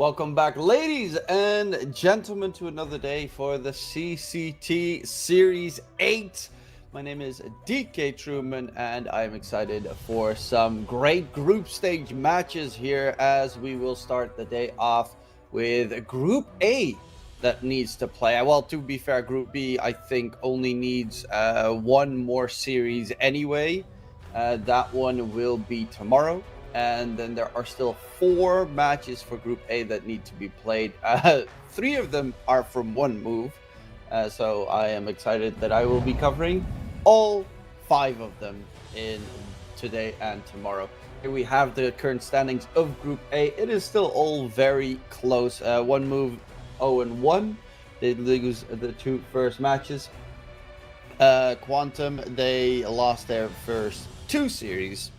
Welcome back, ladies and gentlemen, to another day for the CCT Series 8. My name is DK Truman, and I'm excited for some great group stage matches here as we will start the day off with Group A that needs to play. Well, to be fair, Group B, I think, only needs one more series anyway. That one will be tomorrow. And then there are still 4 matches for Group A that need to be played. 3 of them are from one move. So I am excited that I will be covering all 5 of them in today and tomorrow. Here we have the current standings of Group A. It is still all very close. One move, 0-1. They lose the 2 first matches. Quantum, they lost their first 2 series.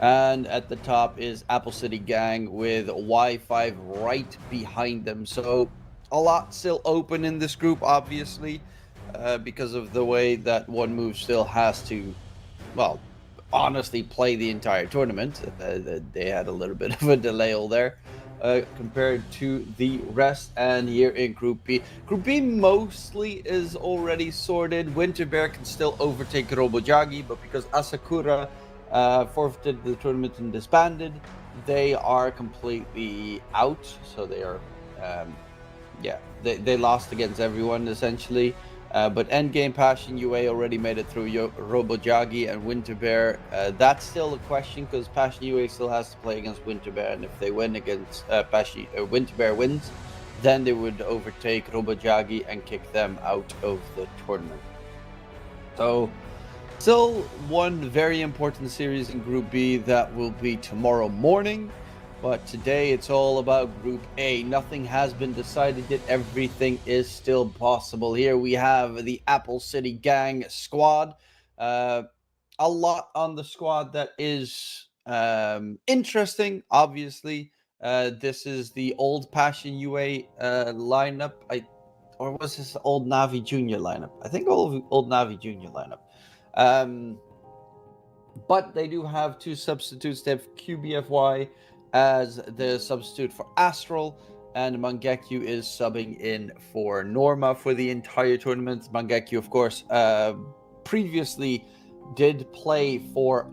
And at the top is Apple City Gang with Y5 right behind them. So a lot still open in this group, obviously, because of the way that one move still has to, well, honestly play the entire tournament. They had a little bit of a delay there compared to the rest. And here in Group B, Group B mostly is already sorted. Winter Bear can still overtake Robojagi, but because Asakura forfeited the tournament and disbanded, they are completely out. So they are, they lost against everyone essentially. But Endgame, Passion, UA already made it through Robojagi and Winter Bear. That's still a question because Passion UA still has to play against Winter Bear, and if they win against Winter Bear wins, then they would overtake Robojagi and kick them out of the tournament. So still one very important series in Group B that will be tomorrow morning. But today it's all about Group A. Nothing has been decided yet. Everything is still possible. Here we have the Apple City Gang squad. A lot on the squad that is interesting, obviously. This is the old Passion UA lineup. Or was this old Navi Junior lineup? I think old Navi Junior lineup. But they do have 2 substitutes. They have QBFY as the substitute for Astral, and Mangekyu is subbing in for Norma for the entire tournament. Mangekyu, of course, previously did play for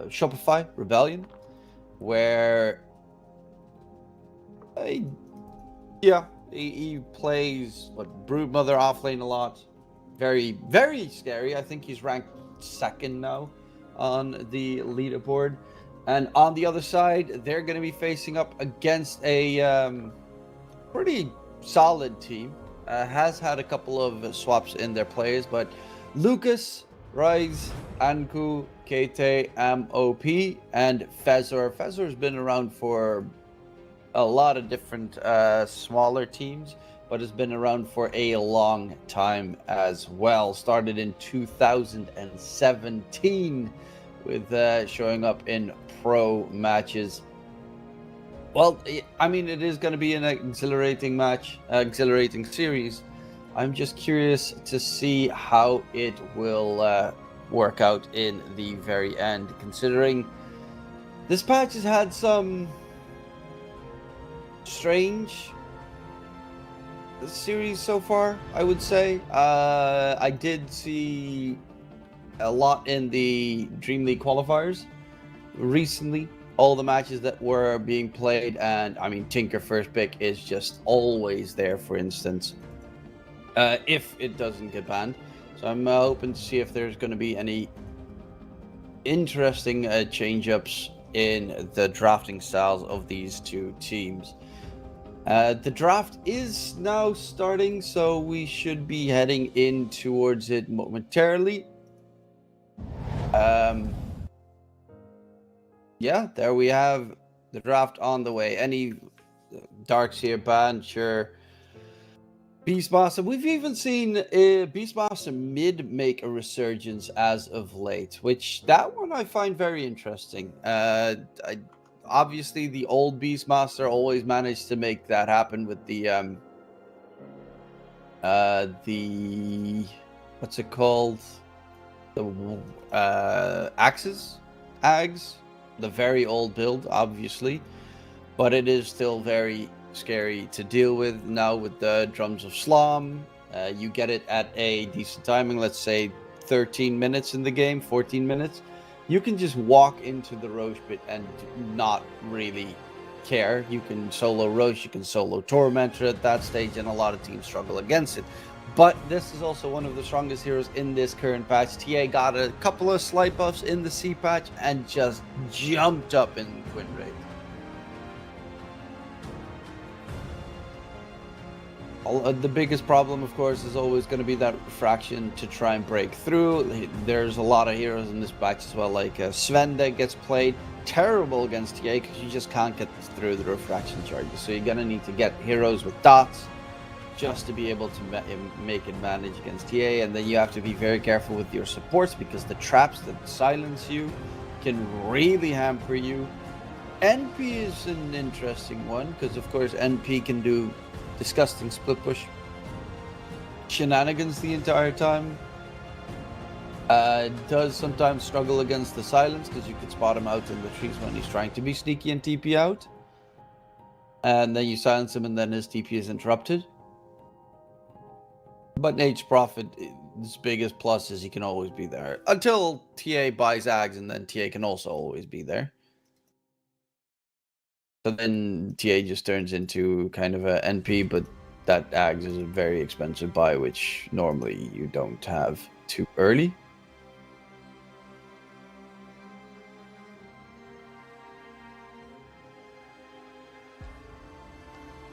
Shopify Rebellion, where he plays Broodmother offlane a lot. Very, very scary. I think he's ranked 2nd now on the leaderboard. And on the other side, they're going to be facing up against a pretty solid team. Has had a couple of swaps in their players, but Lucas, Rise, Anku, Kete, MOP, and Fezor. Fezor's been around for a lot of different smaller teams, but has been around for a long time as well. Started in 2017 with showing up in pro matches. Well, I mean, it is going to be an exhilarating series. I'm just curious to see how it will work out in the very end, considering this patch has had some strange series so far, I would say. I did see a lot in the Dream League qualifiers recently, all the matches that were being played, and I mean, Tinker first pick is just always there, for instance, if it doesn't get banned. So I'm hoping to see if there's going to be any interesting change-ups in the drafting styles of these 2 teams. The draft is now starting, so we should be heading in towards it momentarily. Yeah, there we have the draft on the way. Any Darks here banned, sure. Beastmaster, we've even seen Beastmaster mid make a resurgence as of late, which that one I find very interesting. Obviously, the old Beastmaster always managed to make that happen with the what's it called? The Ags. the very old build, obviously, but it is still very scary to deal with now with the Drums of Slom. You get it at a decent timing, let's say 13 minutes in the game, 14 minutes. You can just walk into the Roche pit and not really care. You can solo Roche, you can solo Tormentor at that stage, and a lot of teams struggle against it. But this is also one of the strongest heroes in this current patch. TA got a couple of slight buffs in the C patch and just jumped up in win rate. The biggest problem, of course, is always going to be that refraction to try and break through. There's a lot of heroes in this batch as well, like Sven that gets played terrible against TA because you just can't get through the refraction charges. So you're going to need to get heroes with dots just to be able to make it manage against TA. And then you have to be very careful with your supports because the traps that silence you can really hamper you. NP is an interesting one because, of course, NP can do disgusting split push shenanigans the entire time. Does sometimes struggle against the silence because you could spot him out in the trees when he's trying to be sneaky and TP out. And then you silence him and then his TP is interrupted. But Nate's Prophet, his biggest plus is he can always be there. Until TA buys Ags and then TA can also always be there. So then TA just turns into kind of a NP, but that Ags is a very expensive buy, which normally you don't have too early.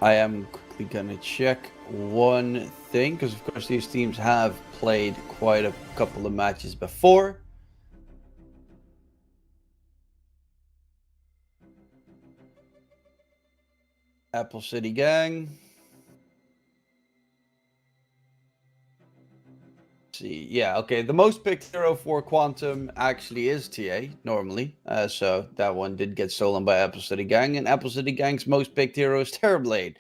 I am quickly gonna check one thing, because of course these teams have played quite a couple of matches before. Apple City Gang. See, yeah, okay. The most picked hero for Quantum actually is TA normally, so that one did get stolen by Apple City Gang, and Apple City Gang's most picked hero is Terrorblade,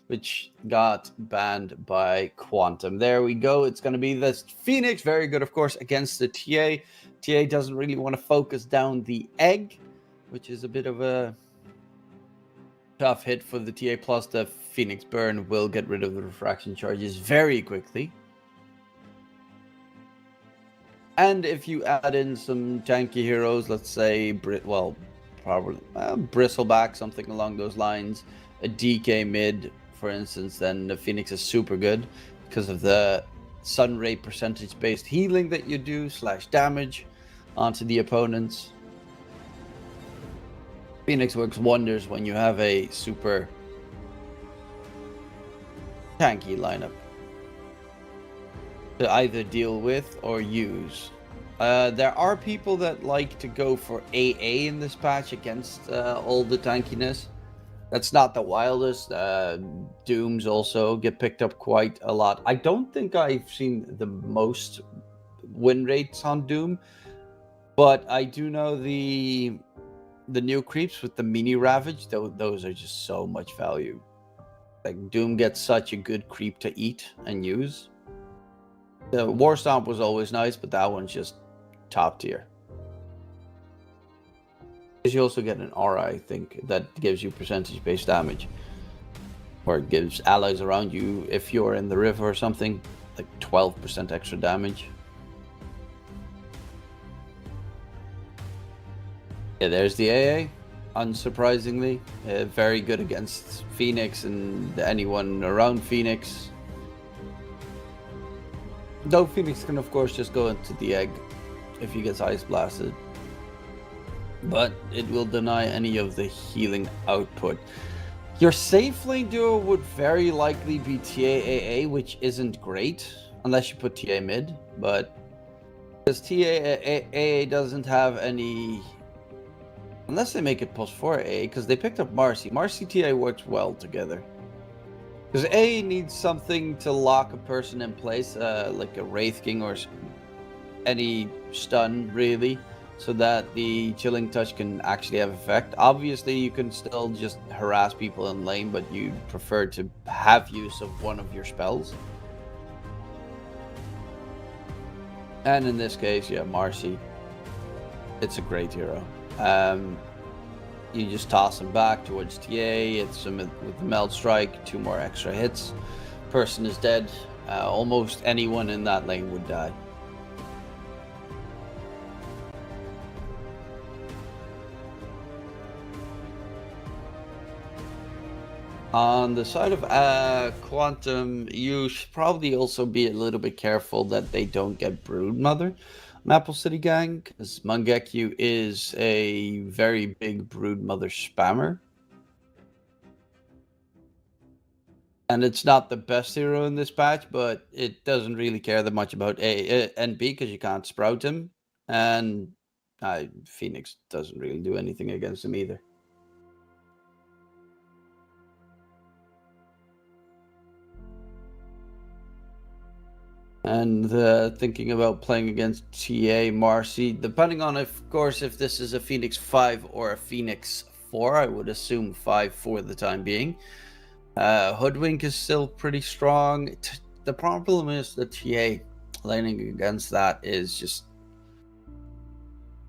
which got banned by Quantum. There we go. It's going to be this Phoenix, very good, of course, against the TA. TA doesn't really want to focus down the egg, which is a bit of a tough hit for the TA. Plus, the Phoenix Burn will get rid of the refraction charges very quickly. And if you add in some tanky heroes, let's say, probably Bristleback, something along those lines, a DK mid, for instance, then the Phoenix is super good because of the Sun Ray percentage-based healing that you do, / damage onto the opponents. Phoenix works wonders when you have a super tanky lineup to either deal with or use. There are people that like to go for AA in this patch against all the tankiness. That's not the wildest. Dooms also get picked up quite a lot. I don't think I've seen the most win rates on Doom, but I do know the new creeps with the mini Ravage, those are just so much value. Like, Doom gets such a good creep to eat and use. The War Stomp was always nice, but that one's just top tier. You also get an aura, I think, that gives you percentage-based damage. Or it gives allies around you, if you're in the river or something, like 12% extra damage. Yeah, there's the AA, unsurprisingly. Very good against Phoenix and anyone around Phoenix. Though Phoenix can, of course, just go into the egg if he gets ice blasted. But it will deny any of the healing output. Your safe lane duo would very likely be TAAA, which isn't great, unless you put TA mid, but because TAAA doesn't have any... Unless they make it post 4 A, because they picked up Marcy. Marcy TA works well together. Because A needs something to lock a person in place, like a Wraith King or any stun, really, so that the Chilling Touch can actually have effect. Obviously, you can still just harass people in lane, but you prefer to have use of one of your spells. And in this case, yeah, Marcy. It's a great hero. You just toss him back towards TA. It's him with the meld strike. 2 more extra hits. Person is dead. Almost anyone in that lane would die. On the side of Quantum, you should probably also be a little bit careful that they don't get Broodmother on Apple City Gang, because Mangekyu is a very big Broodmother spammer. And it's not the best hero in this patch, but it doesn't really care that much about A and B because you can't sprout him. And Phoenix doesn't really do anything against him either. And thinking about playing against TA Marcy, depending on, of course, if this is a Phoenix 5 or a Phoenix 4, I would assume 5 for the time being. Hoodwink is still pretty strong. The problem is the TA laning against that is just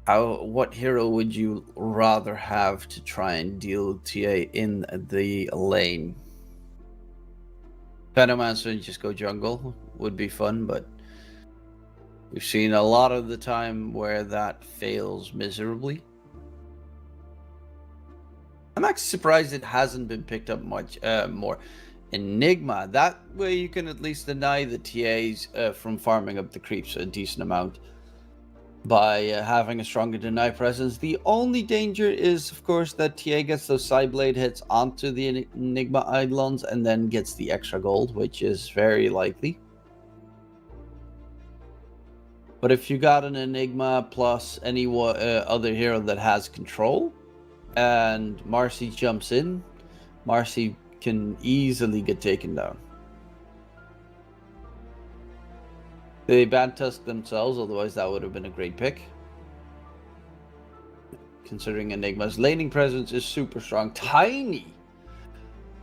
what hero would you rather have to try and deal TA in the lane? Venomancer and just go jungle would be fun, but we've seen a lot of the time where that fails miserably. I'm actually surprised it hasn't been picked up much more. Enigma, that way you can at least deny the TAs from farming up the creeps a decent amount by having a stronger deny presence. The only danger is, of course, that TA gets those side blade hits onto the Enigma Eidolons and then gets the extra gold, which is very likely. But if you got an Enigma plus any other hero that has control, and Marcy jumps in, Marcy can easily get taken down. They Bantusk themselves, otherwise that would have been a great pick. Considering Enigma's laning presence is super strong. Tiny!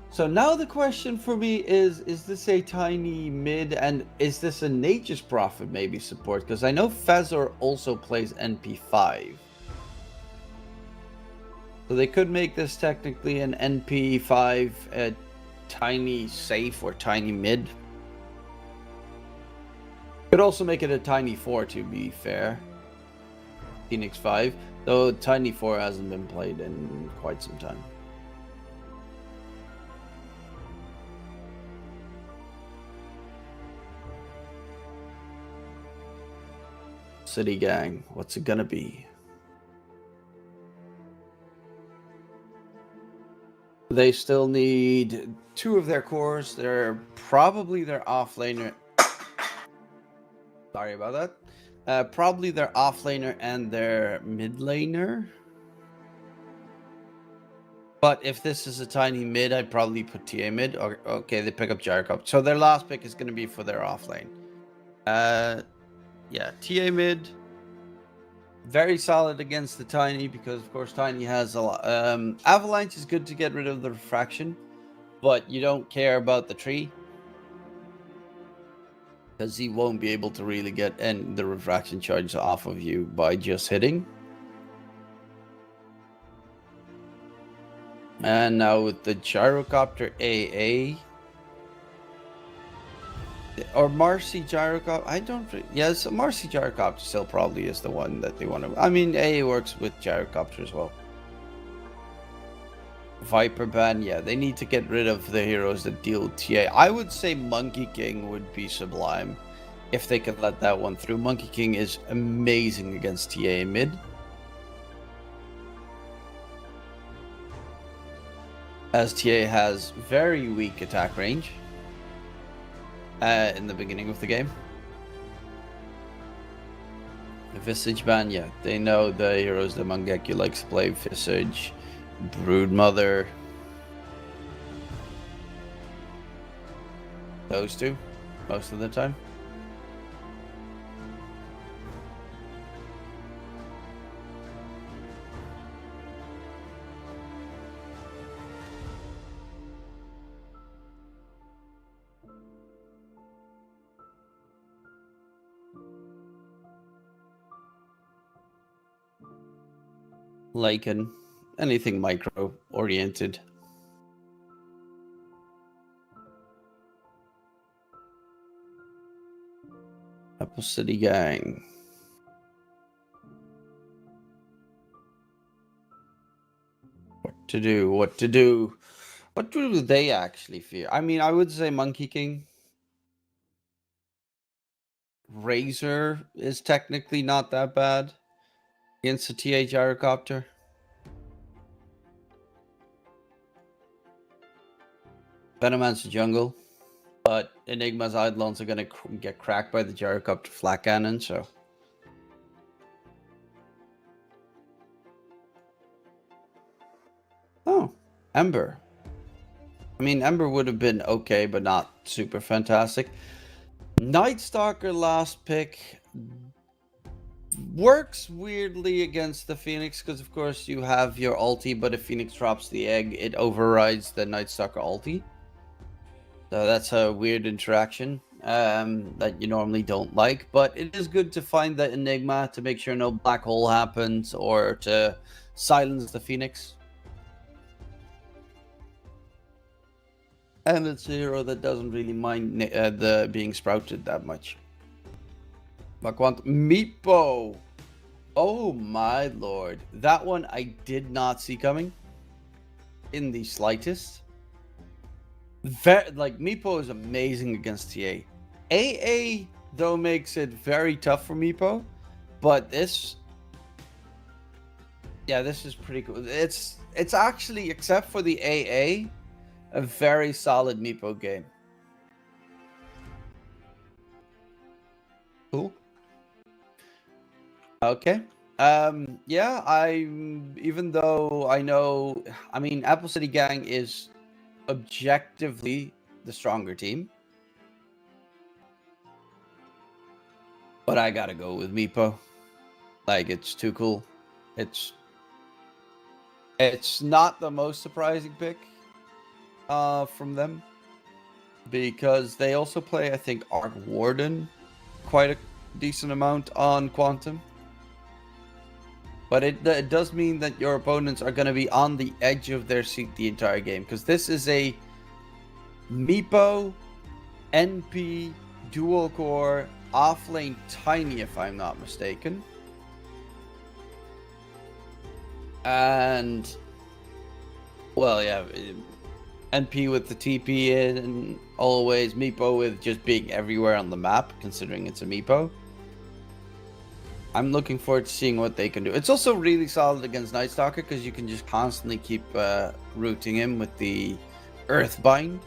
So now the question for me is this a tiny mid, and is this a Nature's Prophet maybe support? Because I know Fezor also plays NP5. So they could make this technically an NP5 tiny safe or tiny mid. Could also make it a tiny 4 to be fair. Phoenix 5, though tiny 4 hasn't been played in quite some time. City Gang, what's it gonna be? They still need 2 of their cores. They're probably their offlaner. Sorry about that. Probably their offlaner and their mid laner. But if this is a tiny mid, I'd probably put TA mid. Or, okay, they pick up Jericho. So their last pick is going to be for their offlane. Yeah, TA mid. Very solid against the Tiny because, of course, Tiny has a lot. Avalanche is good to get rid of the refraction, but you don't care about the tree because he won't be able to really get the refraction charge off of you by just hitting. And now with the Gyrocopter AA or Marcy Gyrocopter, I don't. Yes, Marcy Gyrocopter still probably is the one that they want to. I mean, AA works with Gyrocopter as well. Viper ban, yeah, they need to get rid of the heroes that deal TA. I would say Monkey King would be sublime if they could let that one through. Monkey King is amazing against TA mid. As TA has very weak attack range in the beginning of the game. Visage ban, yeah, they know the heroes that Mangekyu likes to play. Visage, Broodmother. Those two, most of the time. Lycan. anything micro oriented. Apple City Gang. What to do? What to do? What do they actually fear? I mean, I would say Monkey King. Razor is technically not that bad against the TA gyrocopter. Venoman's the jungle, but Enigma's Eidolons are gonna get cracked by the gyrocopter flat cannon, so. Oh, Ember. I mean, Ember would have been okay, but not super fantastic. Night Stalker last pick works weirdly against the Phoenix because, of course, you have your ulti, but if Phoenix drops the egg, it overrides the Night Stalker ulti. So that's a weird interaction that you normally don't like, but it is good to find the Enigma to make sure no black hole happens or to silence the Phoenix. And it's a hero that doesn't really mind the being sprouted that much. Vaquant Meepo. Oh my lord. That one I did not see coming in the slightest. Like, Meepo is amazing against TA. AA, though, makes it very tough for Meepo. But this... Yeah, this is pretty cool. It's actually, except for the AA, a very solid Meepo game. Cool. Okay. Yeah, even though I know, I mean, Apple City Gang is objectively the stronger team, but I gotta go with Meepo. Like, it's too cool. It's not the most surprising pick from them, because they also play, I think, Arc Warden quite a decent amount on Quantum. But it does mean that your opponents are going to be on the edge of their seat the entire game, because this is a Meepo NP dual core offlane Tiny, if I'm not mistaken. And, well, yeah, NP with the TP in, and always Meepo with just being everywhere on the map, considering it's a Meepo. I'm looking forward to seeing what they can do. It's also really solid against Night Stalker because you can just constantly keep rooting him with the Earthbind.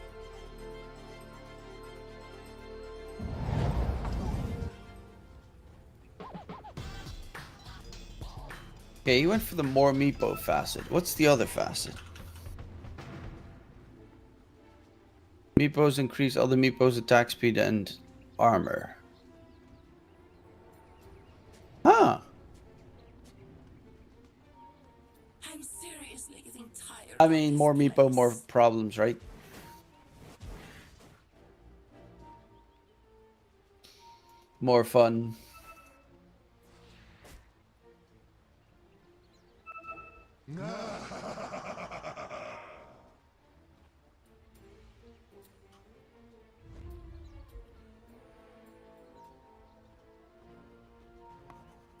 Okay, he went for the more Meepo facet. What's the other facet? Meepos increase other Meepos' attack speed and armor. Huh. I'm seriously getting tired. I mean, more Meepo, more problems, right? More fun.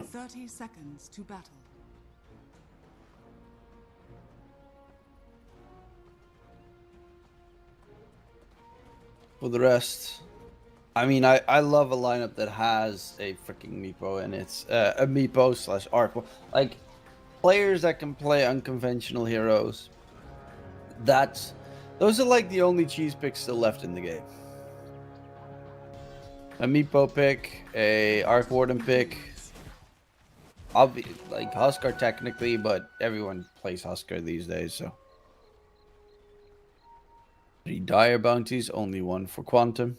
Thirty seconds to battle. For the rest, I mean, I love a lineup that has a freaking Meepo, and it's a Meepo slash Arc. Like, players that can play unconventional heroes. Those are like the only cheese picks still left in the game. A Meepo pick, a Arc Warden pick. Like Huskar technically, but everyone plays Huskar these days, so. 3 Dire Bounties, only 1 for Quantum.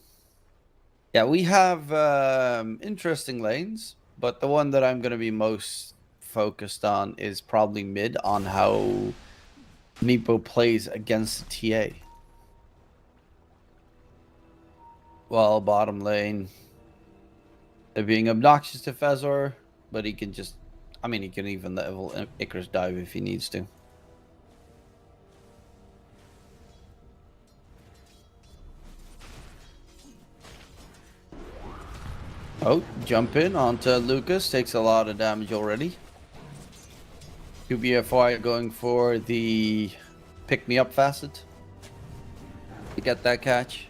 Yeah, we have interesting lanes, but the one that I'm going to be most focused on is probably mid, on how Meepo plays against TA. Well, bottom lane, they're being obnoxious to Fezor, but he can just, I mean, he can even level Icarus dive if he needs to. Oh, jump in onto Lucas. Takes a lot of damage already. QBFY going for the pick-me-up facet to get that catch.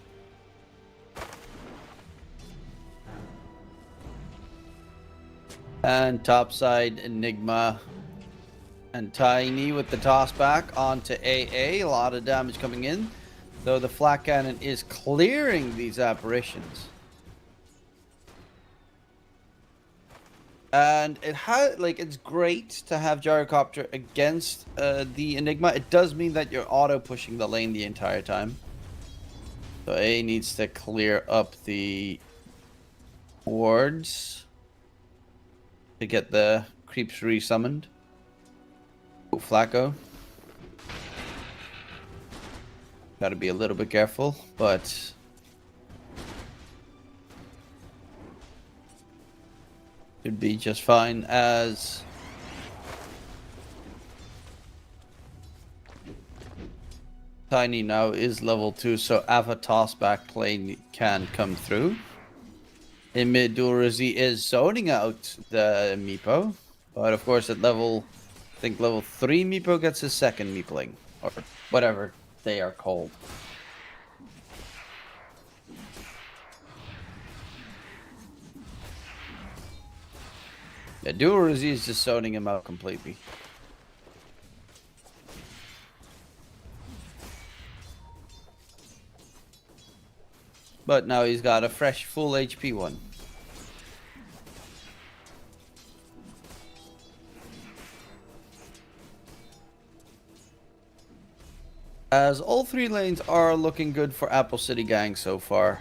And topside Enigma and Tiny with the toss back onto AA. A lot of damage coming in, though the flat cannon is clearing these apparitions. And it has, like, it's great to have Gyrocopter against the Enigma. It does mean that you're auto pushing the lane the entire time. So A needs to clear up the wards to get the creeps resummoned. Oh, Flacco. Gotta be a little bit careful, but should be just fine as Tiny now is level 2, so Ava tossback play can come through. In mid, Durazi is zoning out the Meepo, but of course at level, I think level 3 Meepo gets his second Meepling, or whatever they are called. Yeah, Durazi is just zoning him out completely. But now he's got a fresh full HP one. As all three lanes are looking good for Apple City Gang so far.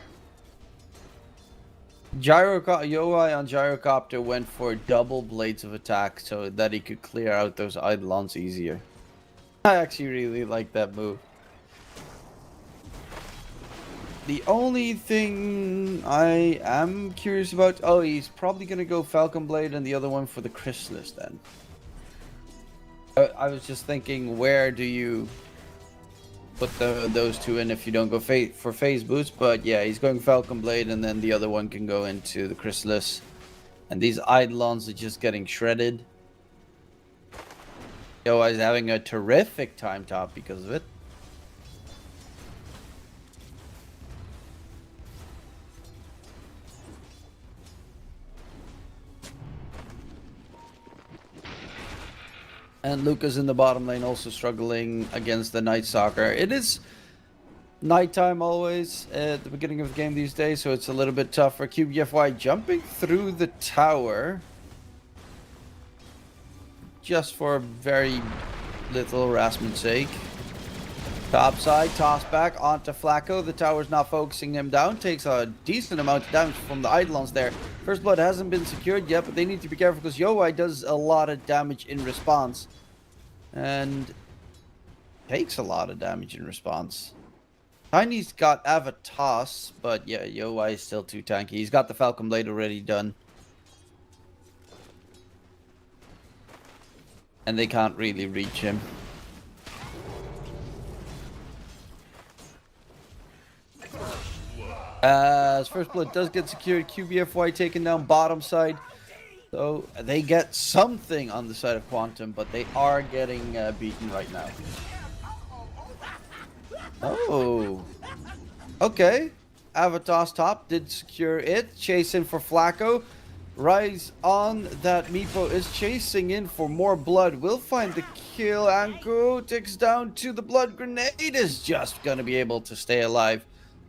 Yoi on Gyrocopter went for double blades of attack so that he could clear out those Eidolons easier. I actually really like that move. The only thing I am curious about... Oh, he's probably going to go Falcon Blade and the other one for the Chrysalis then. I was just thinking, where do you put those two in if you don't go for phase boost? But yeah, he's going Falcon Blade and then the other one can go into the Chrysalis. And these Eidolons are just getting shredded. Yo, he's having a terrific time top because of it. And Lucas in the bottom lane also struggling against the Night Stalker. It is nighttime always at the beginning of the game these days, so it's a little bit tougher. QBFY jumping through the tower. Just for very little harassment's sake. Topside, toss back onto Flacco. The tower's not focusing him down. Takes a decent amount of damage from the Eidolons there. First blood hasn't been secured yet, but they need to be careful because Yoi does a lot of damage in response. And takes a lot of damage in response. Tiny's got Avatos, but yeah, Yoi is still too tanky. He's got the Falcon Blade already done. And they can't really reach him. As first blood does get secured, QBFY taken down bottom side. So they get something on the side of Quantum, but they are getting beaten right now. Oh. Okay. Avatar's top did secure it. Chasing for Flacco. Rise on that Meepo is chasing in for more blood. Will find the kill. Anko ticks down to the blood. Grenade is just going to be able to stay alive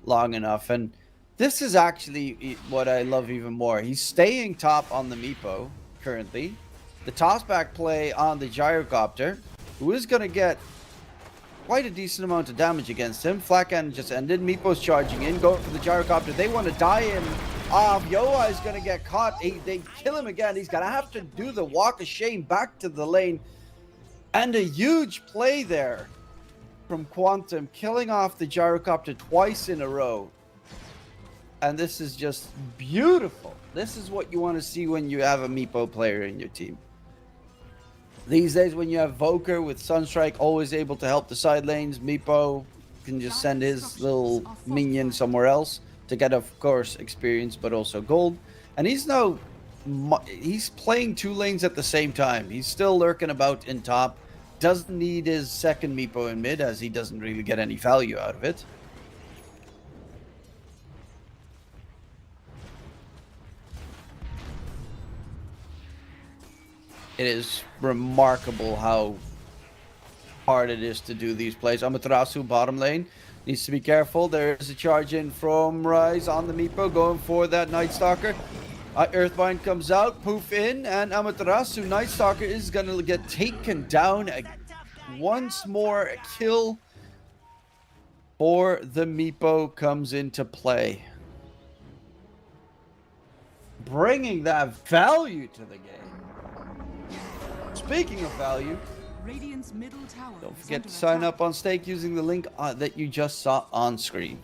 long enough. And this is actually what I love even more. He's staying top on the Meepo currently. The tossback play on the Gyrocopter, who is going to get quite a decent amount of damage against him. Flat cannon just ended. Meepo's charging in, going for the Gyrocopter. They want to die him off. Yoa is going to get caught. They kill him again. He's going to have to do the walk of shame back to the lane. And a huge play there from Quantum, killing off the Gyrocopter twice in a row. And this is just beautiful. This is what you want to see when you have a Meepo player in your team. These days, when you have Voker with Sunstrike always able to help the side lanes, Meepo can just send his little minion somewhere else to get, of course, experience, but also gold. And he's now... He's playing 2 lanes at the same time. He's still lurking about in top. Doesn't need his second Meepo in mid, as he doesn't really get any value out of it. It is remarkable how hard it is to do these plays. Amaterasu bottom lane needs to be careful. There's a charge in from Rise on the Meepo, going for that Night Stalker. Earthbind comes out, poof in, and Amaterasu Night Stalker is gonna get taken down. Once more, a kill for the Meepo comes into play, bringing that value to the game. Speaking of value, Radiant's middle tower don't is forget under to sign attack. up on Stake using the link that you just saw on screen.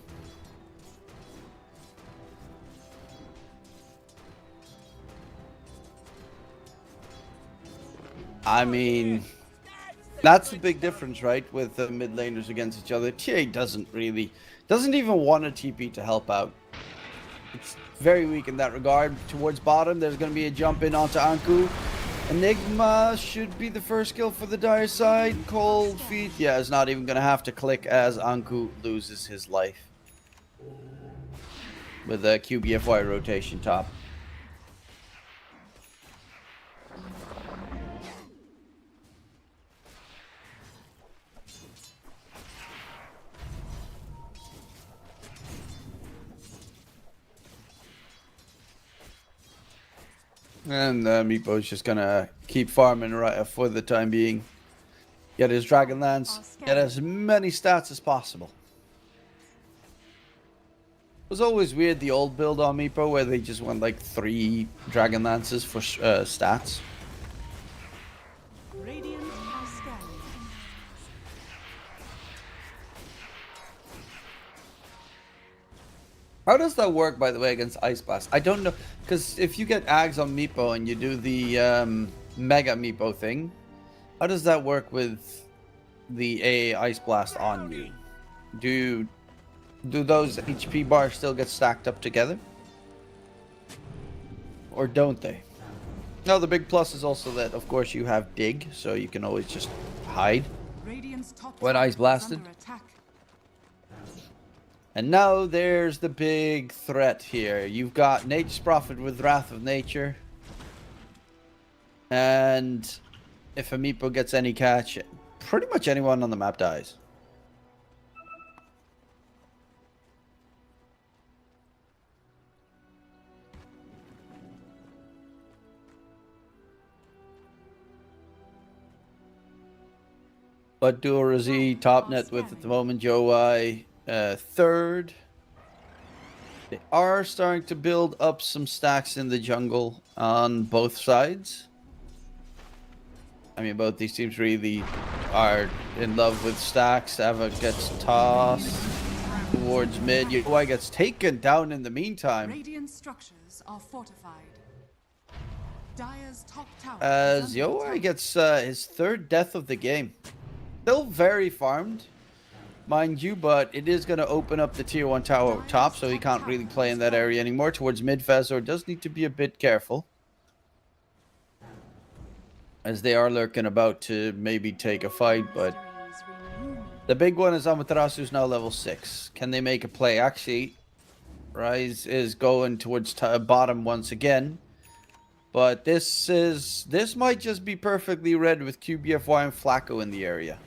I mean, that's the big difference, right? With the mid laners against each other. TA doesn't even want a TP to help out. It's very weak in that regard. Towards bottom, there's going to be a jump in onto Anku. Enigma should be the first kill for the Dire side. Cold Feet, yeah, is not even going to have to click as Anku loses his life. With a QBFY rotation top. And Meepo's just gonna keep farming right for the time being. Get his Dragonlance, get as many stats as possible. It was always weird, the old build on Meepo, where they just went like 3 Dragonlances for stats. Radiant are scanning. How does that work, by the way, against Ice Blast? I don't know, because if you get Ags on Meepo and you do the Mega Meepo thing, how does that work with the AA Ice Blast on you? Do those HP bars still get stacked up together? Or don't they? No, the big plus is also that, of course, you have Dig, so you can always just hide Radiant's top when tower Ice is Blasted. under attack. And now there's the big threat here. You've got Nature's Prophet with Wrath of Nature. And if a Meepo gets any catch, pretty much anyone on the map dies. But Dual top net with at the moment Joai third. They are starting to build up some stacks in the jungle on both sides. I mean, both these teams really are in love with stacks. Ava gets tossed towards mid. Joai gets taken down in the meantime. Radiant structures are fortified. Dire's top tower As is under Joai attack. gets his 3rd death of the game. Still very farmed, mind you, but it is going to open up the tier 1 tower top, so he can't really play in that area anymore. Towards mid, Fezor does need to be a bit careful, as they are lurking about to maybe take a fight, but the big one is Amaterasu's now level 6. Can they make a play? Actually, Rise is going towards bottom once again, but this might just be perfectly read with QBFY and Flacco in the area.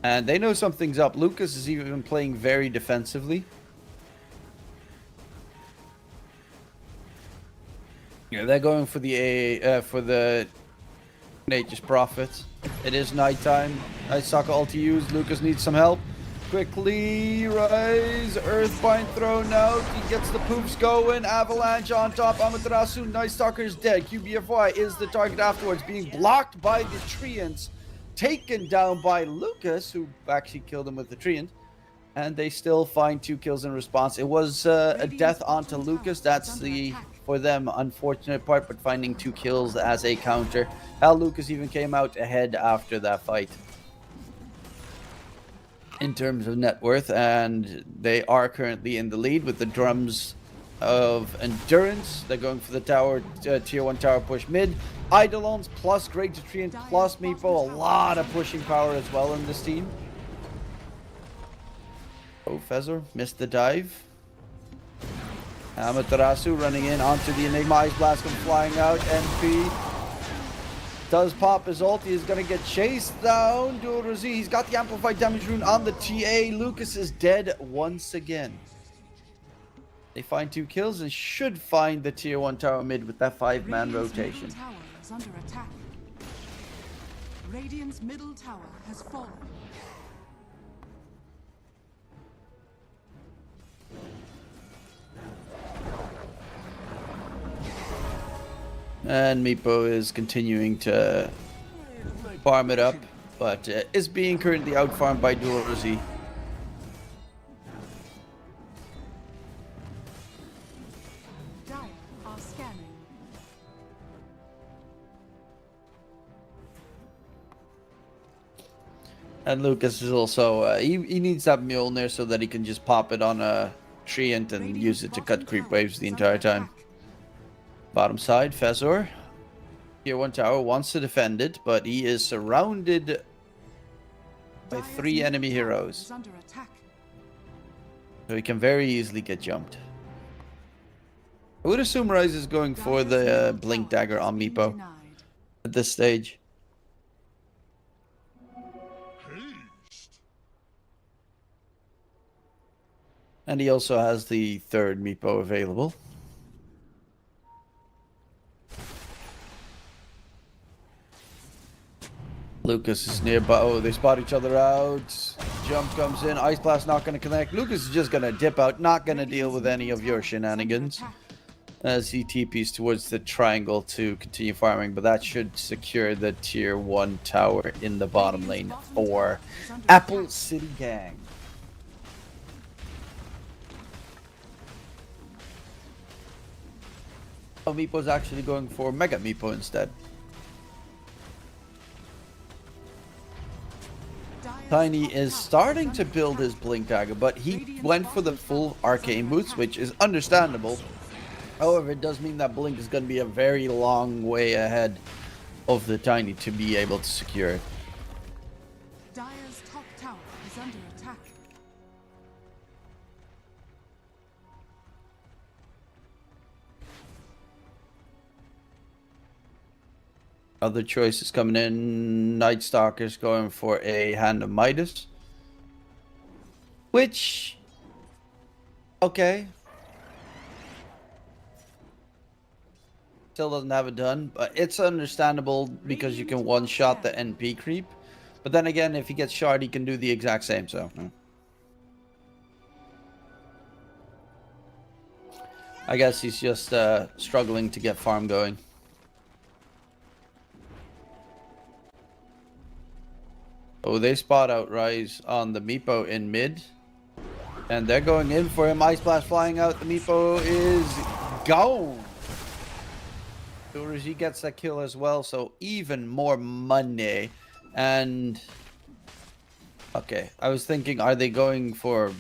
And they know something's up. Lucas is even playing very defensively. Yeah, they're going for the Nature's Prophet. It is nighttime. Night Stalker ulti used. Lucas needs some help. Quickly, Rise. Earthbind thrown out. He gets the poofs going. Avalanche on top. Amaterasu. Night Stalker is dead. QBFY is the target afterwards, being blocked by the Treants. Taken down by Lucas, who actually killed him with the Treant. And they still find 2 kills in response. It was a death onto Lucas. That's the, for them, unfortunate part, but finding 2 kills as a counter. Hell, Lucas even came out ahead after that fight in terms of net worth, and they are currently in the lead with the drums of endurance. They're going for the tower, tier 1 tower push mid. Eidolons plus Great Treant plus Meepo. A lot of pushing power as well in this team. Oh, Fezor missed the dive. Amaterasu running in onto the Enigma. Ice Blast comes flying out. NP does pop his ult. He is going to get chased down. Dual Razi. He's got the amplified damage rune on the TA. Lucas is dead once again. They find 2 kills and should find the tier 1 tower mid with that 5-man rotation. Middle tower is under attack. Radiant's middle tower has fallen. And Meepo is continuing to farm it up, but is being currently out-farmed by Dual Razi. Dire are scanning. And Lucas is also, he needs that Mjolnir so that he can just pop it on a Treant and use it to cut creep waves the entire time. Bottom side, Fezor. Tier 1 tower wants to defend it, but he is surrounded by 3 enemy heroes. So he can very easily get jumped. I would assume Ryze is going for the Blink Dagger on Meepo at this stage. And he also has the 3rd Meepo available. Lucas is nearby. Oh, they spot each other out. Jump comes in. Ice Blast not going to connect. Lucas is just going to dip out. Not going to deal with any of your shenanigans. As he TPs towards the triangle to continue farming. But that should secure the tier 1 tower in the bottom lane for Apple City Gang. Oh, Meepo's actually going for Mega Meepo instead. Tiny is starting to build his Blink Dagger, but he went for the full Arcane Boots, which is understandable. However, it does mean that Blink is going to be a very long way ahead of the Tiny to be able to secure it. Dire's top tower is under attack. Other choices coming in. Night Stalker's going for a Hand of Midas. Which... okay. Still doesn't have it done. But it's understandable because you can one-shot the NP creep. But then again, if he gets shot, he can do the exact same, so... I guess he's just struggling to get farm going. Oh, they spot out Ryze on the Meepo in mid. And they're going in for him. Ice Blast flying out. The Meepo is gone. He gets that kill as well. So even more money. And... okay. I was thinking, are they going for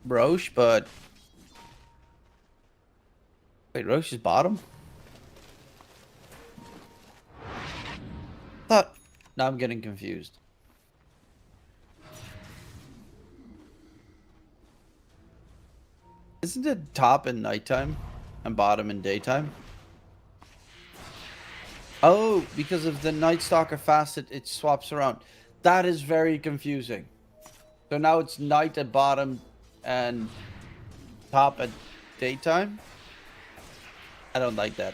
Roche? But... wait, Roche is bottom? Thought... now I'm getting confused. Isn't it top in nighttime and bottom in daytime? Oh, because of the Night Stalker facet, it swaps around. That is very confusing. So now it's night at bottom and top at daytime? I don't like that.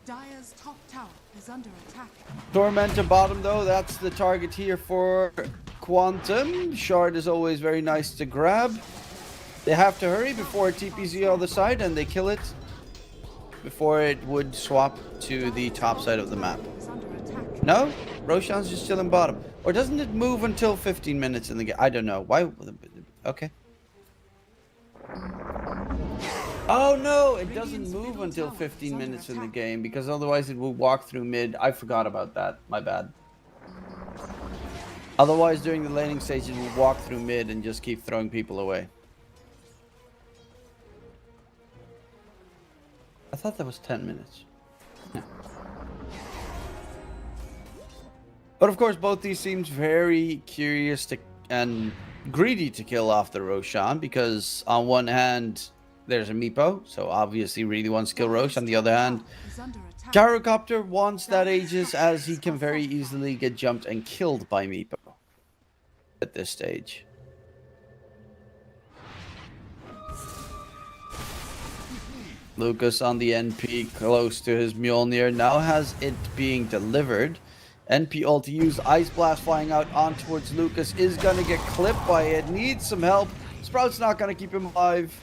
Dire's top tower is under attack. Tormentor bottom though, that's the target here for Quantum. Shard is always very nice to grab. They have to hurry before it TPs the other side and they kill it before it would swap to the top side of the map. No? Roshan's just chilling bottom. Or doesn't it move until 15 minutes in the game? I don't know. Why? Okay. Oh no, it doesn't move until 15 minutes in the game because otherwise it will walk through mid. I forgot about that. My bad. Otherwise, during the laning stage, it will walk through mid and just keep throwing people away. I thought that was 10 minutes. But of course, both these teams very curious to and greedy to kill off the Roshan, because on one hand, there's a Meepo, so obviously really wants to kill Rosh. On the other hand, Gyrocopter wants that Aegis, as he can very easily get jumped and killed by Meepo at this stage. Lucas on the NP close to his Mjolnir now has it being delivered. NP ult to use Ice Blast flying out on towards Lucas is gonna get clipped by it. Needs some help. Sprout's not gonna keep him alive.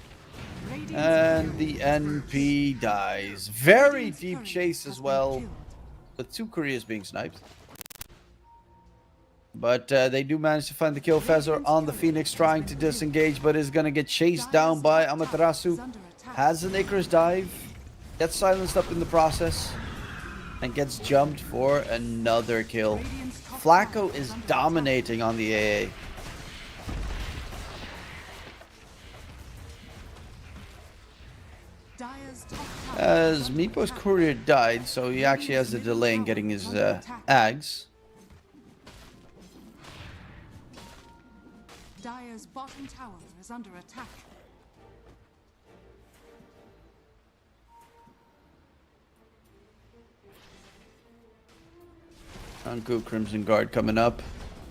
And the NP dies. Very deep chase as well, with 2 Koreas being sniped. But they do manage to find the kill. Fezor on the Phoenix trying to disengage, but is gonna get chased down by Amaterasu. Has an Icarus dive. Gets silenced up in the process. And gets jumped for another kill. Flacco is dominating on the AA. As Meepo's courier died, so he actually has a delay in getting his Ags. Dire's bottom tower is under attack. Anku Crimson Guard coming up.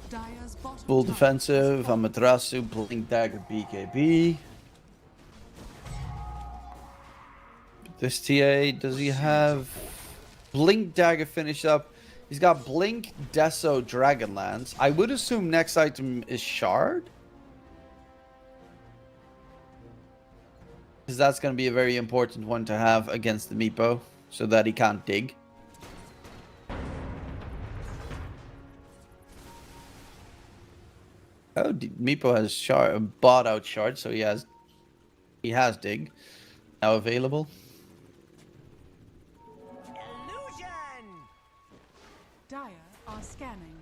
Dire's bottom Full tower defensive. Amaterasu, Blink Dagger, BKB. This TA, does he have Blink Dagger finished up? He's got Blink, Deso, Dragonlance. I would assume next item is Shard, because that's going to be a very important one to have against the Meepo, so that he can't dig. Oh, Meepo has shard, bought out Shard, so he has dig now available. Dire are scanning.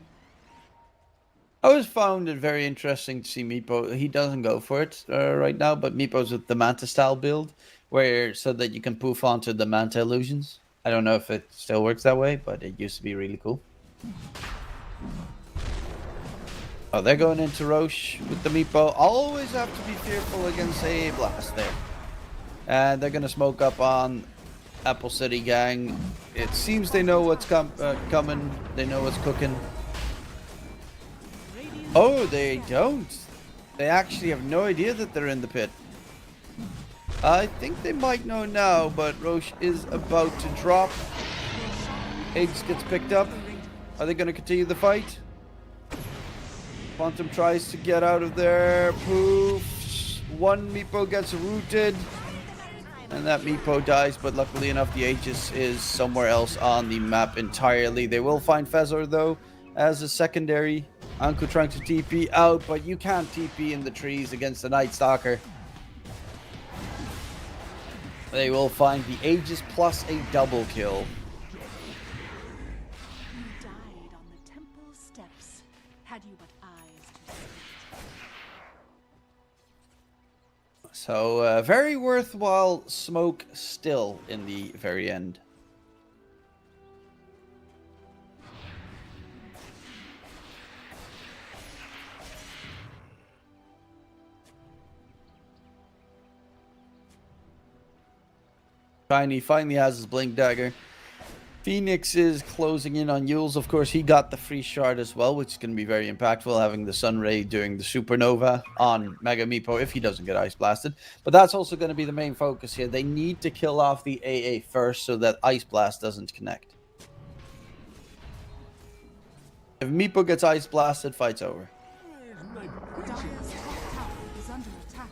I always found it very interesting to see Meepo. He doesn't go for it right now, but Meepo's with the Manta style build, where so that you can poof onto the Manta illusions. I don't know if it still works that way, but it used to be really cool. Oh, they're going into Roche with the Meepo. Always have to be fearful against a blast there. And they're going to smoke up on Apple City Gang. It seems they know what's coming. They know what's cooking. Oh, they don't. They actually have no idea that they're in the pit. I think they might know now, but Roche is about to drop. Aegis gets picked up. Are they going to continue the fight? Quantum tries to get out of there. Poof. One Meepo gets rooted. And that Meepo dies, but luckily enough, the Aegis is somewhere else on the map entirely. They will find Fezor, though, as a secondary. Anku trying to TP out, but you can't TP in the trees against the Night Stalker. They will find the Aegis plus a double kill. You died on the temple steps. Had you but eyes to see. So, very worthwhile smoke still in the very end. Shiny finally has his Blink Dagger. Phoenix is closing in on Yules. Of course, he got the free shard as well, which is going to be very impactful, having the Sun Ray doing the Supernova on Mega Meepo if he doesn't get Ice Blasted. But that's also going to be the main focus here. They need to kill off the AA first so that Ice Blast doesn't connect. If Meepo gets Ice Blasted, fight's over. Dire's top tower is under attack.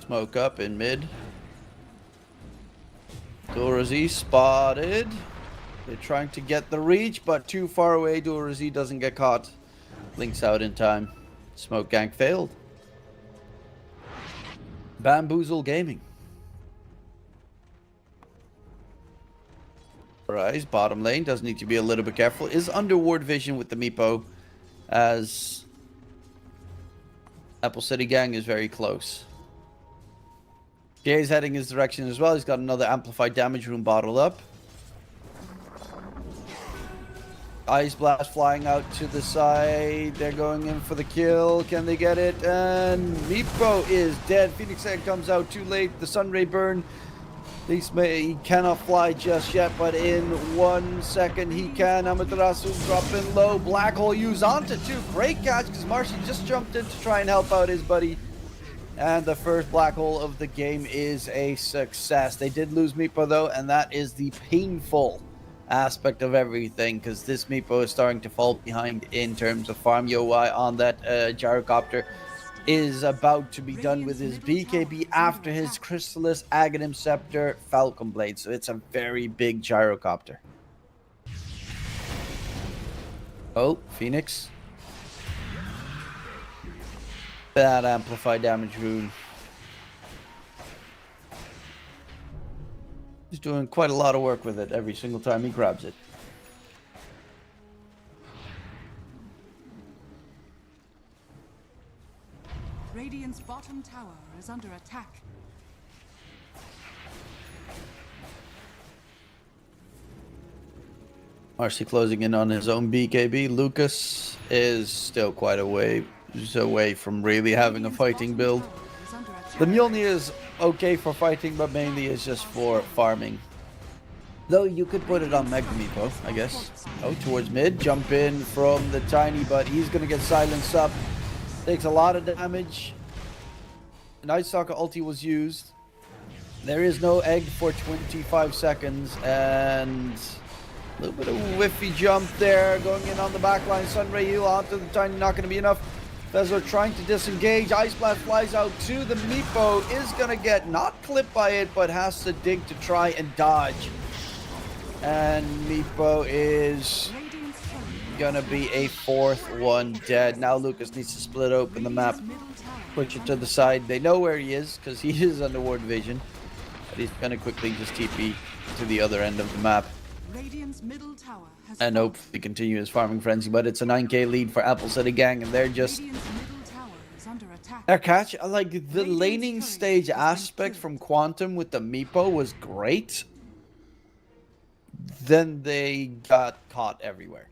Smoke up in mid. Dual-Z spotted. They're trying to get the reach, but too far away. Dual-Z doesn't get caught. Blinks out in time. Smoke gank failed. Bamboozle Gaming. Rise, bottom lane, does need to be a little bit careful. Is under ward vision with the Meepo, as Apple City Gang is very close. Jay's heading his direction as well. He's got another amplified damage rune bottled up. Ice Blast flying out to the side. They're going in for the kill. Can they get it? And Meepo is dead. Phoenix Egg comes out too late. The Sunray burn. He cannot fly just yet, but in 1 second he can. Amaterasu dropping low. Black Hole used onto two. Great catch because Marcy just jumped in to try and help out his buddy. And the first Black Hole of the game is a success. They did lose Meepo though, and that is the painful aspect of everything, because this Meepo is starting to fall behind in terms of farm. UI on that gyrocopter is about to be done with his BKB after his Chrysalis, Aghanim Scepter, Falcon Blade. So it's a very big gyrocopter. Oh, Phoenix. That amplified damage rune. He's doing quite a lot of work with it every single time he grabs it. Radiant's bottom tower is under attack. Marcy closing in on his own BKB. Lucas is still quite away from really having a fighting build. The Mjolnir is okay for fighting, but mainly is just for farming. Though you could put it on Mega Meepo, I guess. Oh, towards mid. Jump in from the Tiny, but he's going to get silenced up. Takes a lot of damage. Night Stalker ulti was used. There is no egg for 25 seconds, and a little bit of a whiffy jump there. Going in on the backline. Sunray heal onto the Tiny, not going to be enough. Fezor trying to disengage. Ice Blast flies out to the Meepo. Is going to get not clipped by it, but has to dig to try and dodge. And Meepo is going to be a fourth one dead. Now Lucas needs to split open the map. Push it to the side. They know where he is because he is under ward vision. But he's going to quickly just TP to the other end of the map. And hopefully continue his farming frenzy, but it's a 9k lead for Apple City Gang, and they're just their catch. Like the laning stage aspect from Quantum with the Meepo was great. Then they got caught everywhere.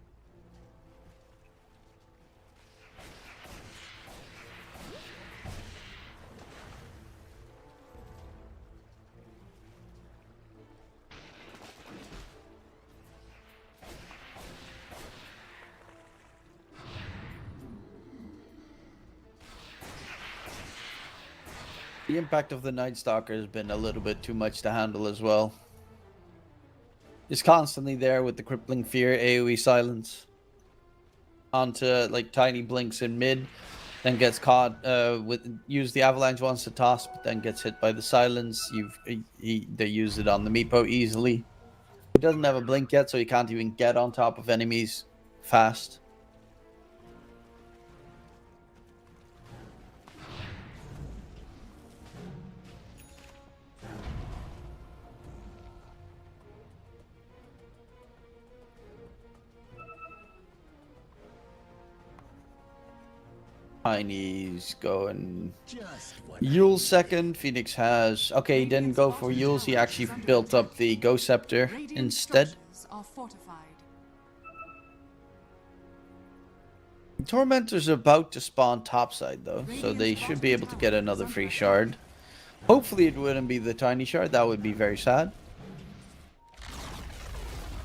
The impact of the Night Stalker has been a little bit too much to handle as well. He's constantly there with the Crippling Fear, AoE Silence. Onto like Tiny blinks in mid, then gets caught use the Avalanche once to toss, but then gets hit by the Silence. They use it on the Meepo easily. He doesn't have a blink yet, so he can't even get on top of enemies fast. Tiny's going Yule's second. Phoenix has... Okay, he didn't go for Yule's. He actually built up the Ghost Scepter instead. Tormentor's about to spawn topside though, so they should be able to get another free shard. Hopefully it wouldn't be the Tiny shard. That would be very sad.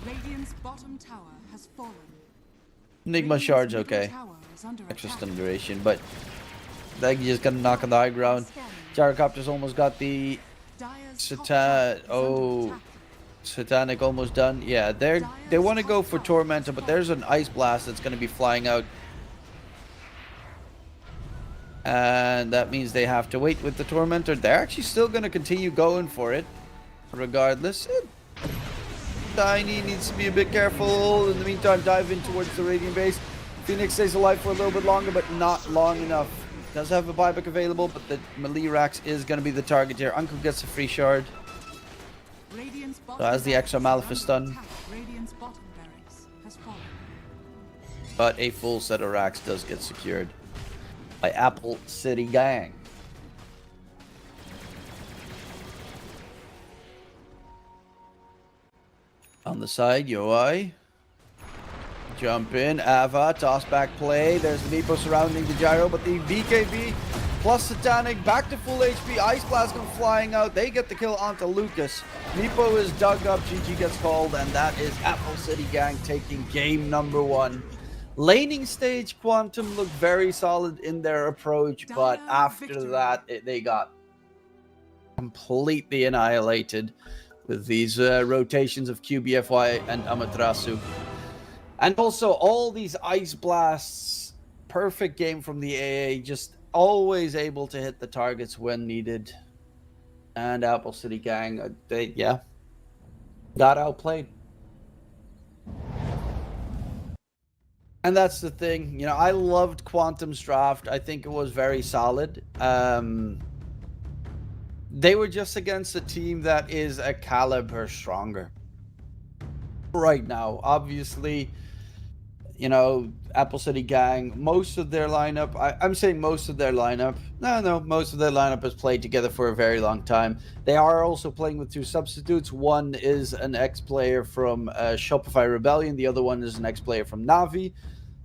Radiant's bottom tower has fallen. Enigma shard's okay. Extra stun duration, but like you just gotta knock on the high ground. Gyrocopter's almost got the Satanic almost done. Yeah, they want to go for Tormentor, but there's an Ice Blast that's gonna be flying out. And that means they have to wait with the Tormentor. They're actually still gonna continue going for it. Regardless. Tiny needs to be a bit careful. In the meantime, dive in towards the Radiant base. Phoenix stays alive for a little bit longer, but not long enough. Does have a buyback available, but the melee Rax is going to be the target here. Uncle gets a free shard. Radiant's So has the extra Malefice stun, Radiant's bottom barracks has fallen. but a full set of racks does get secured by Apple City Gang. On the side, UI. Jump in, Ava, toss back play. There's the Meepo surrounding the gyro, but the BKB plus Satanic back to full HP. Ice Blast come flying out. They get the kill onto Lucas. Meepo is dug up, GG gets called, and that is Apple City Gang taking game number 1. Laning stage, Quantum looked very solid in their approach, but after that, they got completely annihilated with these rotations of QBFY and Amaterasu. And also all these Ice Blasts, perfect game from the AA, just always able to hit the targets when needed. And Apple City Gang, they got outplayed. And that's the thing, you know, I loved Quantum's draft. I think it was very solid. They were just against a team that is a caliber stronger right now. Obviously, you know, Apple City Gang, most of their lineup, I'm saying most of their lineup. No, most of their lineup has played together for a very long time. They are also playing with 2 substitutes. One is an ex-player from Shopify Rebellion. The other one is an ex-player from Navi.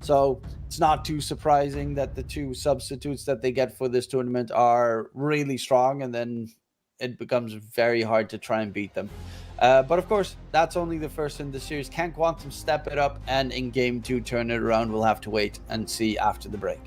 So it's not too surprising that the 2 substitutes that they get for this tournament are really strong, and then it becomes very hard to try and beat them. But of course, that's only the first in the series. Can Quantum step it up and in game 2 turn it around? We'll have to wait and see after the break.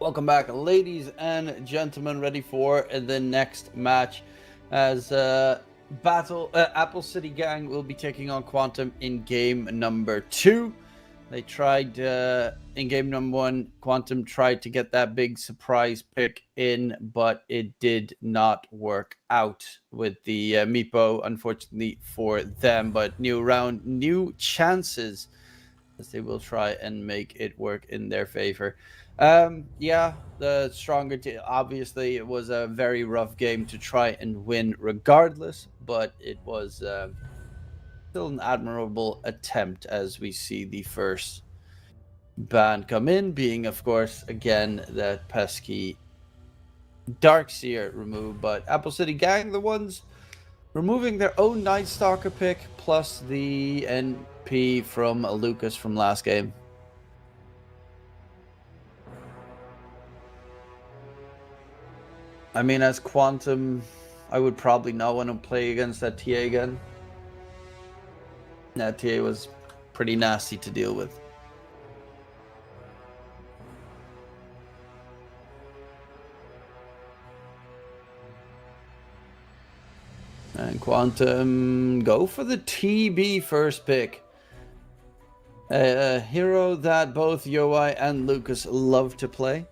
Welcome back, ladies and gentlemen. Ready for the next match as Apple City Gang will be taking on Quantum in game number 2. They tried in game number 1. Quantum tried to get that big surprise pick in, but it did not work out with the Meepo, unfortunately for them. But new round, new chances, as they will try and make it work in their favor. Yeah, the stronger team. Obviously, it was a very rough game to try and win regardless, but it was still an admirable attempt as we see the first ban come in, being, of course, again, that pesky Darkseer removed. But Apple City Gang, the ones removing their own Night Stalker pick, plus the NP from Lucas from last game. I mean, as Quantum, I would probably not want to play against that TA again. That TA was pretty nasty to deal with. And Quantum go for the TB first pick. A hero that both Yoi and Lucas love to play.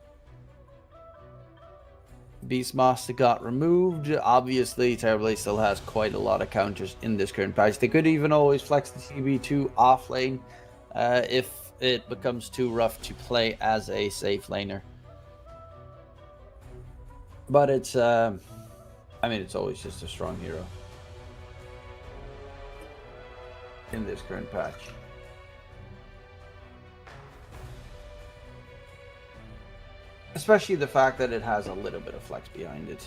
Beastmaster got removed. Obviously, Terrorblade still has quite a lot of counters in this current patch. They could even always flex the TB2 off lane if it becomes too rough to play as a safe laner. But it's, I mean, it's always just a strong hero in this current patch. Especially the fact that it has a little bit of flex behind it.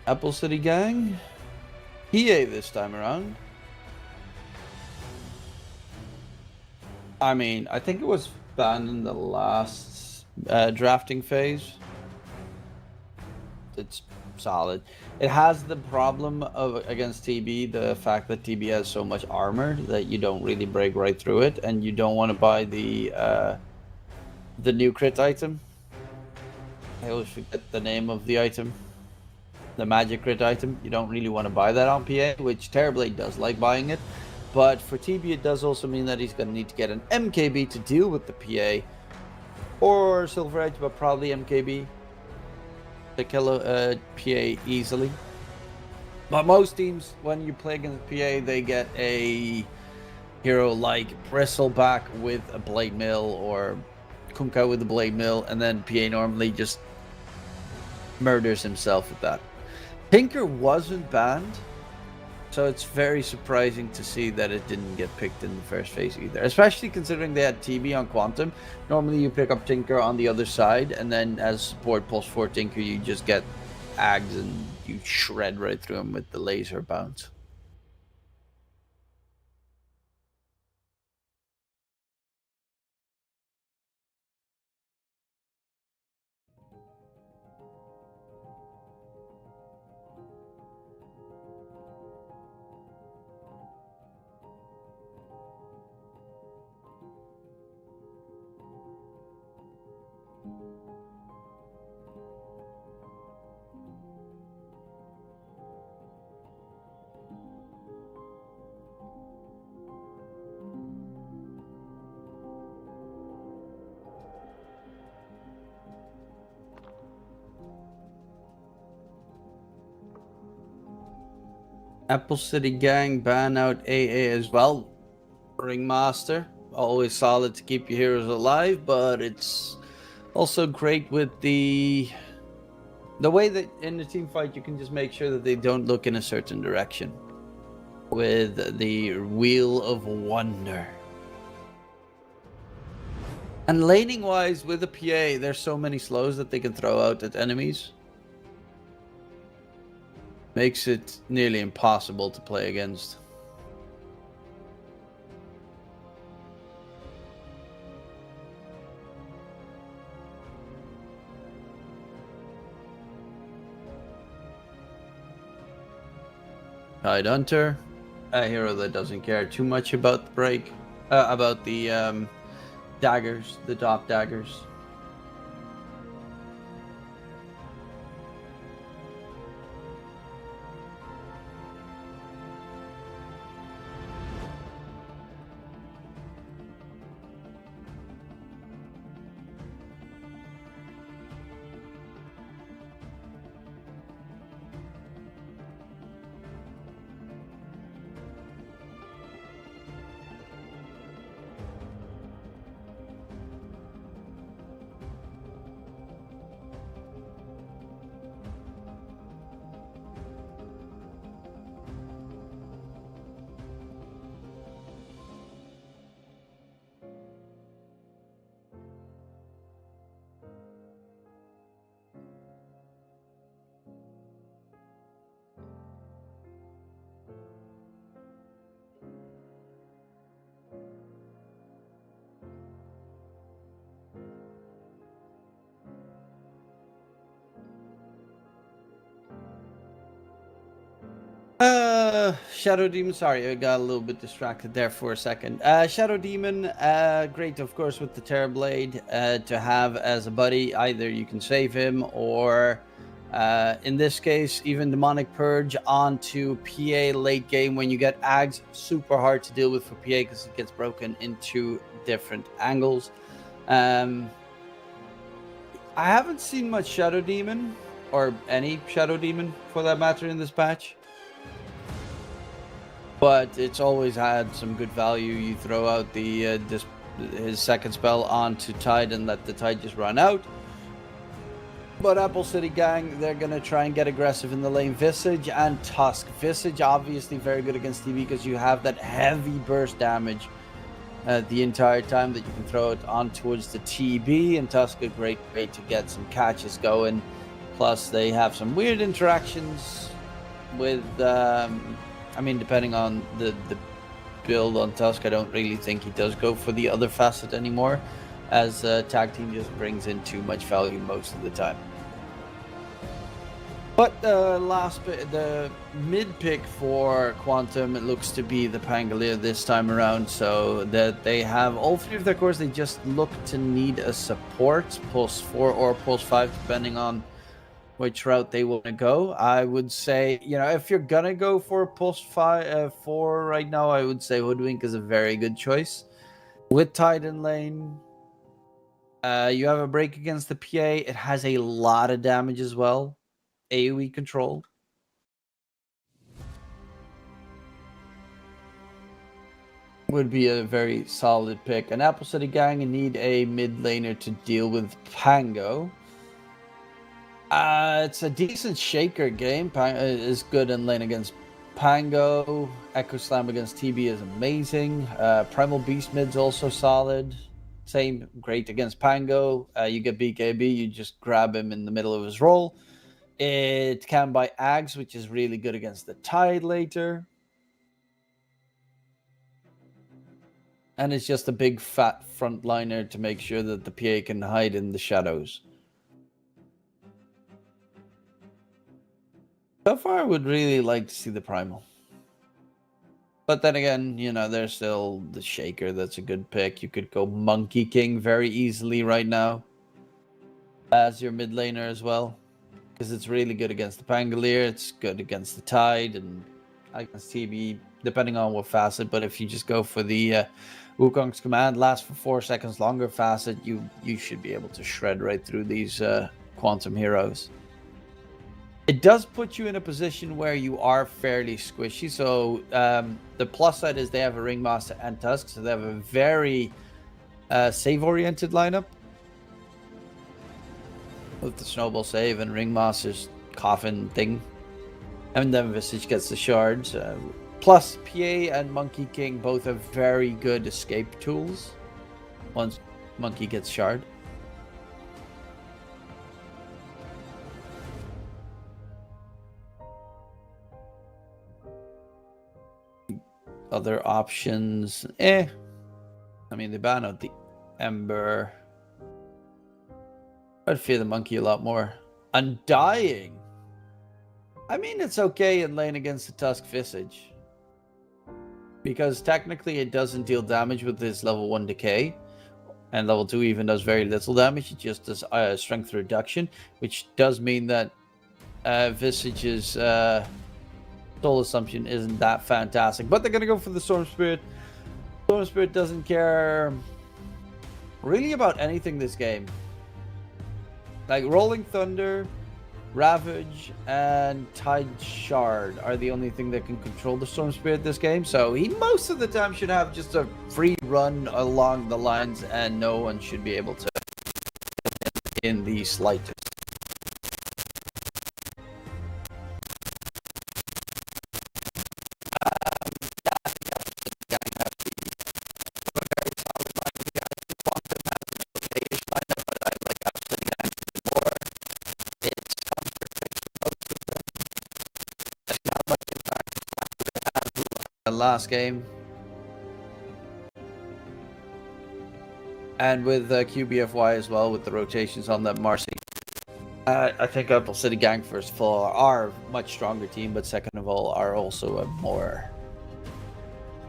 Apple City Gang. EA this time around. I mean, I think it was banned in the last drafting phase. It's solid. It has the problem of against TB, the fact that TB has so much armor that you don't really break right through it, and you don't want to buy the new crit item. I always forget the name of the item. The magic crit item. You don't really want to buy that on PA, which Terrorblade does like buying it. But for TB, it does also mean that he's going to need to get an MKB to deal with the PA. Or Silver Edge, but probably MKB. To kill a PA easily. But most teams, when you play against PA, they get a hero like Bristleback with a Blade Mill or Kunkka with a Blade Mill, and then PA normally just murders himself with that. Tinker wasn't banned, so it's very surprising to see that it didn't get picked in the first phase either, especially considering they had TB on Quantum. Normally you pick up Tinker on the other side, and then as support pulse for Tinker, you just get Ags and you shred right through him with the laser bounce. Apple City Gang ban out AA as well. Ringmaster, always solid to keep your heroes alive, but it's also great with the way that in the team fight you can just make sure that they don't look in a certain direction with the Wheel of Wonder. And laning wise with the PA, there's so many slows that they can throw out at enemies. Makes it nearly impossible to play against. Tide Hunter, a hero that doesn't care too much about the break, about the daggers, the top daggers. Shadow Demon. Sorry, I got a little bit distracted there for a second. Shadow Demon, great, of course, with the Terrorblade to have as a buddy. Either you can save him, or in this case, even Demonic Purge onto PA late game when you get Ags. Super hard to deal with for PA because it gets broken into different angles. I haven't seen much Shadow Demon, or any Shadow Demon for that matter, in this patch. But it's always had some good value. You throw out the his second spell onto Tide and let the Tide just run out. But Apple City Gang, they're going to try and get aggressive in the lane. Visage and Tusk. Visage obviously very good against TB because you have that heavy burst damage the entire time that you can throw it on towards the TB. And Tusk a great way to get some catches going. Plus they have some weird interactions with... I mean, depending on the build on Tusk, I don't really think he does go for the other facet anymore, as tag team just brings in too much value most of the time. But the mid pick for Quantum, it looks to be the Pangolier this time around, so that they have all three of their cores. They just look to need a support, pulse 4 or pulse 5, depending on which route they want to go. I would say, you know, if you're gonna go for pulse 4 right now, I would say Hoodwink is a very good choice. With Titan Lane, you have a break against the PA. It has a lot of damage as well. AoE control. Would be a very solid pick. An Apple City Gang, you need a mid laner to deal with Pango. It's a decent Shaker game. Is good in lane against Pango. Echo Slam against TB is amazing. Primal Beast mid's also solid. Same, great against Pango. You get BKB, you just grab him in the middle of his roll. It can buy Ags, which is really good against the Tide later. And it's just a big fat frontliner to make sure that the PA can hide in the shadows. So far, I would really like to see the Primal. But then again, you know, there's still the Shaker. That's a good pick. You could go Monkey King very easily right now as your mid laner as well, because it's really good against the Pangolier. It's good against the Tide and against TB, depending on what facet. But if you just go for the Wukong's command, lasts for 4 seconds longer facet, you should be able to shred right through these Quantum heroes. It does put you in a position where you are fairly squishy. So the plus side is they have a Ringmaster and Tusk, so they have a very save-oriented lineup with the Snowball save and Ringmaster's coffin thing. And then Visage gets the shards. Plus, PA and Monkey King both have very good escape tools once Monkey gets shard. Other options, I mean, they ban out the Ember. I'd fear the Monkey a lot more. Undying. I mean, it's okay in lane against the Tusk Visage. Because technically it doesn't deal damage with this level 1 decay. And level 2 even does very little damage. It just does strength reduction. Which does mean that Visage's Soul Assumption isn't that fantastic. But they're going to go for the Storm Spirit. Storm Spirit doesn't care really about anything this game. Like Rolling Thunder, Ravage, and Tide Shard are the only thing that can control the Storm Spirit this game. So he most of the time should have just a free run along the lines and no one should be able to in the slightest. Last game, and with QBFY as well, with the rotations on that Marcy. I think Apple City Gang, first of all, are a much stronger team, but second of all, are also a more...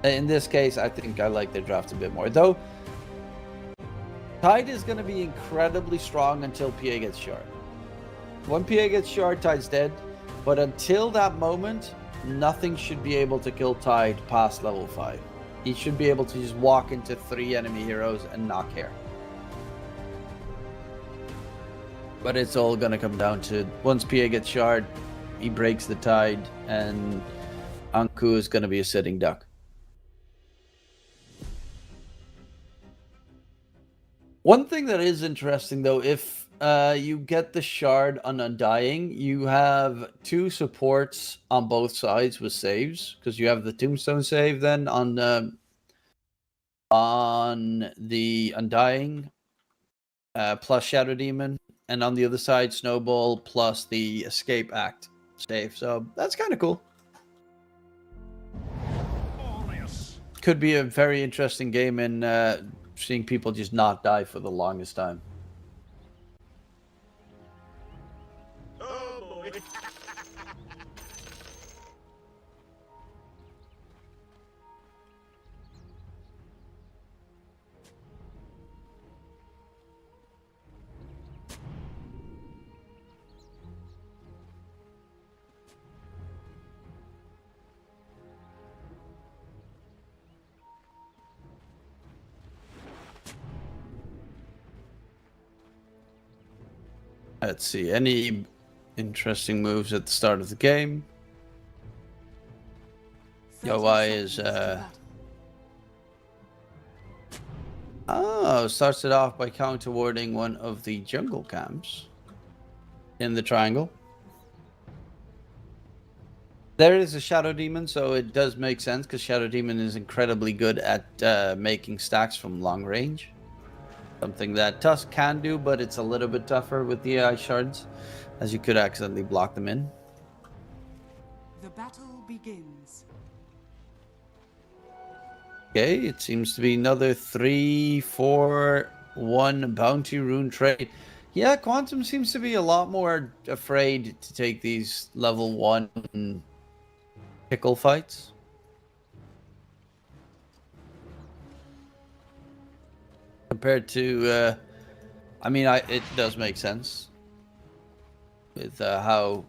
In this case, I think I like their draft a bit more. Though, Tide is going to be incredibly strong until PA gets shard. When PA gets shard, Tide's dead. But until that moment, nothing should be able to kill Tide past level 5. He should be able to just walk into 3 enemy heroes and not care. But it's all going to come down to once PA gets shard, he breaks the Tide, and Anku is going to be a sitting duck. One thing that is interesting, though, if you get the shard on Undying, you have 2 supports on both sides with saves, because you have the Tombstone save then on the Undying plus Shadow Demon, and on the other side Snowball plus the Escape Act save. So that's kind of cool. Could be a very interesting game in seeing people just not die for the longest time. Oh boy. Let's see, any interesting moves at the start of the game? Yowai is starts it off by counter-warding one of the jungle camps in the triangle. There is a Shadow Demon, so it does make sense because Shadow Demon is incredibly good at making stacks from long range. Something that Tusk can do, but it's a little bit tougher with the AI shards, as you could accidentally block them in. The battle begins. Okay, it seems to be another 3-4-1 bounty rune trade. Yeah, Quantum seems to be a lot more afraid to take these level 1 pickle fights. Compared to, I mean, it does make sense with how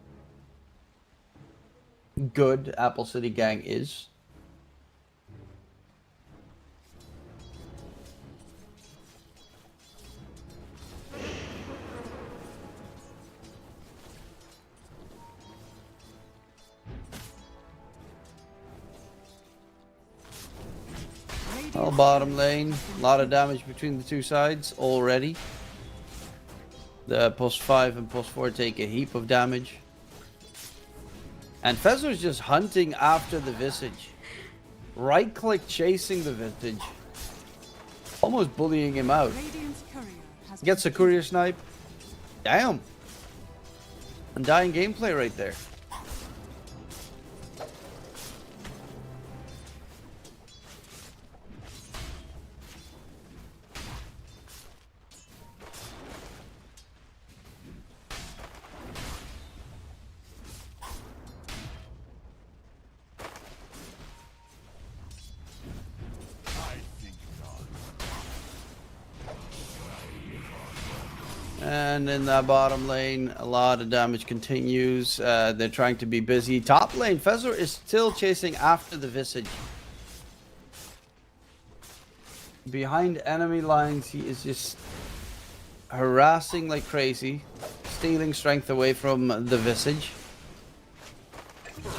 good Apple City Gang is. Well, bottom lane, a lot of damage between the 2 sides already. The post 5 and post 4 take a heap of damage. And Fezzer's just hunting after the Visage. Right click chasing the Visage. Almost bullying him out. Gets a courier snipe. Damn. Undying gameplay right there. And in that bottom lane, a lot of damage continues. They're trying to be busy. Top lane, Fezor is still chasing after the Visage. Behind enemy lines, he is just harassing like crazy, stealing strength away from the Visage.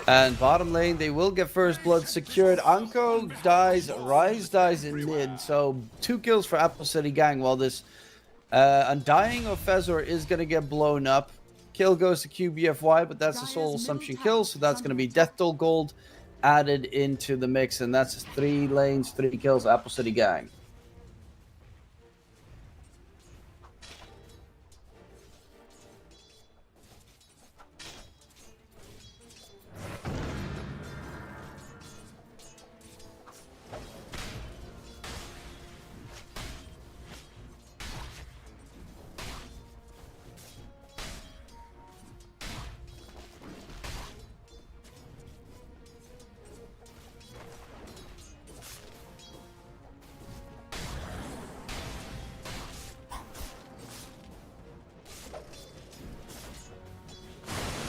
And bottom lane, they will get first blood secured. Anko dies, Rise dies in mid, so 2 kills for Apple City Gang, while this Undying of Fezor is going to get blown up. Kill goes to QBFY, but that's a Soul Assumption kill, so that's going to be Death Toll Gold added into the mix, and that's 3 lanes, 3 kills, Apple City Gang.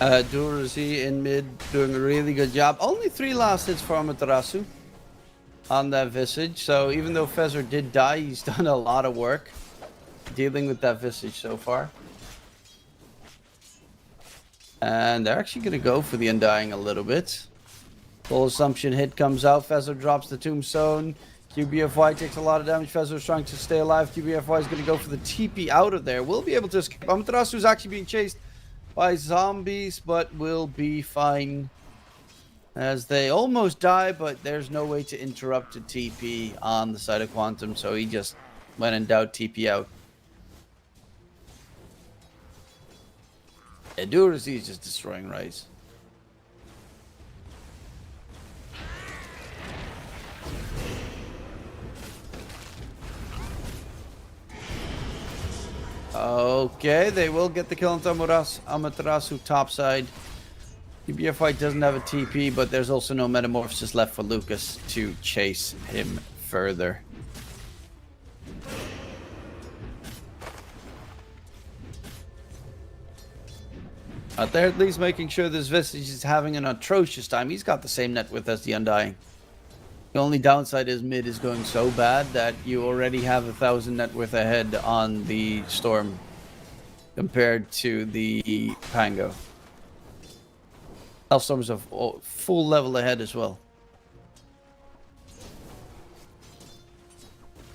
Durazi in mid doing a really good job. Only 3 last hits for Amaterasu on that Visage. So even though Fezor did die, he's done a lot of work dealing with that Visage so far. And they're actually going to go for the Undying a little bit. Full Assumption hit comes out. Fezor drops the Tombstone. QBFY takes a lot of damage. Fezor's trying to stay alive. QBFY is going to go for the TP out of there. Will be able to escape. Amaterasu is actually being chased by zombies, but will be fine as they almost die, but there's no way to interrupt a TP on the side of Quantum, so he just went and doubt TP out. Durazi is just destroying Rise. Okay, they will get the kill on Amaterasu topside. QBFY doesn't have a TP, but there's also no Metamorphosis left for Lucas to chase him further. They're at least making sure this Visage is having an atrocious time. He's got the same net width as the Undying. The only downside is mid is going so bad that you already have 1,000 net worth ahead on the Storm compared to the Pango. Hellstorm's a full level ahead as well.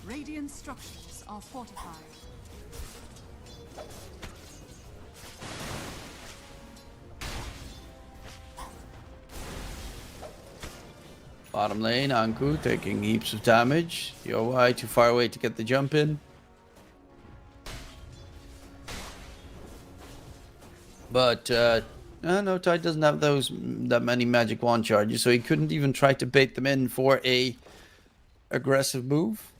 Radiant structures are fortified. Bottom lane, Anku taking heaps of damage. YoY too far away to get the jump in. But no, Tide doesn't have that many magic wand charges, so he couldn't even try to bait them in for a aggressive move.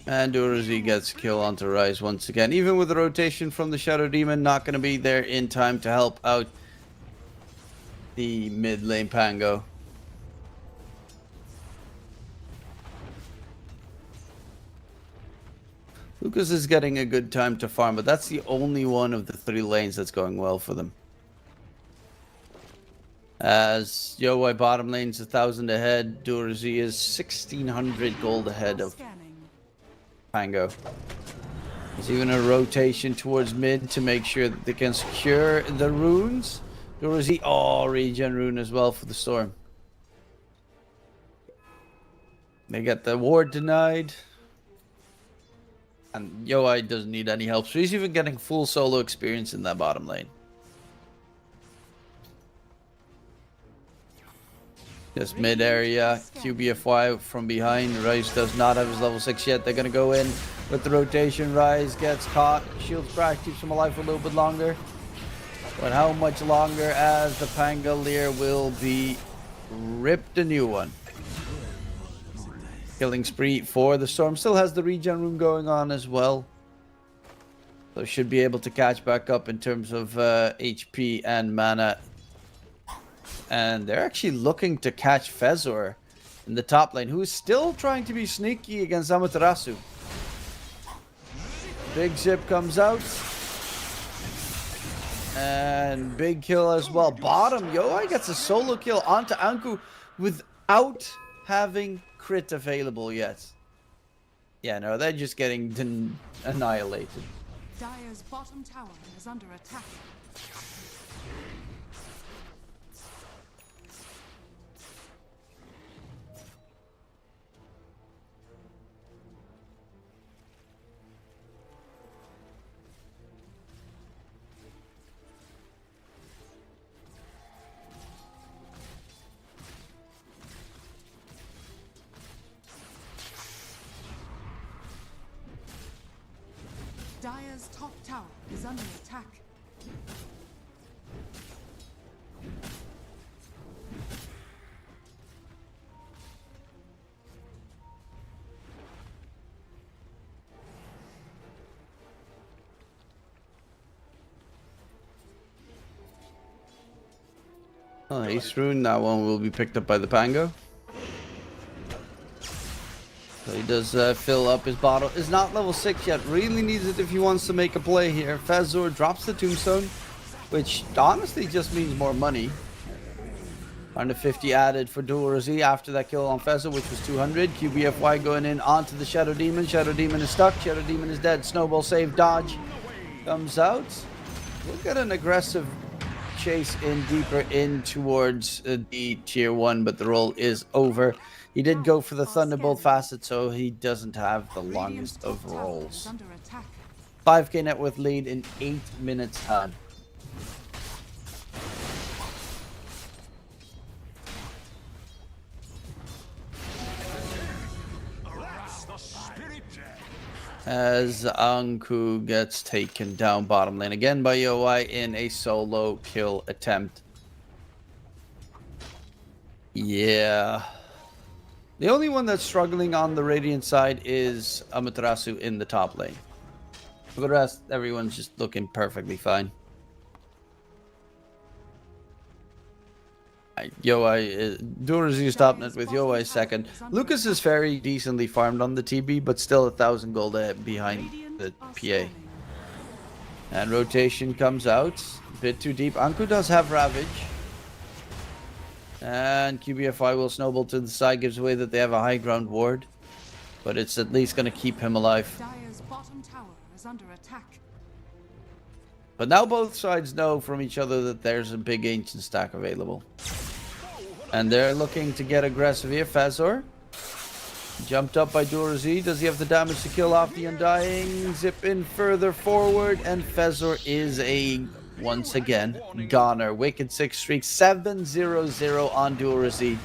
And Durazi gets a kill onto Rise once again. Even with the rotation from the Shadow Demon, not going to be there in time to help out the mid lane Pango. Lucas is getting a good time to farm, but that's the only one of the 3 lanes that's going well for them. As YoY bottom lane's 1,000 ahead, Durazi is 1,600 gold ahead of Pango. There's even a rotation towards mid to make sure that they can secure the runes. Durazi, regen rune as well for the Storm. They get the ward denied. And YoI doesn't need any help, so he's even getting full solo experience in that bottom lane. Just mid area, QBFY from behind. Rise does not have his level 6 yet. They're going to go in with the rotation. Rise gets caught. Shield crack keeps him alive for a little bit longer. But how much longer, as the Pangolier will be ripped a new one. killing spree for the Storm. Still has the regen room going on as well. So should be able to catch back up in terms of HP and mana. And they're actually looking to catch Fezor in the top lane, who is still trying to be sneaky against Amaterasu. Big Zip comes out. And big kill as well. Bottom, Yoi gets a solo kill onto Anku without having crit available yet. Yeah, no, they're just getting annihilated. Dire's bottom tower is under attack. Dire's top tower is under attack. Oh, Ace Rune, that one will be picked up by the Pango. So he does fill up his bottle. Is not level 6 yet. Really needs it if he wants to make a play here. Fezor drops the tombstone, which honestly just means more money. 150 added for Dual Z after that kill on Fezor, which was 200. QBFY going in onto the Shadow Demon. Shadow Demon is stuck. Shadow Demon is dead. Snowball save, dodge. Comes out. We'll get an aggressive chase in deeper in towards the tier 1, but the roll is over. He did go for the Thunderbolt facet, so he doesn't have the longest of rolls. 5k net worth lead in 8 minutes time. As Anku gets taken down bottom lane again by Yoi in a solo kill attempt. Yeah. The only one that's struggling on the Radiant side is Amaterasu in the top lane. For the rest, everyone's just looking perfectly fine. Yoi, Duraz's top net with Yoi second. Lucas is very decently farmed on the TB, but still 1,000 gold behind the PA. And rotation comes out. A bit too deep. Anku does have Ravage. And QBFI will snowball to the side, gives away that they have a high ground ward. But it's at least going to keep him alive. Dire's bottom tower is under attack. But now both sides know from each other that there's a big ancient stack available. And they're looking to get aggressive here. Fezor jumped up by Durazee. Does he have the damage to kill off the Undying? Zip in further forward. And Fezor is a, once again, goner. Wicked 6 streak. 7-0-0 on Durazee.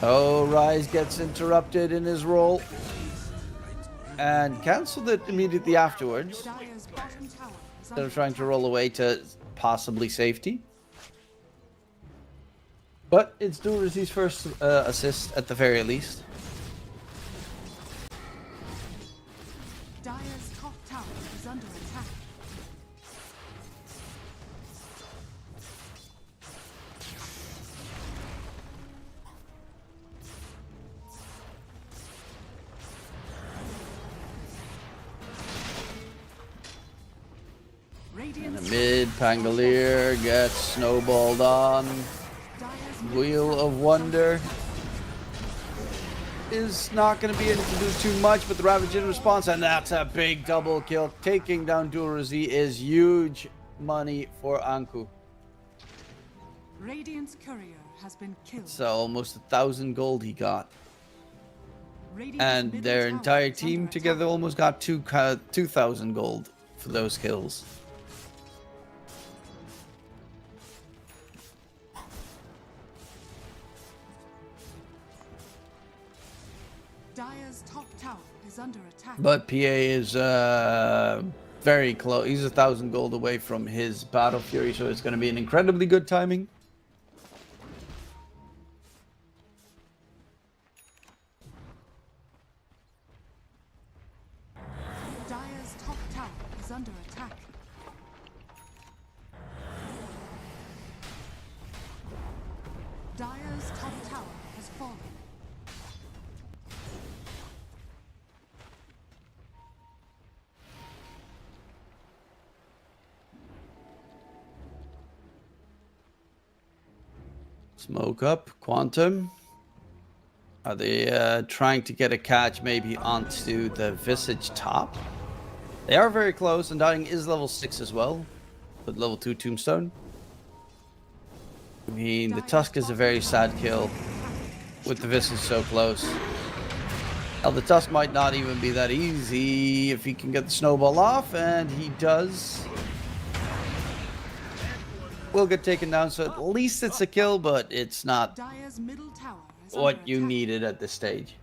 Oh, Rise gets interrupted in his roll. And cancelled it immediately afterwards. Instead of trying to roll away to possibly safety. But it's Durazee's first assist at the very least. Dire's top tower is under attack. In the mid, Pangolier gets snowballed on. Wheel of Wonder is not going to be able to do too much, but the Ravage in response, and that's a big double kill. Taking down Durazee is huge money for Anku. Radiant's courier has been killed. So almost 1,000 gold he got. Radiant's And middle their tower entire is team under together attack. almost got 2,000 gold for those kills. Dire's top tower is under attack. But PA is very close. He's 1,000 gold away from his Battle Fury, so it's going to be an incredibly good timing. Dire's top tower has fallen. Smoke up, Quantum. Are they trying to get a catch maybe onto the Visage top? They are very close, and Dying is level 6 as well, with level 2 Tombstone. I mean, the Tusk is a very sad kill with the Visage so close. Now, the Tusk might not even be that easy if he can get the snowball off, and he does. Will get taken down, so at least it's a kill, but it's not Dire's middle tower is what under you attack. needed at this stage.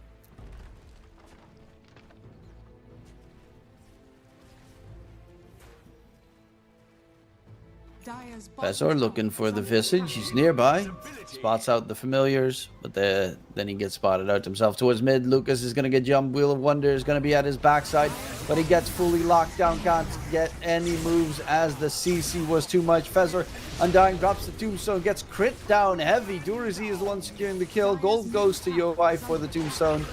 Dire's bottom Professor tower looking for is the under Visage. attack. He's nearby. Spots out the familiars, but then he gets spotted out himself towards mid. Lucas is going to get jumped. Wheel of Wonder is going to be at his backside, but he gets fully locked down. Can't get any moves as the CC was too much. Fezzer Undying drops the Tombstone, gets crit down heavy. Durazi is the one securing the kill. Gold goes to Yoi for the Tombstone.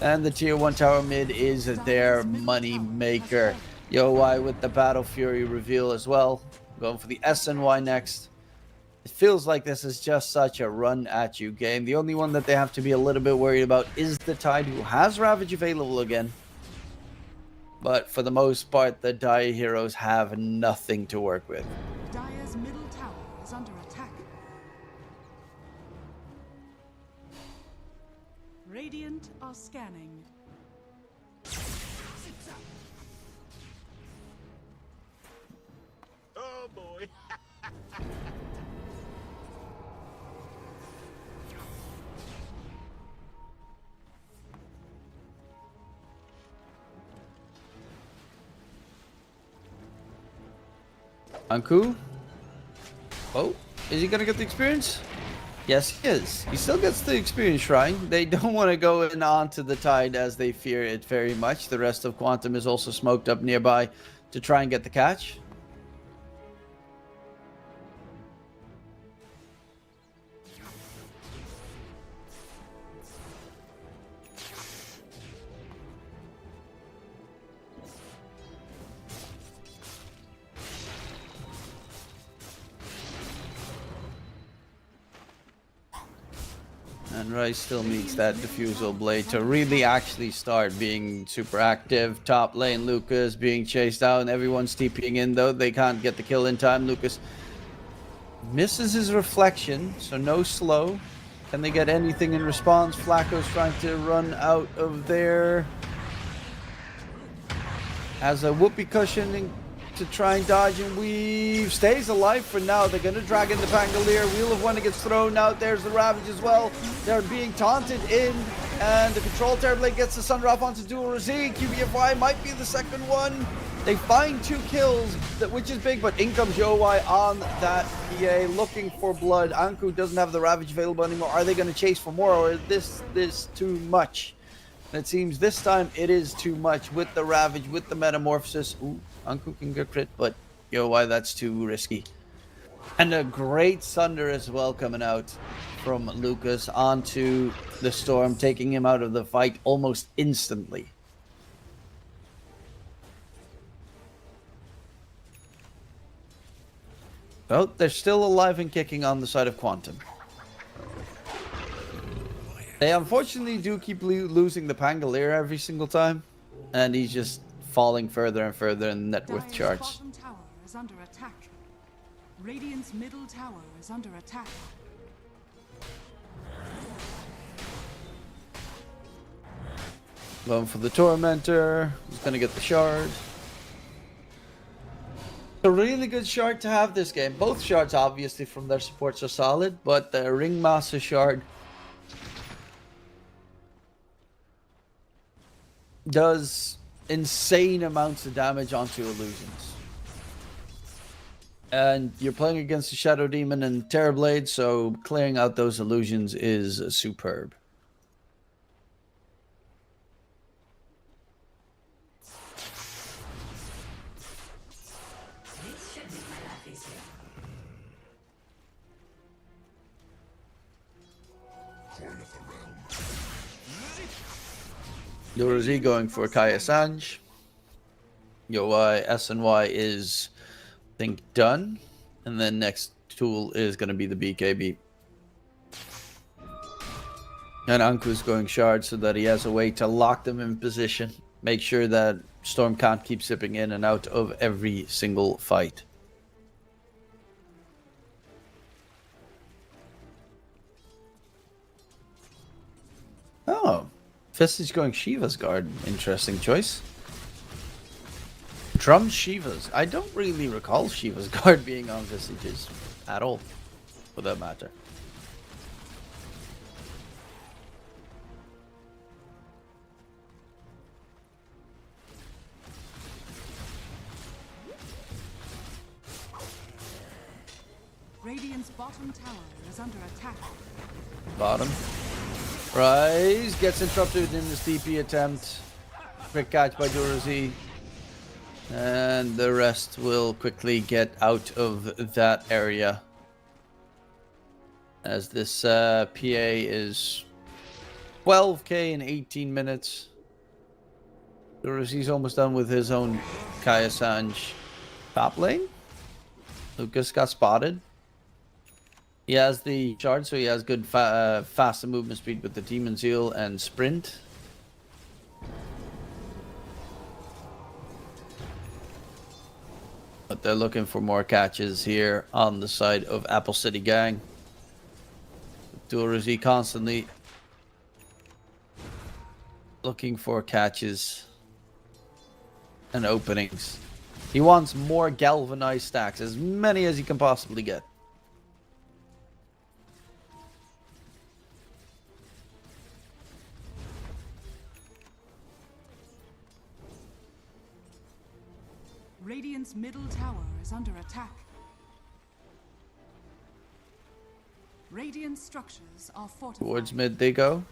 And the tier 1 tower mid is their money maker. Yoi with the Battle Fury reveal as well. Going for the SNY next. It feels like this is just such a run at you game. The only one that they have to be a little bit worried about is the Tide, who has Ravage available again. But for the most part, the Dire heroes have nothing to work with. Dire's middle tower is under attack. Radiant are scanning. Oh boy. Anku? Oh, is he gonna get the experience? Yes, he is. He still gets the experience shrine. They don't want to go in onto the Tide as they fear it very much. The rest of Quantum is also smoked up nearby to try and get the catch. And Rice still needs that Diffusal Blade to really actually start being super active. Top lane, Lucas being chased down. Everyone's TPing in though. They can't get the kill in time. Lucas misses his reflection, so no slow. Can they get anything in response? Flacco's trying to run out of there. Has a whoopee cushion to try and dodge and weave. Stays alive for now. They're going to drag in the Pangolier. Wheel of Wonder gets thrown out. There's the Ravage as well. They're being taunted in. And the Control Terrorblade gets the Sundraft onto Durazi. QBFY might be the second one. They find 2 kills, which is big, but in comes Yoi on that PA looking for blood. Anku doesn't have the Ravage available anymore. Are they going to chase for more, or is this too much? And it seems this time it is too much with the Ravage, with the Metamorphosis. Ooh, Anku can get crit, but Yoi, that's too risky. And a great Sunder as well coming out from Lucas onto the Storm, taking him out of the fight almost instantly. Well, they're still alive and kicking on the side of Quantum. They unfortunately do keep losing the Pangolier every single time, and he's just falling further and further in net worth Dire's charts. bottom tower is under attack. Radiant's middle tower is under attack. Going for the Tormentor. He's gonna get the shard. A really good shard to have this game. Both shards, obviously, from their supports are solid, but the Ringmaster shard does insane amounts of damage onto illusions. And you're playing against the Shadow Demon and Terrorblade, so clearing out those illusions is superb. Yoruzi going for Kaya Sanj. Yoi SNY is, I think, done. And then next tool is going to be the BKB. And Anku's going Shard so that he has a way to lock them in position. Make sure that Storm can't keep sipping in and out of every single fight. Oh, Fist is going Shiva's Guard. Interesting choice. Drum Shivas. I don't really recall Shiva's Guard being on Visages at all, for that matter. Radiant's bottom tower is under attack. Bottom. Rise gets interrupted in this TP attempt. Quick catch by Duruzi. And the rest will quickly get out of that area. As this PA is 12k in 18 minutes. Duruzi's almost done with his own Kaya Sanj. Top lane. Lucas got spotted. He has the shard, so he has good faster movement speed with the Demon Seal and Sprint. But they're looking for more catches here on the side of Apple City Gang. Duruzi constantly looking for catches and openings. He wants more galvanized stacks, as many as he can possibly get. Radiant's middle tower is under attack. Radiant structures are fortified. Towards mid they go.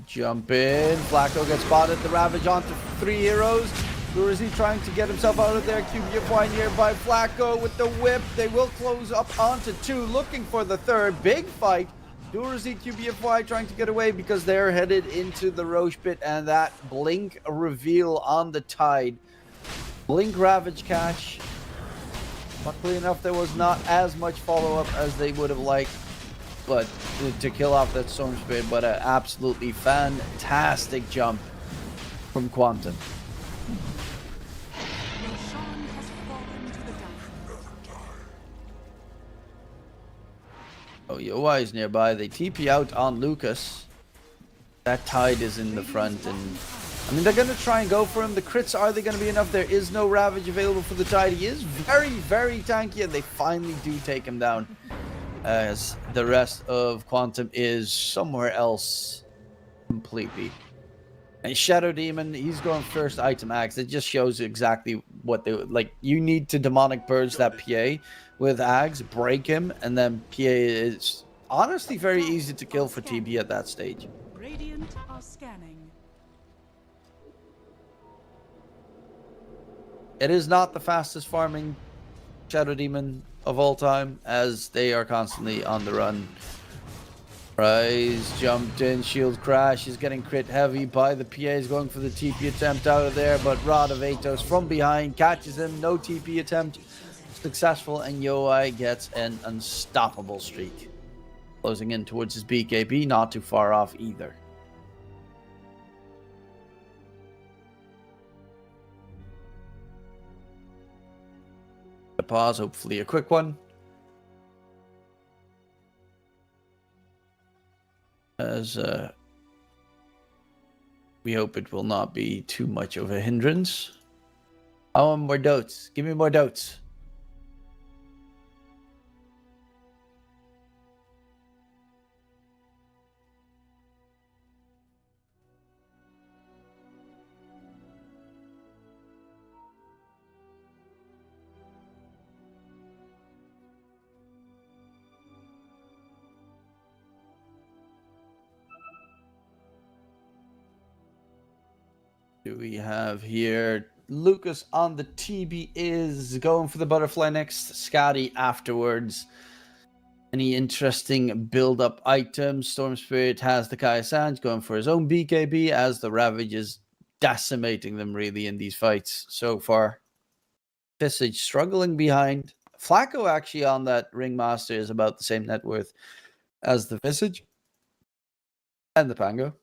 Jump in. Flacco gets spotted. The Ravage onto 3 heroes. Duruzi trying to get himself out of there. QBFY nearby. Flacco with the whip. They will close up onto 2. Looking for the third. Big fight. Duruzi QBFY trying to get away because they're headed into the Roche pit, and that blink reveal on the Tide. Blink Ravage catch. Luckily enough, there was not as much follow-up as they would have liked, but to kill off that Storm Spirit. But an absolutely fantastic jump from Quantum. Roshan has fallen to the dungeon. Oh, Yoai is nearby. They TP out on Lucas. That Tide is in the front, and I mean, they're going to try and go for him. The crits, are they going to be enough? There is no Ravage available for the Tide. He is very, very tanky, and they finally do take him down. As the rest of Quantum is somewhere else completely. And Shadow Demon, he's going first item axe. It just shows exactly what they like. You need to demonic purge that PA with Ags, break him, and then PA is honestly very easy to kill for TB at that stage. Radiant are scanning. It is not the fastest farming Shadow Demon of all time, as they are constantly on the run. Rise jumped in, shield crash. He's getting crit heavy by the PAs, going for the TP attempt out of there, but Rod of Atos from behind catches him. No TP attempt successful, and Yoai gets an unstoppable streak. Closing in towards his BKB, not too far off either. A pause, hopefully a quick one. As we hope it will not be too much of a hindrance. I want more dotes. Give me more dotes. Do we have here? Lucas on the TB is going for the butterfly next. Scotty afterwards. Any interesting build-up items? Storm Spirit has the Kaya Sands going for his own BKB as the Ravage is decimating them really in these fights so far. Visage struggling behind. Flacco actually on that Ringmaster is about the same net worth as the Visage and the Pango.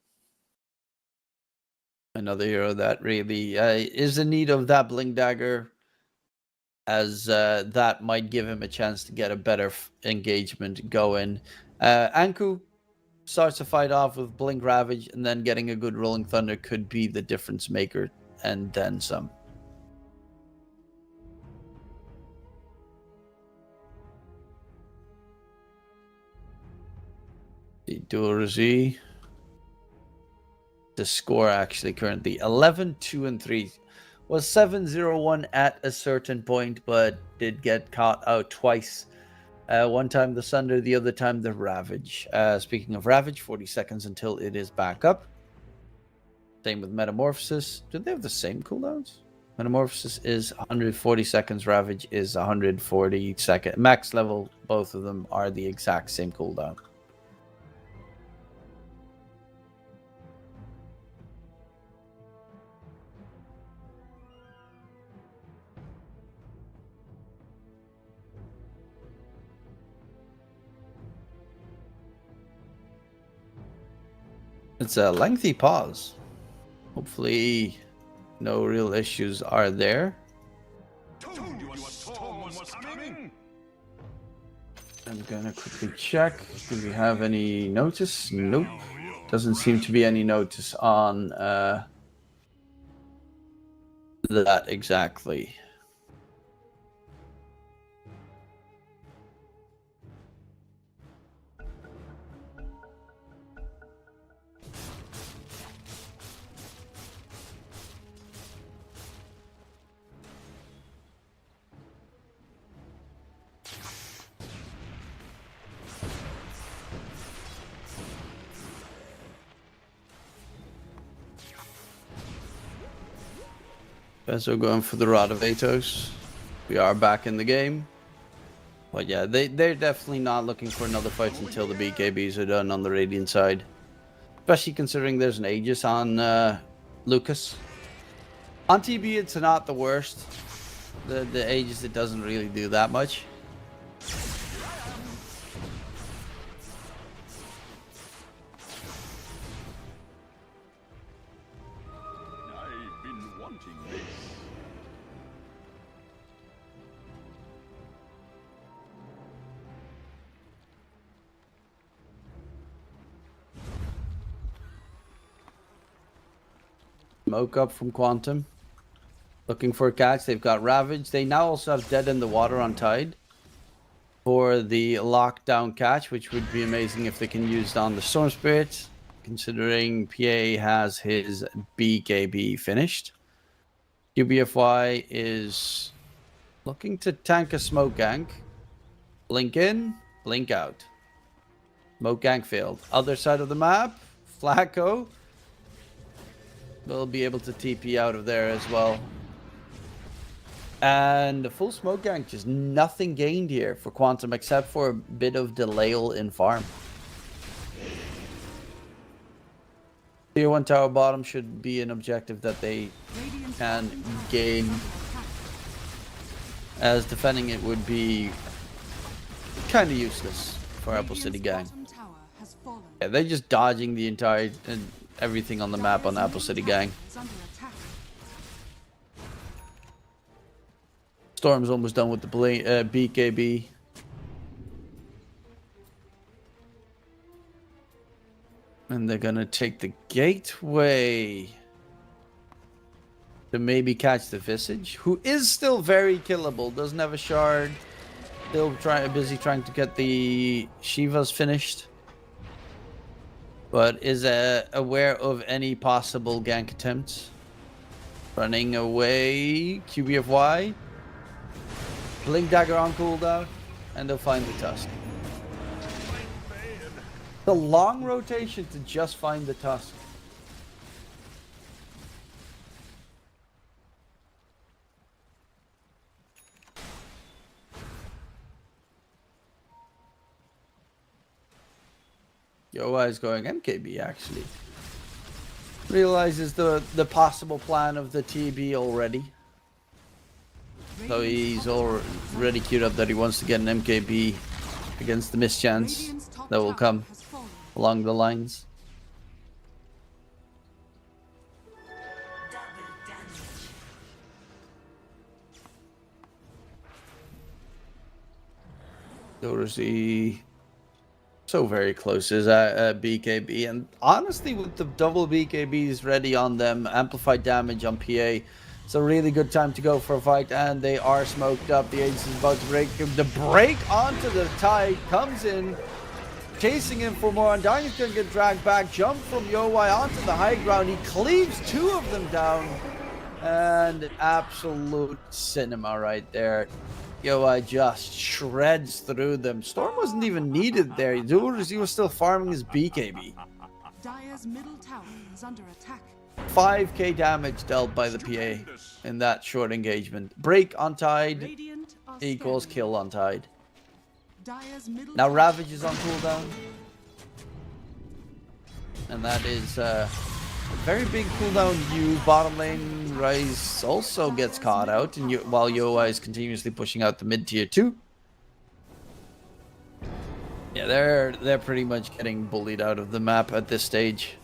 Another hero that really is in need of that Blink Dagger, as that might give him a chance to get a better engagement going. Anku starts to fight off with Blink Ravage, and then getting a good Rolling Thunder could be the difference maker, and then some. The Dual Z. The score actually currently 11-2-3. Was 7-0-1 at a certain point, but did get caught out twice. One time the Sunder, the other time the Ravage. Speaking of Ravage, 40 seconds until it is back up. Same with Metamorphosis. Do they have the same cooldowns? Metamorphosis is 140 seconds. Ravage is 140 seconds. Max level, both of them are the exact same cooldown. It's a lengthy pause. Hopefully, no real issues are there. I'm gonna quickly check. Do we have any notice? Nope. Doesn't seem to be any notice on that exactly. So going for the Rod of Atos. We are back in the game. But yeah, they're definitely not looking for another fight until the BKBs are done on the Radiant side. Especially considering there's an Aegis on Lucas. On TB, it's not the worst. The Aegis, it doesn't really do that much. Smoke up from Quantum. Looking for a catch. They've got Ravage. They now also have Dead in the Water on Tide for the lockdown catch, which would be amazing if they can use it on the Storm Spirit, considering PA has his BKB finished. QBFY is looking to tank a smoke gank. Blink in, blink out. Smoke gank failed. Other side of the map, Flacco will be able to TP out of there as well. And the full smoke gank, just nothing gained here for Quantum except for a bit of delay in farm. Tier 1 tower bottom should be an objective that they can gain, as defending it would be kind of useless for Apple City Gang. Yeah, they're just dodging the entire everything on the map on Apple City Gang. Storm's almost done with the BKB. And they're gonna take the gateway to maybe catch the Visage, who is still very killable. Doesn't have a shard. Still busy trying to get the Shivas finished. But is aware of any possible gank attempts. Running away. QBFY. Blink Dagger on cooldown. And they'll find the Tusk. The long rotation to just find the Tusk. Yoa is going MKB actually. Realizes the possible plan of the TB already. So he's already queued up that he wants to get an MKB against the mischance that will come along the lines. Dorsey so very close is BKB, and honestly with the double BKBs ready on them, amplified damage on PA, it's a really good time to go for a fight, and they are smoked up. The Aegis is about to break him. The break onto the Tide comes in, chasing him for more. Undying is going to get dragged back. Jump from Yowai onto the high ground. He cleaves two of them down, and absolute cinema right there. Yowai just shreds through them. Storm wasn't even needed there. He was still farming his BKB. Dire's middle tower is under attack. 5k damage dealt by the PA in that short engagement. Break on Tide equals kill on Tide. Now Ravage is on cooldown. And that is a very big cooldown. You bottom lane Rise also gets caught out, and while Yoa is continuously pushing out the mid tier 2. Yeah, they're pretty much getting bullied out of the map at this stage.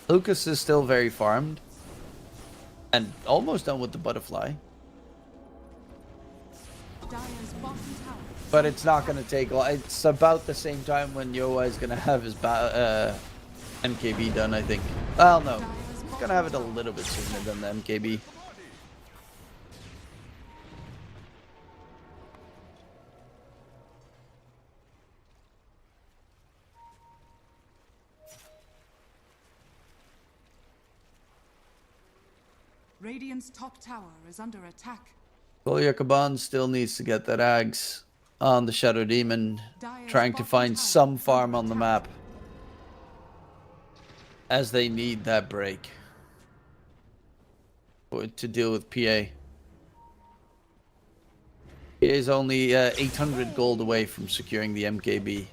Lucas is still very farmed and almost done with the butterfly. But it's not going to take long. It's about the same time when Yoa is going to have his MKB done, I think. Well, no. He's going to have it a little bit sooner than the MKB. Radiant's top tower is under attack. Golia Kaban still needs to get that Ags on the Shadow Demon, trying to find some farm on the map, as they need that break to deal with PA. PA is only 800 gold away from securing the MKB.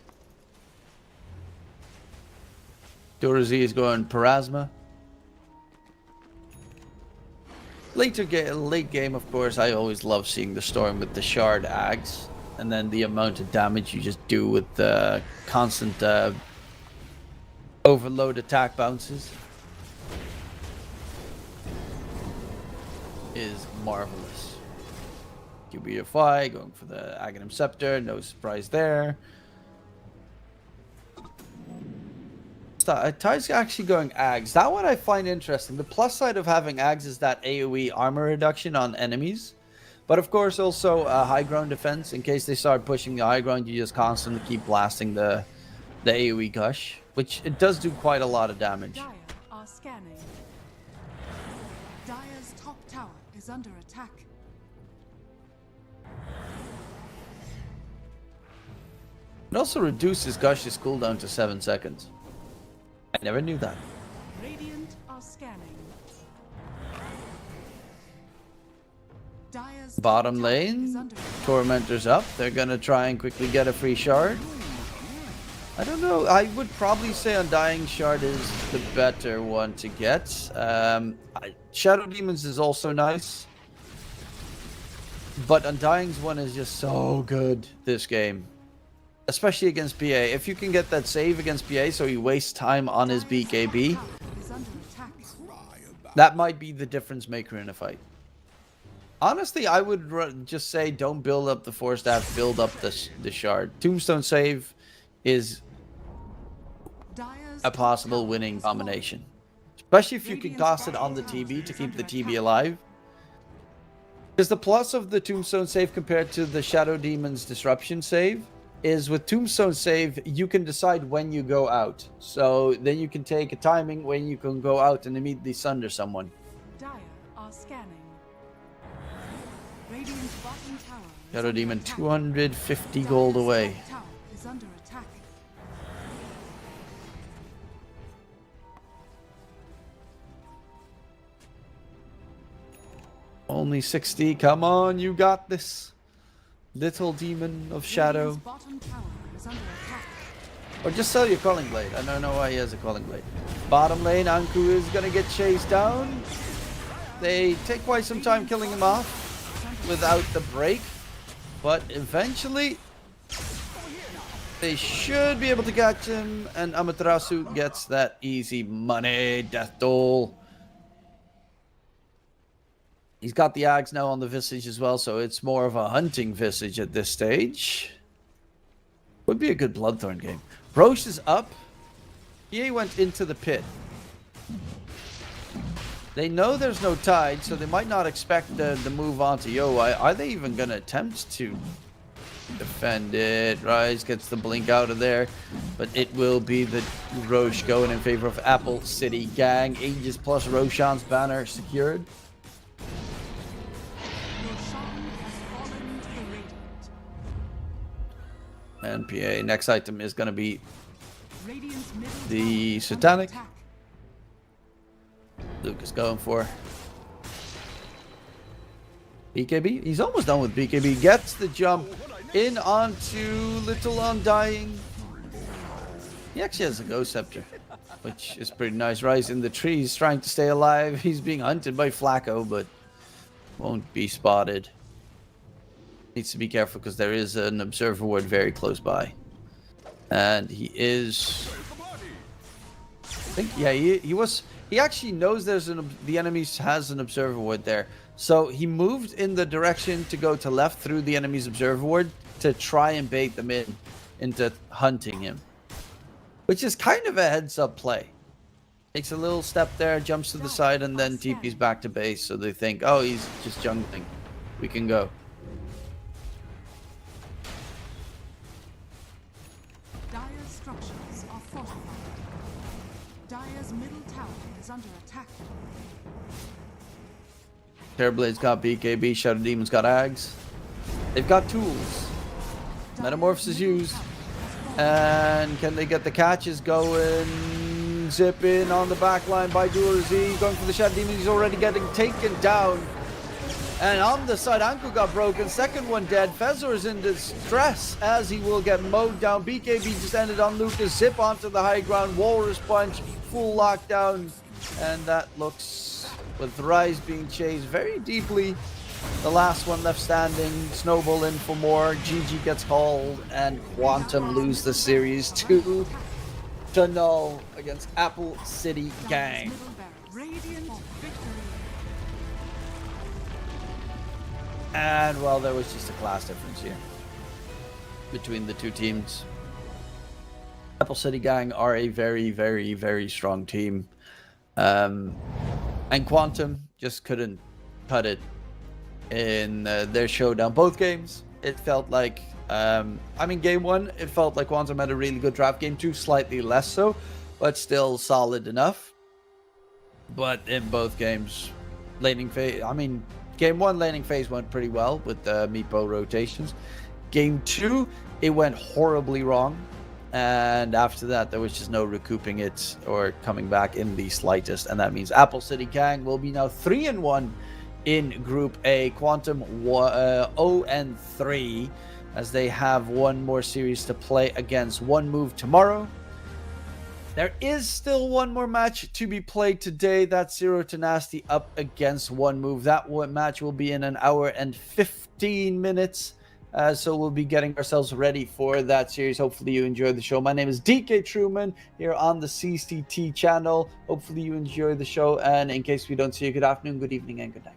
Dorazi is going Parasma. Late game, of course, I always love seeing the Storm with the Shard Ags, and then the amount of damage you just do with the constant overload attack bounces is marvelous. QBFI going for the Aghanim Scepter, no surprise there. Ty's actually going Ags. That one I find interesting. The plus side of having Ags is that AoE armor reduction on enemies. But of course also high ground defense. In case they start pushing the high ground, you just constantly keep blasting the AoE gush. Which it does do quite a lot of damage. Dire are scanning. Dire's top tower is under attack. It also reduces Gush's cooldown to 7 seconds. I never knew that. Radiant are scanning. Dire's Bottom lane, Tormentor's up. They're gonna try and quickly get a free shard. I don't know. I would probably say Undying Shard is the better one to get. Shadow Demons is also nice. But Undying's one is just so good this game. Especially against PA. If you can get that save against PA so he wastes time on his BKB, that might be the difference maker in a fight. Honestly, I would just say don't build up the Force Staff, build up the Shard. Tombstone save is a possible winning combination. Especially if you can toss it on the TB to keep the TB alive. Because the plus of the Tombstone save compared to the Shadow Demon's Disruption save is with Tombstone save, you can decide when you go out. So then you can take a timing when you can go out and immediately sunder someone. Dire are scanning. Radiant's bottom tower Shadow Demon 250 gold away. tower is under attack. Only 60. Come on, you got this. Little Demon of Shadow. Bottom tower is is under attack. Or just sell your Calling Blade. I don't know why he has a Calling Blade. Bottom lane, Anku is going to get chased down. They take quite some time killing him off without the break. But eventually, they should be able to catch him. And Amaterasu gets that easy money. Death Toll. He's got the Axe now on the Visage as well, so it's more of a hunting Visage at this stage. Would be a good Bloodthorn game. Roche is up. EA went into the pit. They know there's no tide, so they might not expect the move onto Yoi. Are they even going to attempt to defend it? Rise gets the blink out of there, but it will be the Roche going in favor of Apple City Gang. Aegis plus Roshan's banner secured. NPA. Next item is going to be the Satanic. Luke is going for BKB. He's almost done with BKB. Gets the jump in onto Little Undying. He actually has a Ghost Scepter, which is pretty nice. Rise in the trees, trying to stay alive. He's being hunted by Flacco, but won't be spotted. Needs to be careful because there is an observer ward very close by. And he is... I think, yeah, he actually knows there's the enemy has an observer ward there. So he moved in the direction to go to left through the enemy's observer ward to try and bait them into hunting him. Which is kind of a heads-up play. Takes a little step there, jumps to the side, and then TP's back to base. So they think, oh, he's just jungling. We can go. Dire's structures are fortified. Dire's middle tower is under attack. Terrorblade's got BKB, Shadow Demon's got Ags. They've got tools. Metamorphs is used. And can they get the catches going? Zip in on the back line by Durazee. Going for the Shadow Demon. He's already getting taken down. And on the side, Anku got broken. Second one dead. Fezor is in distress as he will get mowed down. BKB just ended on Lucas. Zip onto the high ground. Walrus Punch. Full lockdown. And that looks, with Rise being chased very deeply. The last one left standing. Snowball in for more. GG gets called. And Quantum lose the series 2 to 0 against Apple City Gang. Radiant victory. And, well, there was just a class difference here between the two teams. Apple City Gang are a very, very, very strong team. And Quantum just couldn't cut it in their showdown. Both games, it felt like... game 1, it felt like Quantum had a really good draft. Game 2, slightly less so, but still solid enough. But in both games, laning phase... Game 1 laning phase went pretty well with the Meepo rotations. Game 2, it went horribly wrong. And after that, there was just no recouping it or coming back in the slightest. And that means Apple City Gang will be now 3-1 in Group A. Quantum 0-3 as they have one more series to play against One Move tomorrow. There is still one more match to be played today. That's Zero to Nasty up against One Move. That match will be in an hour and 15 minutes. So we'll be getting ourselves ready for that series. Hopefully you enjoyed the show. My name is DK Truman here on the CCT channel. Hopefully you enjoy the show. And in case we don't see you, good afternoon, good evening, and good night.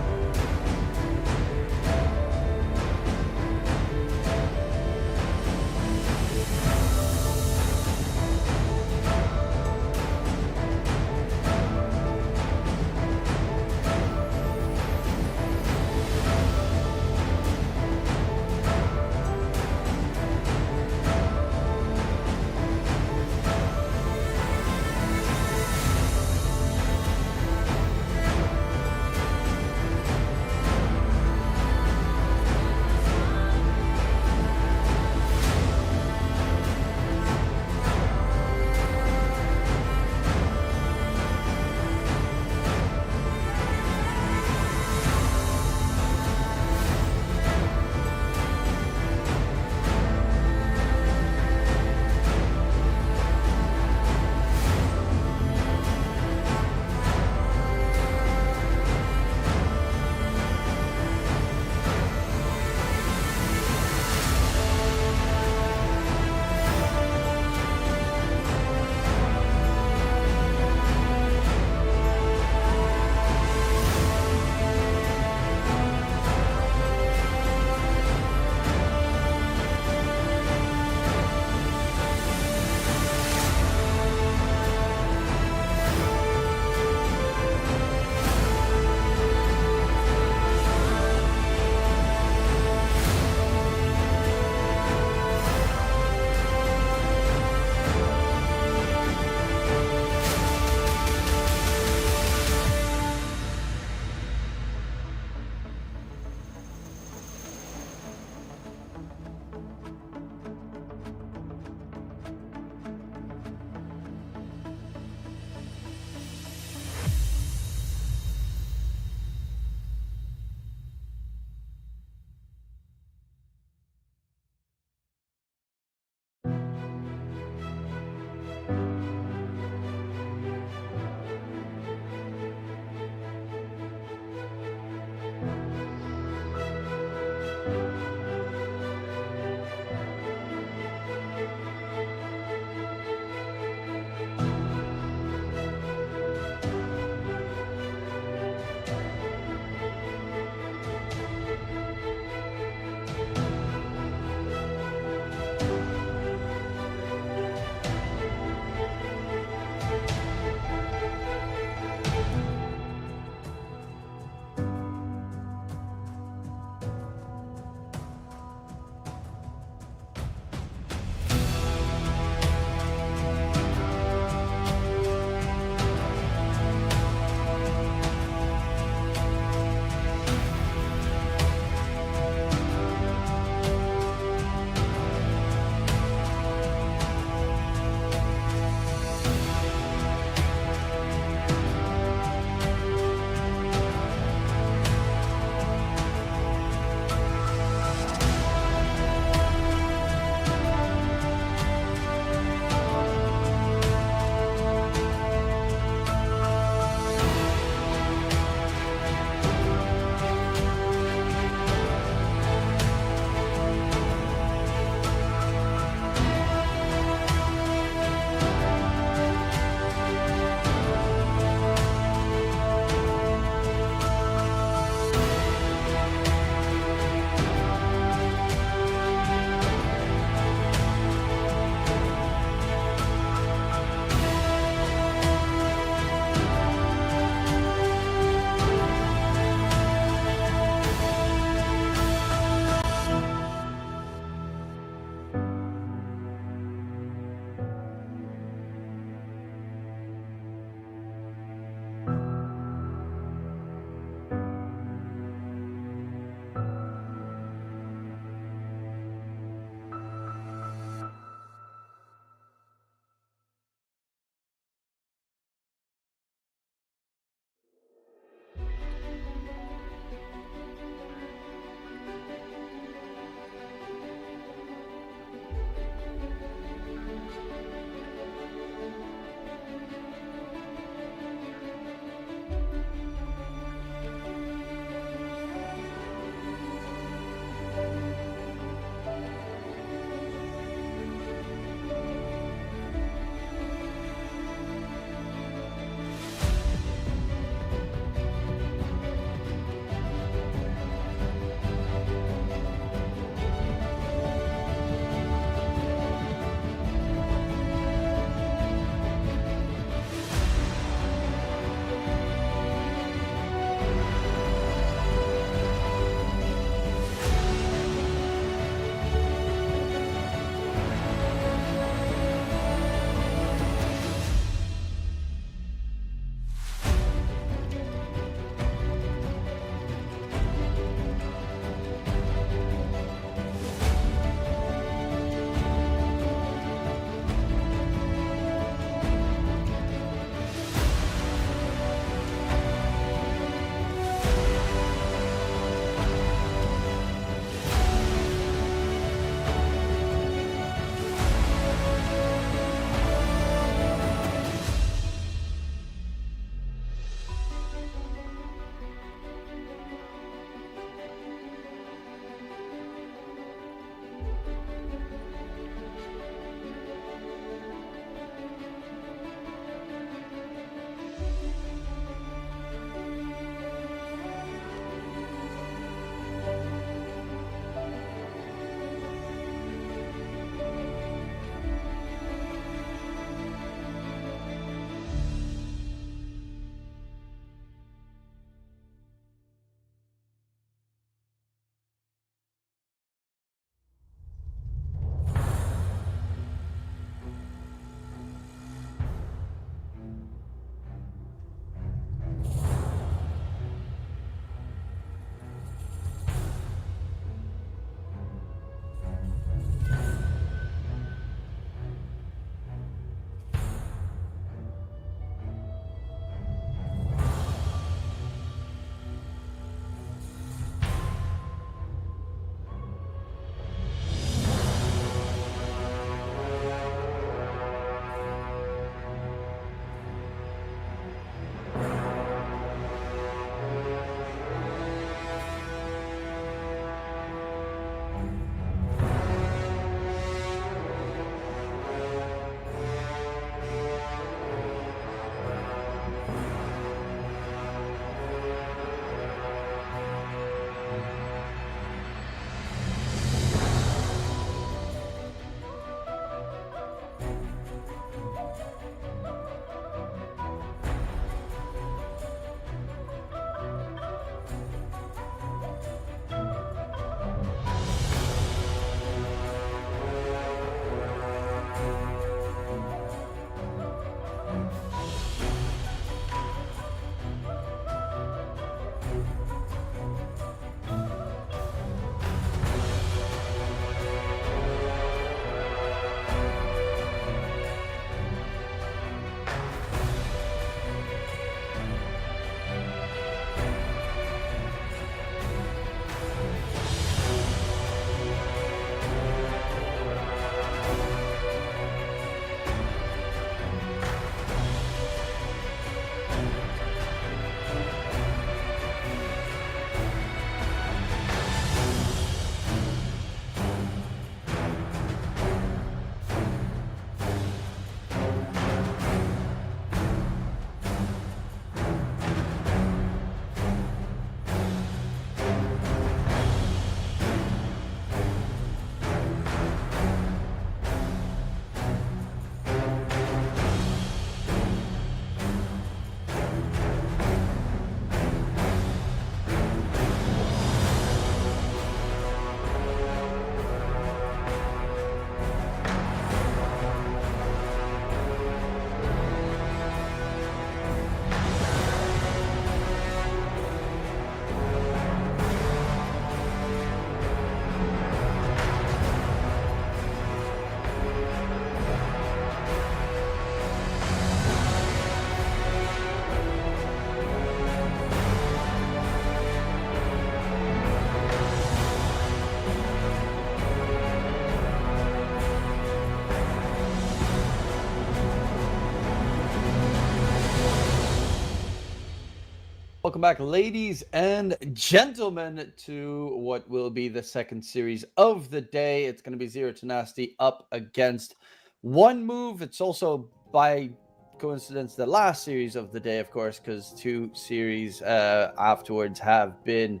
Welcome back, ladies and gentlemen, to what will be the second series of the day. It's going to be Zero to Nasty up against One Move. It's also, by coincidence, the last series of the day, of course, because two series afterwards have been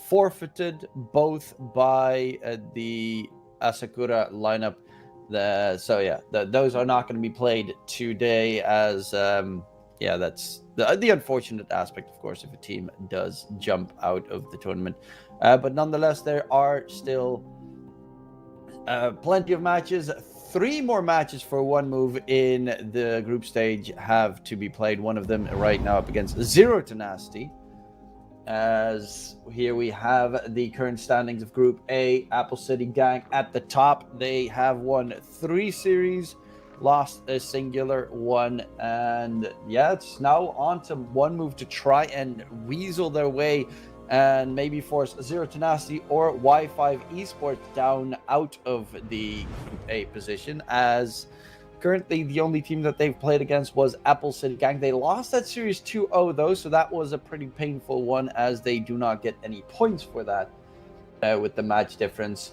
forfeited, both by the Asakura lineup. Those are not going to be played today as... that's the unfortunate aspect, of course, if a team does jump out of the tournament. But nonetheless, there are still plenty of matches. 3 more matches for One Move in the group stage have to be played. One of them right now up against Zero to Nasty. As here we have the current standings of Group A. Apple City Gang at the top. They have won 3 series, lost a singular one, and it's now on to One Move to try and weasel their way and maybe force Zero to Nasty or Y5 Esports down out of the Group A position, as currently the only team that they've played against was Apple City Gang. They lost that series 2-0 though, so that was a pretty painful one, as they do not get any points for that with the match difference.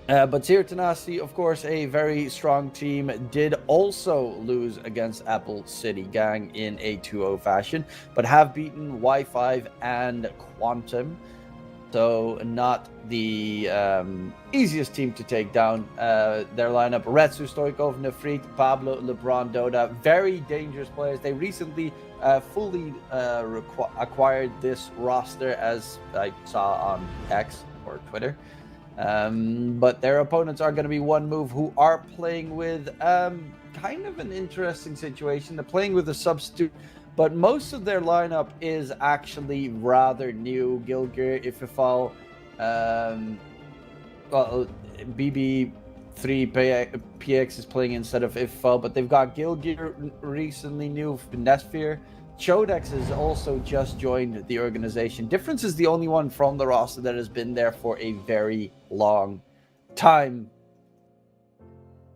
But Zero to Nasty, of course, a very strong team, did also lose against Apple City Gang in a 2-0 fashion, but have beaten Y5 and Quantum. So not the easiest team to take down. Their lineup: Retsu, Stoikov, Nefrit, Pablo, LeBron, Dota. Very dangerous players. They recently fully acquired this roster, as I saw on X or Twitter. But their opponents are going to be One Move, who are playing with kind of an interesting situation. They're playing with a substitute, but most of their lineup is actually rather new. Gilgir, Ififal, BB3 PX is playing instead of Ififal, but they've got Gilgir, recently new, Nesphere. Chodex has also just joined the organization. Difference is the only one from the roster that has been there for a very long time.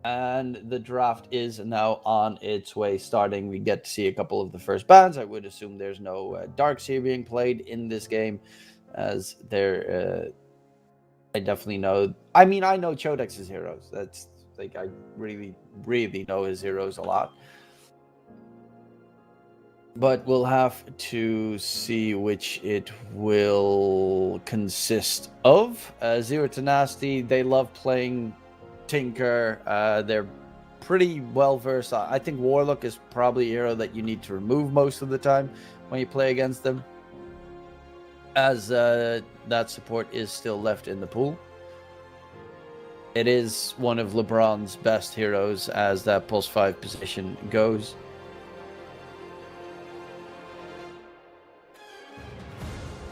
And the draft is now on its way starting. We get to see a couple of the first bans. I would assume there's no Darkseer being played in this game, as there... I definitely know... I mean, I know Chodex's heroes. That's like, I really, really know his heroes a lot. But we'll have to see which it will consist of. Zero to Nasty, they love playing Tinker. They're pretty well versed. I think Warlock is probably a hero that you need to remove most of the time when you play against them, as that support is still left in the pool. It is one of LeBron's best heroes as that Pulse 5 position goes.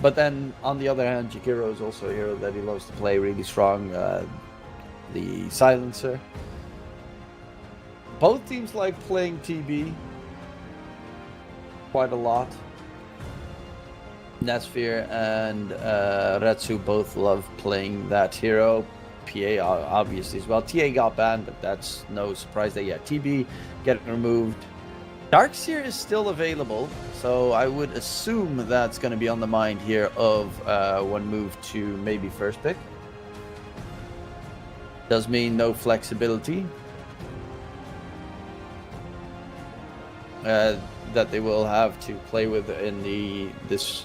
But then, on the other hand, Jakiro is also a hero that he loves to play really strong. The Silencer. Both teams like playing TB quite a lot. Nesphere and Retsu both love playing that hero. PA obviously as well. TA got banned, but that's no surprise that, TB getting removed. Darkseer is still available, so I would assume that's going to be on the mind here of One Move to maybe first pick. Does mean no flexibility that they will have to play with in this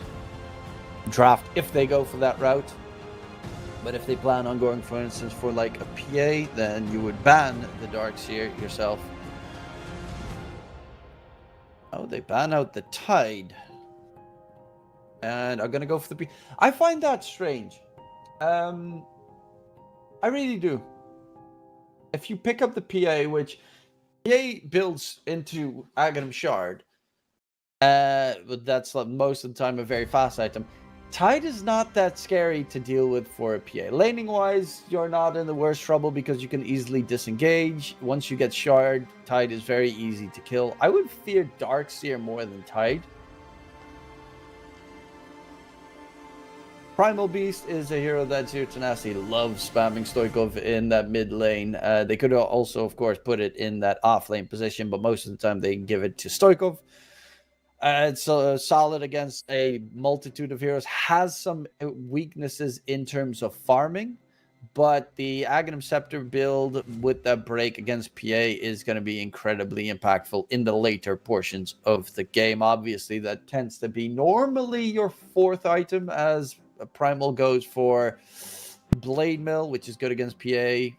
draft if they go for that route. But if they plan on going, for instance, for like a PA, then you would ban the Darkseer yourself. Oh, they ban out the Tide. And are going to go for the... I find that strange. I really do. If you pick up the PA, which PA builds into Aghanim Shard, but that's most of the time a very fast item. Tide is not that scary to deal with for a PA. Laning-wise, you're not in the worst trouble because you can easily disengage. Once you get Shard, Tide is very easy to kill. I would fear Darkseer more than Tide. Primal Beast is a hero that Zero to Nasty loves spamming Stoikov in that mid lane. They could also, of course, put it in that off lane position, but most of the time they give it to Stoikov. It's solid against a multitude of heroes. Has some weaknesses in terms of farming, but the Aghanim Scepter build with that break against PA is going to be incredibly impactful in the later portions of the game. Obviously, that tends to be normally your fourth item, as Primal goes for Blade Mill, which is good against PA.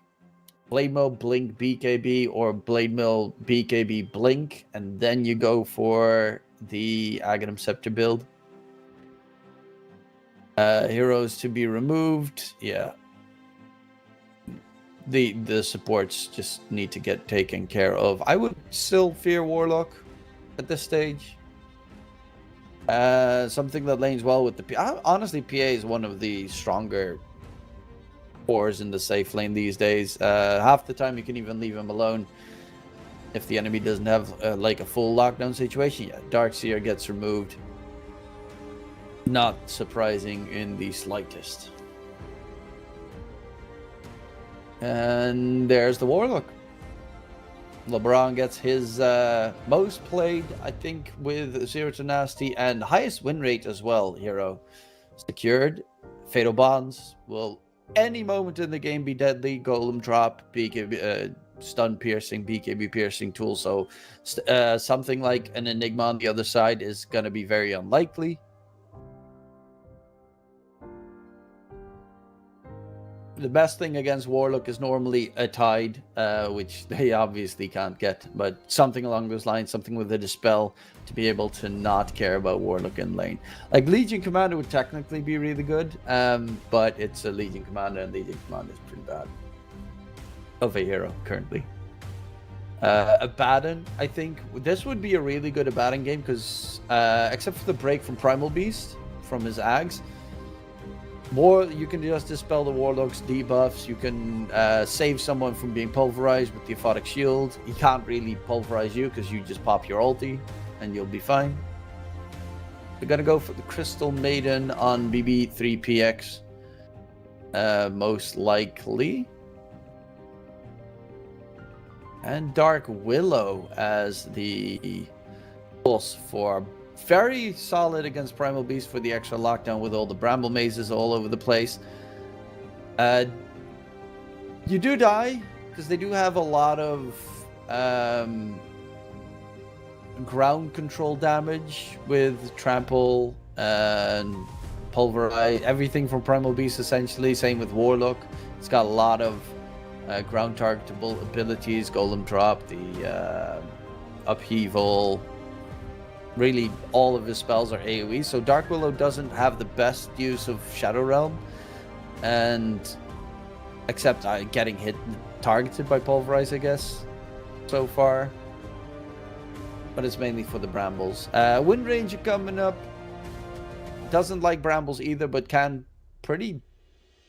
Blade Mill, Blink, BKB, or Blade Mill, BKB, Blink, and then you go for the Aghanim Scepter build. Heroes to be removed. Yeah. The supports just need to get taken care of. I would still fear Warlock at this stage. Something that lanes well with the PA. Honestly, PA is one of the stronger cores in the safe lane these days. Half the time you can even leave him alone if the enemy doesn't have like a full lockdown situation. Yeah, Darkseer gets removed. Not surprising in the slightest. And there's the Warlock. LeBron gets his most played, I think, with Zero Tenacity and highest win rate as well, hero. Secured. Fatal Bonds will any moment in the game be deadly. Golem drop, BKB, stun piercing, BKB piercing tool. So something like an Enigma on the other side is going to be very unlikely. The best thing against Warlock is normally a Tide, which they obviously can't get, but something along those lines, something with a Dispel to be able to not care about Warlock in lane. Like Legion Commander would technically be really good, but it's a Legion Commander, and Legion Commander is pretty bad of a hero currently. Abaddon, I think this would be a really good Abaddon game because, except for the break from Primal Beast from his Ags, you can just dispel the Warlock's debuffs. You can save someone from being pulverized with the Aphotic Shield. He can't really pulverize you because you just pop your ulti and you'll be fine. We're going to go for the Crystal Maiden on BB3PX. Most likely. And Dark Willow as the boss for very solid against Primal Beast for the extra lockdown with all the Bramble Mazes all over the place. You do die because they do have a lot of ground control damage with Trample and Pulverize. Everything from Primal Beast essentially. Same with Warlock. It's got a lot of ground targetable abilities. Golem Drop, the Upheaval. Really, all of his spells are AoE, so Dark Willow doesn't have the best use of Shadow Realm, and except getting targeted by Pulverize, I guess, so far. But it's mainly for the Brambles. Wind Ranger coming up. Doesn't like Brambles either, but can pretty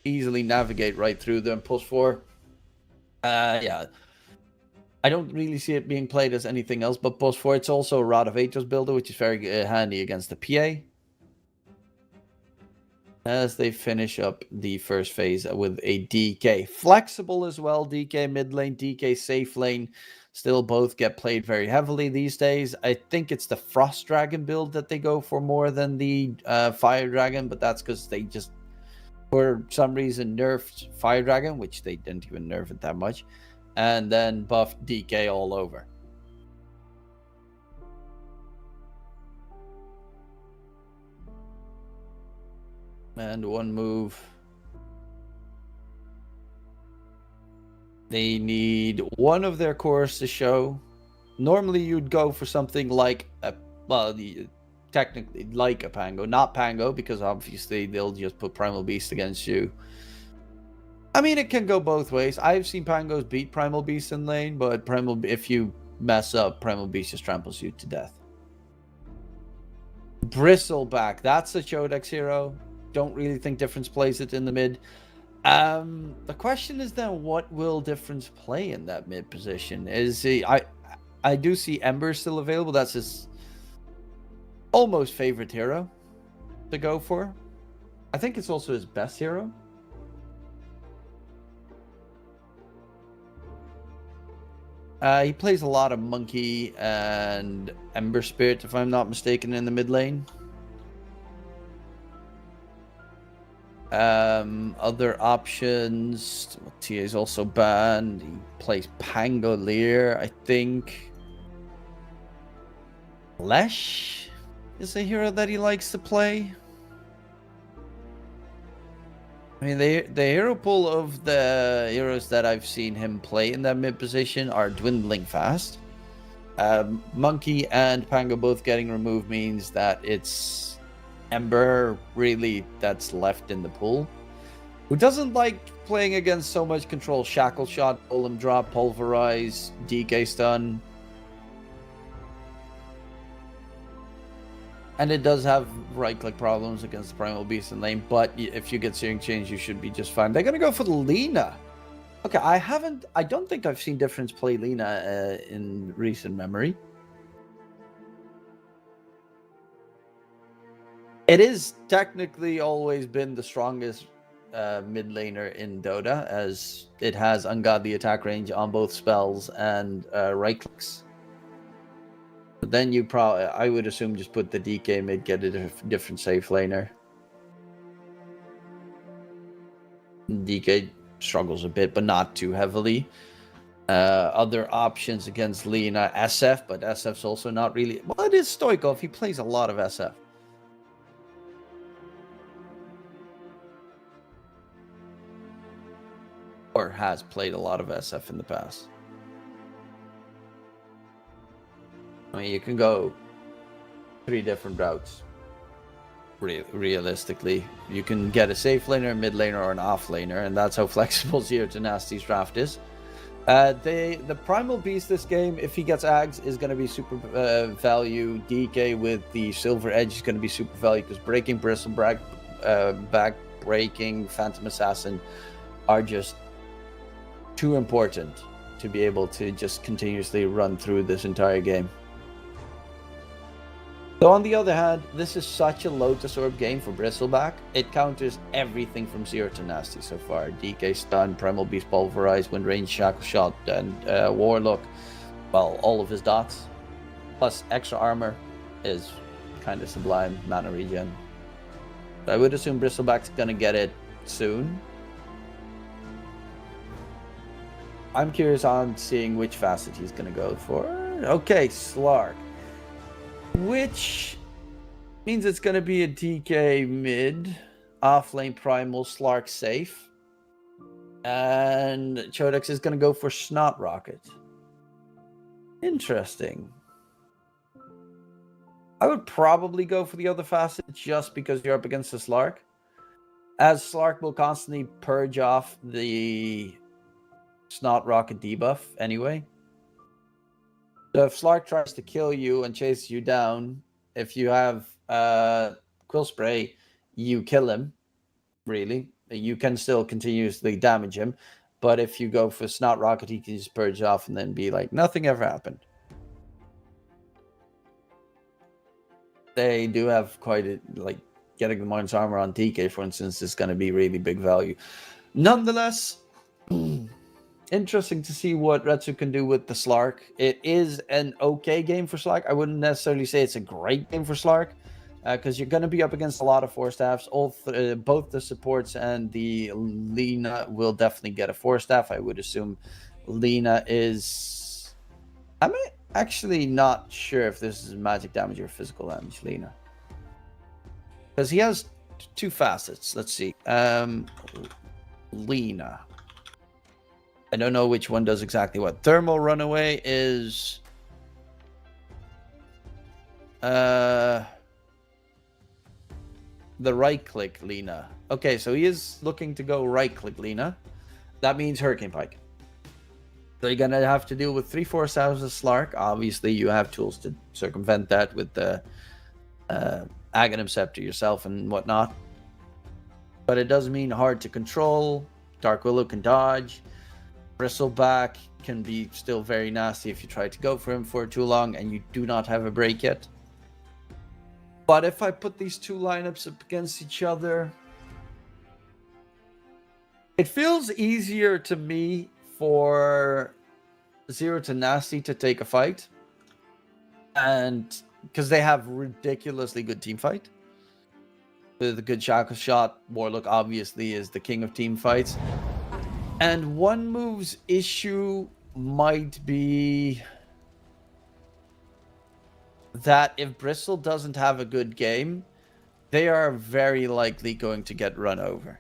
easily navigate right through them. +4. Yeah. I don't really see it being played as anything else but +4. It's also a Rod of Aethos builder, which is very handy against the PA. As they finish up the first phase with a DK. Flexible as well, DK mid lane, DK safe lane. Still both get played very heavily these days. I think it's the Frost Dragon build that they go for more than the Fire Dragon, but that's because they just, for some reason, nerfed Fire Dragon, which they didn't even nerf it that much. And then buff DK all over. And one move. They need one of their cores to show. Normally you'd go for something like a, well, technically like a Pango. Not Pango, because obviously they'll just put Primal Beast against you. I mean, it can go both ways. I've seen Pangos beat Primal Beast in lane, but if you mess up, Primal Beast just tramples you to death. Bristleback, that's a Chodex hero. Don't really think Difference plays it in the mid. The question is then, what will Difference play in that mid position? Is he? I do see Ember still available. That's his almost favorite hero to go for. I think it's also his best hero. He plays a lot of Monkey and Ember Spirit, if I'm not mistaken, in the mid lane. Other options. TA is also banned. He plays Pangolier, I think. Lesh is a hero that he likes to play. I mean, the hero pool of the heroes that I've seen him play in that mid position are dwindling fast. Monkey and Pango both getting removed means that it's Ember really that's left in the pool. Who doesn't like playing against so much control? Shackle Shot, Golem Drop, Pulverize, DK Stun. And it does have right-click problems against the Primal Beast in lane, but if you get Searing Change, you should be just fine. They're going to go for the Lina. Okay, I don't think I've seen Difference play Lina in recent memory. It is technically always been the strongest mid laner in Dota, as it has ungodly attack range on both spells and right clicks. But then you probably, I would assume, just put the DK mid, get a different safe laner. DK struggles a bit, but not too heavily. Other options against Lina, SF, but SF's also not really. Well, it is Stoikov. He plays a lot of SF. Or has played a lot of SF in the past. I mean, you can go 3 different routes. Realistically, you can get a safe laner, a mid laner, or an off laner, and that's how flexible Zero to Nasty's draft is. The Primal Beast this game, if he gets Ags, is going to be super value. DK with the Silver Edge is going to be super value because Breaking Bristle, Back Breaking, Phantom Assassin are just too important to be able to just continuously run through this entire game. So on the other hand, this is such a Lotus Orb game for Bristleback. It counters everything from Zero to Nasty so far. DK Stun, Primal Beast Pulverize, Wind Range, Shackle Shot, and Warlock. Well, all of his dots. Plus extra armor is kind of sublime, mana regen. I would assume Bristleback's going to get it soon. I'm curious on seeing which facet he's going to go for. Okay, Slark. Which means it's going to be a DK mid, offlane primal, Slark safe. And Chodex is going to go for Snot Rocket. Interesting. I would probably go for the other facet just because you're up against the Slark. As Slark will constantly purge off the Snot Rocket debuff anyway. So if Slark tries to kill you and chases you down, if you have Quill Spray, you kill him, really. You can still continuously damage him. But if you go for Snot Rocket, he can just purge off and then be like, nothing ever happened. They do have quite a, like, getting the Mind's Armor on DK, for instance, is going to be really big value. Nonetheless, interesting to see what Retsu can do with the Slark. It is an okay game for Slark. I wouldn't necessarily say it's a great game for Slark, because you're going to be up against a lot of 4-staffs. Both the supports and the Lina will definitely get a 4-staff. I would assume Lina is... I'm actually not sure if this is magic damage or physical damage, Lina. Because he has 2 facets. Let's see. Lina. I don't know which one does exactly what. Thermal Runaway is... the right-click Lina. Okay, so he is looking to go right-click Lina. That means Hurricane Pike. So you're going to have to deal with 3/4 stars of Slark. Obviously, you have tools to circumvent that with the Aghanim Scepter yourself and whatnot. But it does mean hard to control. Dark Willow can dodge. Bristleback can be still very nasty if you try to go for him for too long and you do not have a break yet. But if I put these 2 lineups up against each other, it feels easier to me for Zero to Nasty to take a fight. And because they have ridiculously good team fight. With a good shot, Warlock obviously is the king of team fights. And one move's issue might be that if Bristol doesn't have a good game, they are very likely going to get run over.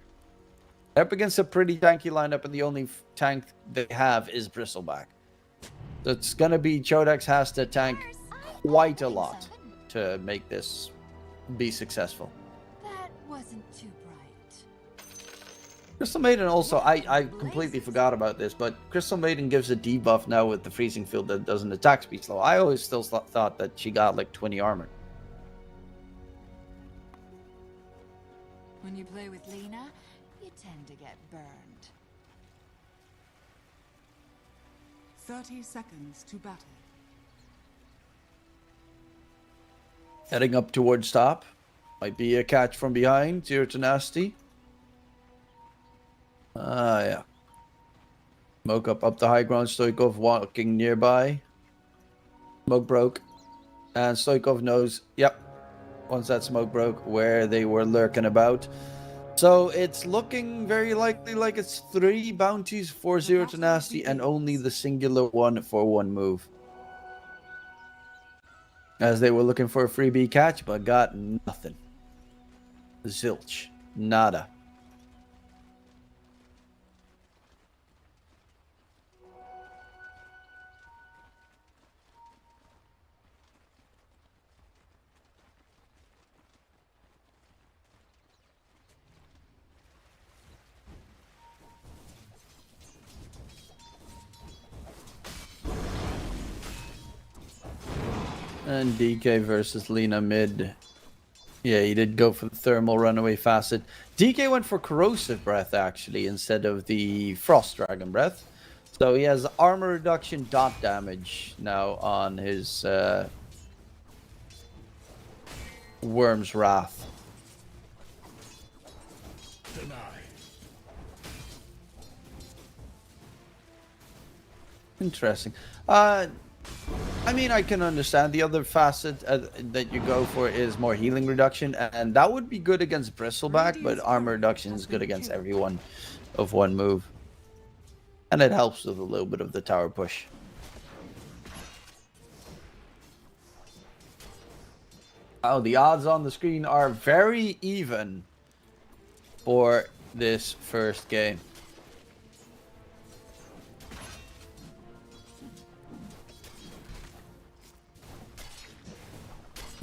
They're up against a pretty tanky lineup, and the only tank they have is Bristleback. So it's going to be Chodex has to tank quite a lot to make this be successful. That wasn't too bright. Crystal Maiden also, I completely forgot about this, but Crystal Maiden gives a debuff now with the freezing field that doesn't attack speed slow. I always still thought that she got like 20 armor. When you play with Lena, you tend to get burned. 30 seconds to battle. Heading up towards top. Might be a catch from behind. Zero to Nasty. Yeah. Smoke up the high ground. Stoikov walking nearby. Smoke broke. And Stoikov knows, yep, once that smoke broke, where they were lurking about. So it's looking very likely like it's 3 bounties for Zero to Nasty and only the singular one for 1 move. As they were looking for a freebie catch, but got nothing. Zilch. Nada. And DK versus Lena mid. Yeah, he did go for the thermal runaway facet. DK went for corrosive breath actually instead of the frost dragon breath. So he has armor reduction dot damage now on his Worm's Wrath. Interesting. I mean, I can understand the other facet that you go for is more healing reduction, and that would be good against Bristleback, but armor reduction is good against everyone of 1 move. And it helps with a little bit of the tower push. Oh, the odds on the screen are very even for this first game.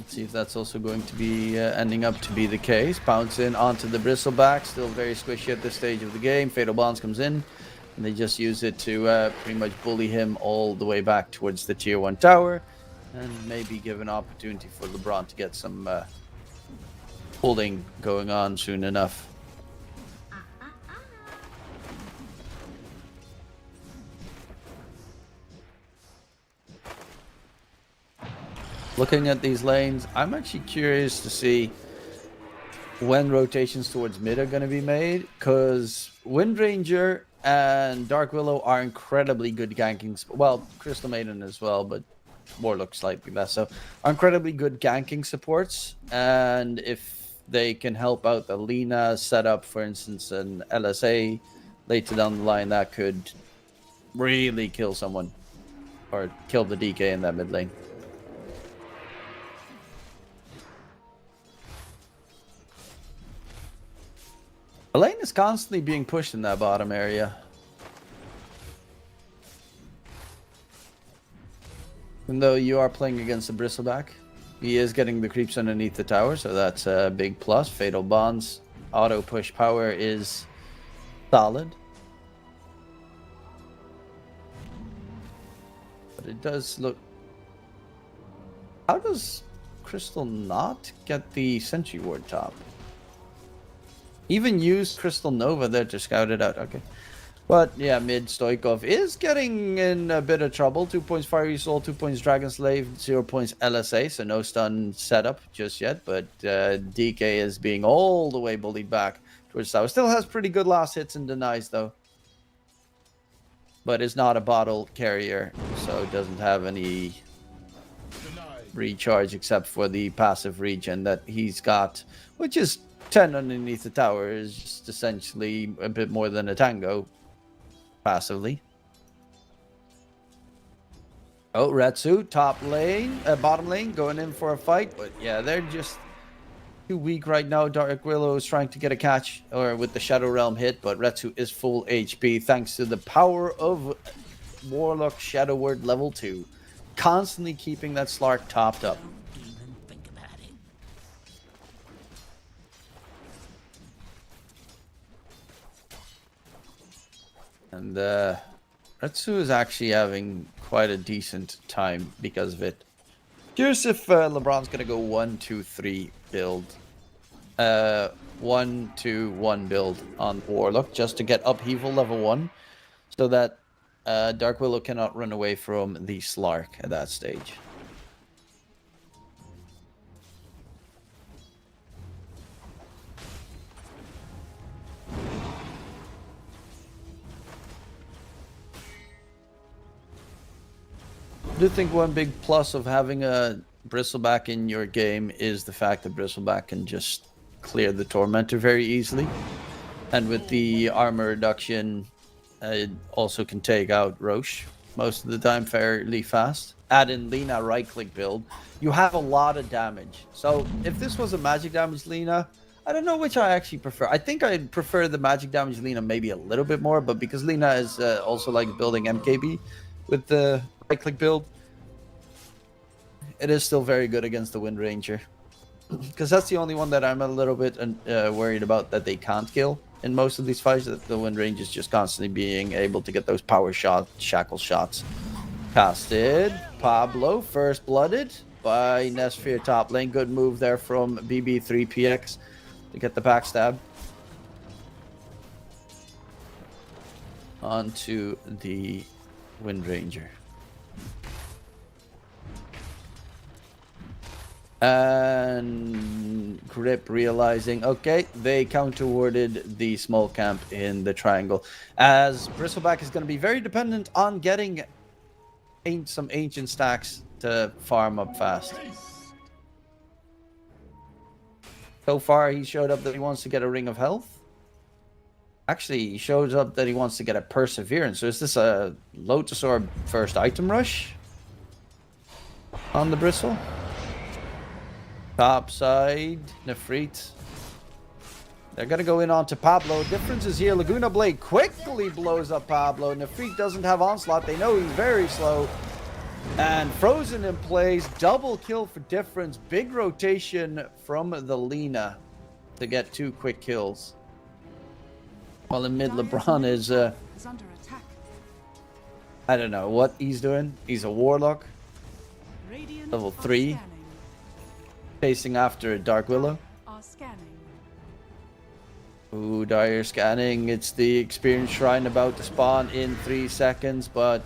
See if that's also going to be ending up to be the case. Pounce in onto the Bristleback. Still very squishy at this stage of the game. Fatal Bonds comes in. And they just use it to pretty much bully him all the way back towards the tier 1 tower. And maybe give an opportunity for LeBron to get some holding going on soon enough. Looking at these lanes, I'm actually curious to see when rotations towards mid are going to be made, because Wind Ranger and Dark Willow are incredibly good ganking. Well, Crystal Maiden as well, but Warlock slightly less so. Are incredibly good ganking supports, and if they can help out the Lena setup, for instance, an LSA later down the line, that could really kill someone or kill the DK in that mid lane. Elaine is constantly being pushed in that bottom area. Even though you are playing against the Bristleback, he is getting the creeps underneath the tower, so that's a big plus. Fatal Bonds, auto push power is solid. But it does look... How does Crystal not get the Sentry Ward top? Even used Crystal Nova there to scout it out. Okay. But yeah, mid Stoikov is getting in a bit of trouble. 2 points Fiery Soul, 2 points Dragon Slave, 0 points LSA. So no stun setup just yet. But DK is being all the way bullied back towards tower. Still has pretty good last hits and denies though. but is not a bottle carrier, so doesn't have any recharge except for the passive regen that he's got, which is 10 underneath the tower, is just essentially a bit more than a tango passively. Oh, Retsu, top lane, bottom lane, going in for a fight, but yeah, they're just too weak right now. Dark Willow is trying to get a catch or with the Shadow Realm hit, but Retsu is full HP thanks to the power of Warlock Shadow Word level 2, constantly keeping that Slark topped up. Don't even think about it. And Retsu is actually having quite a decent time because of it. Curious if LeBron's gonna go 1-2-3 build. 1-2-1 build on Warlock just to get upheaval level 1 so that Dark Willow cannot run away from the Slark at that stage. I do think one big plus of having a Bristleback in your game is the fact that Bristleback can just clear the Tormentor very easily. And with the armor reduction, it also can take out Roche most of the time fairly fast. Add in Lina right-click build, you have a lot of damage. So if this was a magic damage Lina, I don't know which I actually prefer. I think I'd prefer the magic damage Lina maybe a little bit more, but because Lina is also like building MKB with the right-click build, it is still very good against the Wind Ranger. Because that's the only one that I'm a little bit worried about that they can't kill in most of these fights. That the Wind Ranger is just constantly being able to get those power shot, shackle shots casted. Pablo first blooded by Nesphere top lane. Good move there from BB3PX to get the backstab onto the Wind Ranger. And Grip realizing, okay, they counter-warded the small camp in the triangle. As Bristleback is going to be very dependent on getting some ancient stacks to farm up fast. So far, he showed up that he wants to get a Ring of Health. Actually, he shows up that he wants to get a Perseverance. So is this a Lotus Orb first item rush on the Bristle? Top side, Nefrit. They're going to go in onto Pablo. Difference is here. Laguna Blade quickly blows up Pablo. Nefrit doesn't have Onslaught. They know he's very slow. And Frozen in plays. Double kill for Difference. Big rotation from the Lina to get 2 quick kills. While in mid, LeBron is under attack. I don't know what he's doing. He's a Warlock. Radiant Level are 3. scanning. Chasing after a Dark Willow. Are scanning. Ooh, Dire scanning. It's the Experience Shrine about to spawn in 3 seconds, but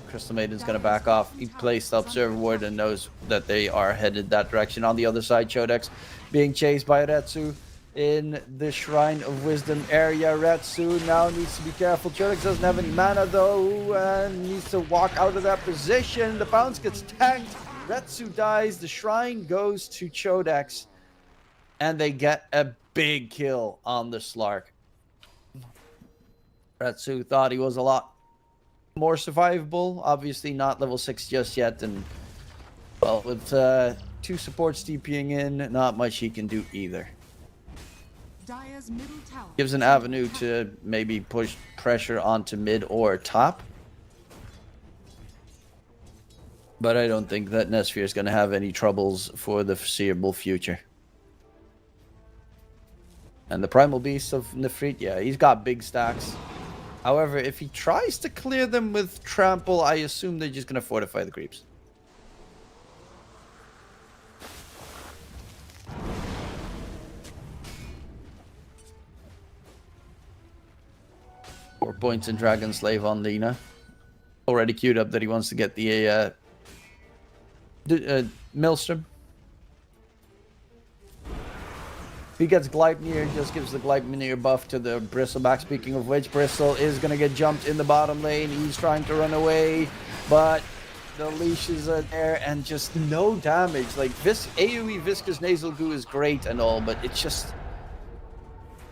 Crystal Maiden's going to back off. He placed Observer Ward and knows that they are headed that direction. On the other side, Chodex being chased by Retsu in the Shrine of Wisdom area. Retsu now needs to be careful. Chodex doesn't have any mana though, and needs to walk out of that position. The bounce gets tanked. Retsu dies. The Shrine goes to Chodex, and they get a big kill on the Slark. Retsu thought he was a lot more survivable. Obviously not level 6 just yet, and well, with 2 supports TPing in, not much he can do either. Dire's middle tower Gives an avenue to maybe push pressure onto mid or top. But I don't think that Nesphere is going to have any troubles for the foreseeable future. And the Primal Beast of Nefrit, yeah, he's got big stacks. However, if he tries to clear them with Trample, I assume they're just going to fortify the creeps. Four points in Dragon Slave on Lina. Already queued up that he wants to get the Maelstrom. He gets Gleipnir, just gives the Gleipnir buff to the Bristleback. Speaking of which, Bristle is going to get jumped in the bottom lane. He's trying to run away, but the leashes are there and just no damage. Like, AoE Viscous Nasal Goo is great and all, but it's just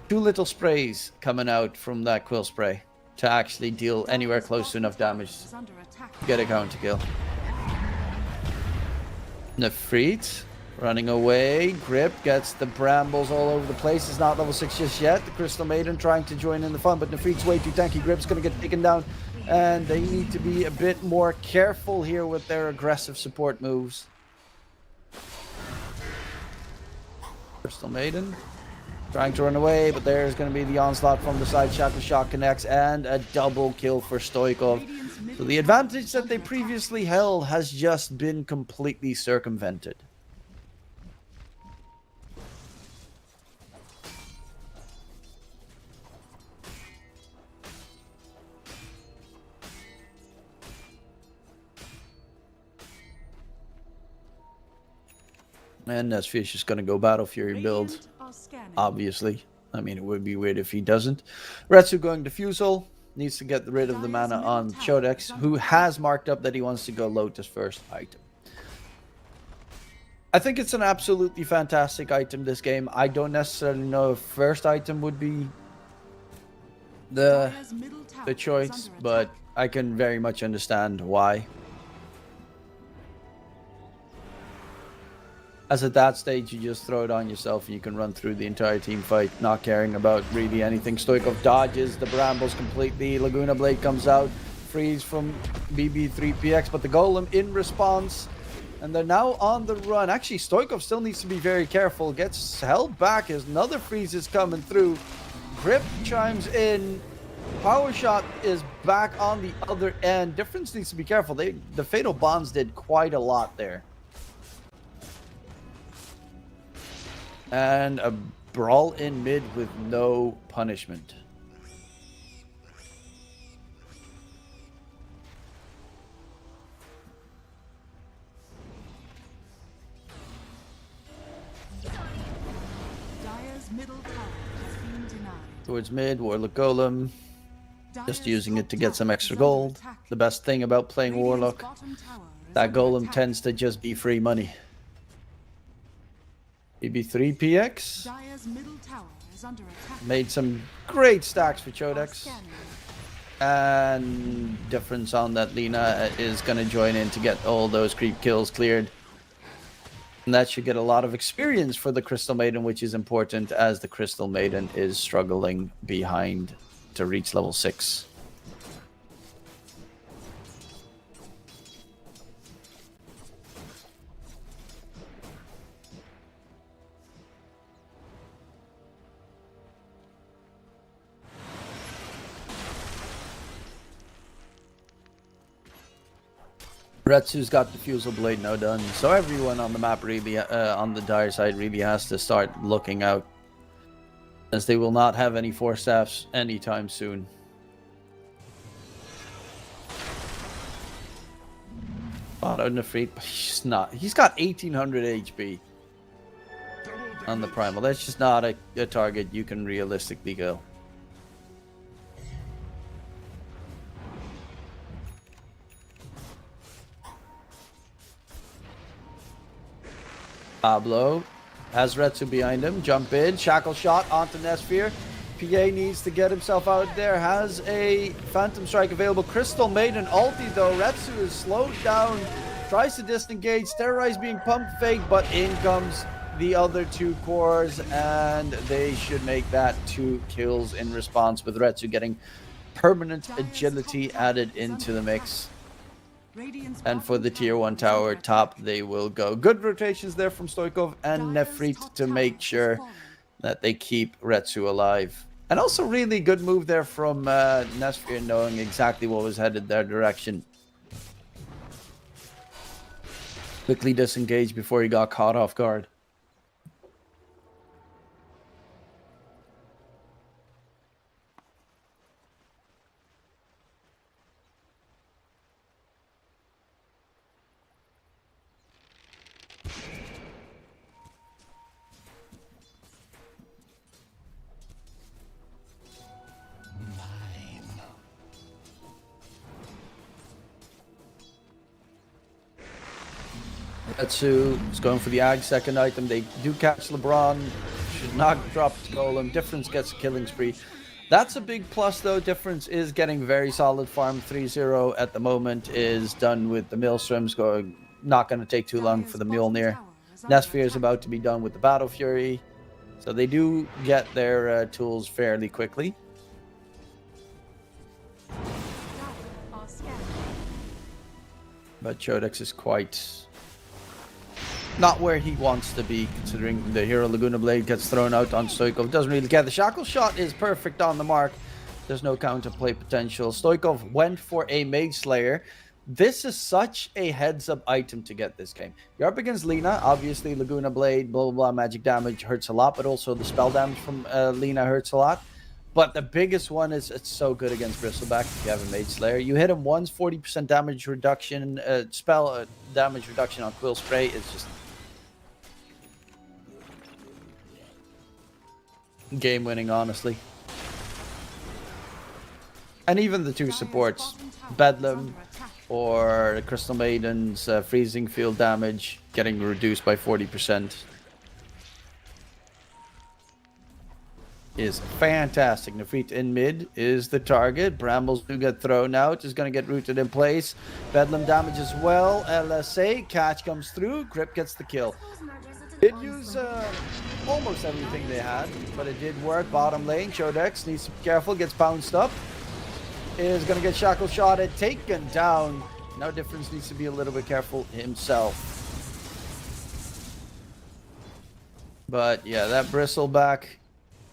too little sprays coming out from that Quill Spray to actually deal anywhere close to enough damage to get a counter kill. Nefrit running away. Grip gets the brambles all over the place. It's not level 6 just yet. The Crystal Maiden trying to join in the fun, but Nefrit's way too tanky. Grip's going to get taken down, and they need to be a bit more careful here with their aggressive support moves. Crystal Maiden trying to run away, but there's going to be the onslaught from the side. Shackle Shot connects, and a double kill for Stoikov. So the advantage that they previously held has just been completely circumvented. And Nesfish is going to go Battle Fury build, obviously. I mean, it would be weird if he doesn't. Retsu going Diffusal. Needs to get rid of the mana on Chodex, who has marked up that he wants to go Lotus first item. I think it's an absolutely fantastic item, this game. I don't necessarily know if first item would be the choice, but I can very much understand why. As at that stage, you just throw it on yourself and you can run through the entire team fight, not caring about really anything. Stoikov dodges the brambles completely. Laguna Blade comes out, frees from BB3PX, but the Golem in response. And they're now on the run. Actually, Stoikov still needs to be very careful. Gets held back as another freeze is coming through. Grip chimes in. Power Shot is back on the other end. Difference needs to be careful. The Fatal Bonds did quite a lot there. And a brawl in mid with no punishment. Dire's middle tower has been denied. Towards mid, Warlock Golem. Just using it to get some extra gold. The best thing about playing Warlock, that Golem tends to just be free money. BB3PX made some great stacks for Chodex, and difference on that Lina is going to join in to get all those creep kills cleared, and that should get a lot of experience for the Crystal Maiden, which is important as the Crystal Maiden is struggling behind to reach level 6. Retsu's got Diffusal Blade now done, so everyone on the map really, on the Dire side, really has to start looking out, as they will not have any Force Staffs anytime soon. Auto Nefrit, but he's not. He's got 1800 HP on the Primal. That's just not a target you can realistically kill. Pablo has Retsu behind him. Jump in. Shackle Shot onto Nesphere. PA needs to get himself out there. Has a Phantom Strike available. Crystal Maiden ulti though. Retsu is slowed down. Tries to disengage. Terrorize being pumped fake, but in comes the other two cores, and they should make that 2 kills in response, with Retsu getting permanent agility added into the mix. And for the tier 1 tower top, they will go. Good rotations there from Stoikov and Nefrit to make sure that they keep Retsu alive. And also really good move there from Nesphere, knowing exactly what was headed their direction. Quickly disengaged before he got caught off guard. Etsu is going for the Ag second item. They do catch LeBron. Should not drop his golem. Difference gets a killing spree. That's a big plus though. Difference is getting very solid farm. 3-0 at the moment is done with the Maelstroms going. Not going to take too long for the Mjolnir. Nesphere is about to be done with the Battle Fury. So they do get their tools fairly quickly. But Chodex is quite not where he wants to be, considering the Hero Laguna Blade gets thrown out on Stoikov. Doesn't really care. The Shackle Shot is perfect on the mark. There's no counterplay potential. Stoikov went for a Mage Slayer. This is such a heads-up item to get this game. You're up against Lina. Obviously, Laguna Blade, blah, blah, blah, magic damage hurts a lot, but also the spell damage from Lina hurts a lot. But the biggest one is it's so good against Bristleback if you have a Mage Slayer. You hit him once, 40% damage reduction, spell damage reduction on Quill Spray is just game-winning, honestly. And even the two supports, Bedlam or Crystal Maiden's freezing field damage getting reduced by 40%. Is fantastic. Nefrit in mid is the target. Brambles do get thrown out. Is going to get rooted in place. Bedlam damage as well. LSA. Catch comes through. Grip gets the kill. Did use almost everything they had, but it did work. Bottom lane. Chodex needs to be careful. Gets bounced up. Is going to get shackle shotted. Taken down. No Difference needs to be a little bit careful himself. But yeah, that Bristleback.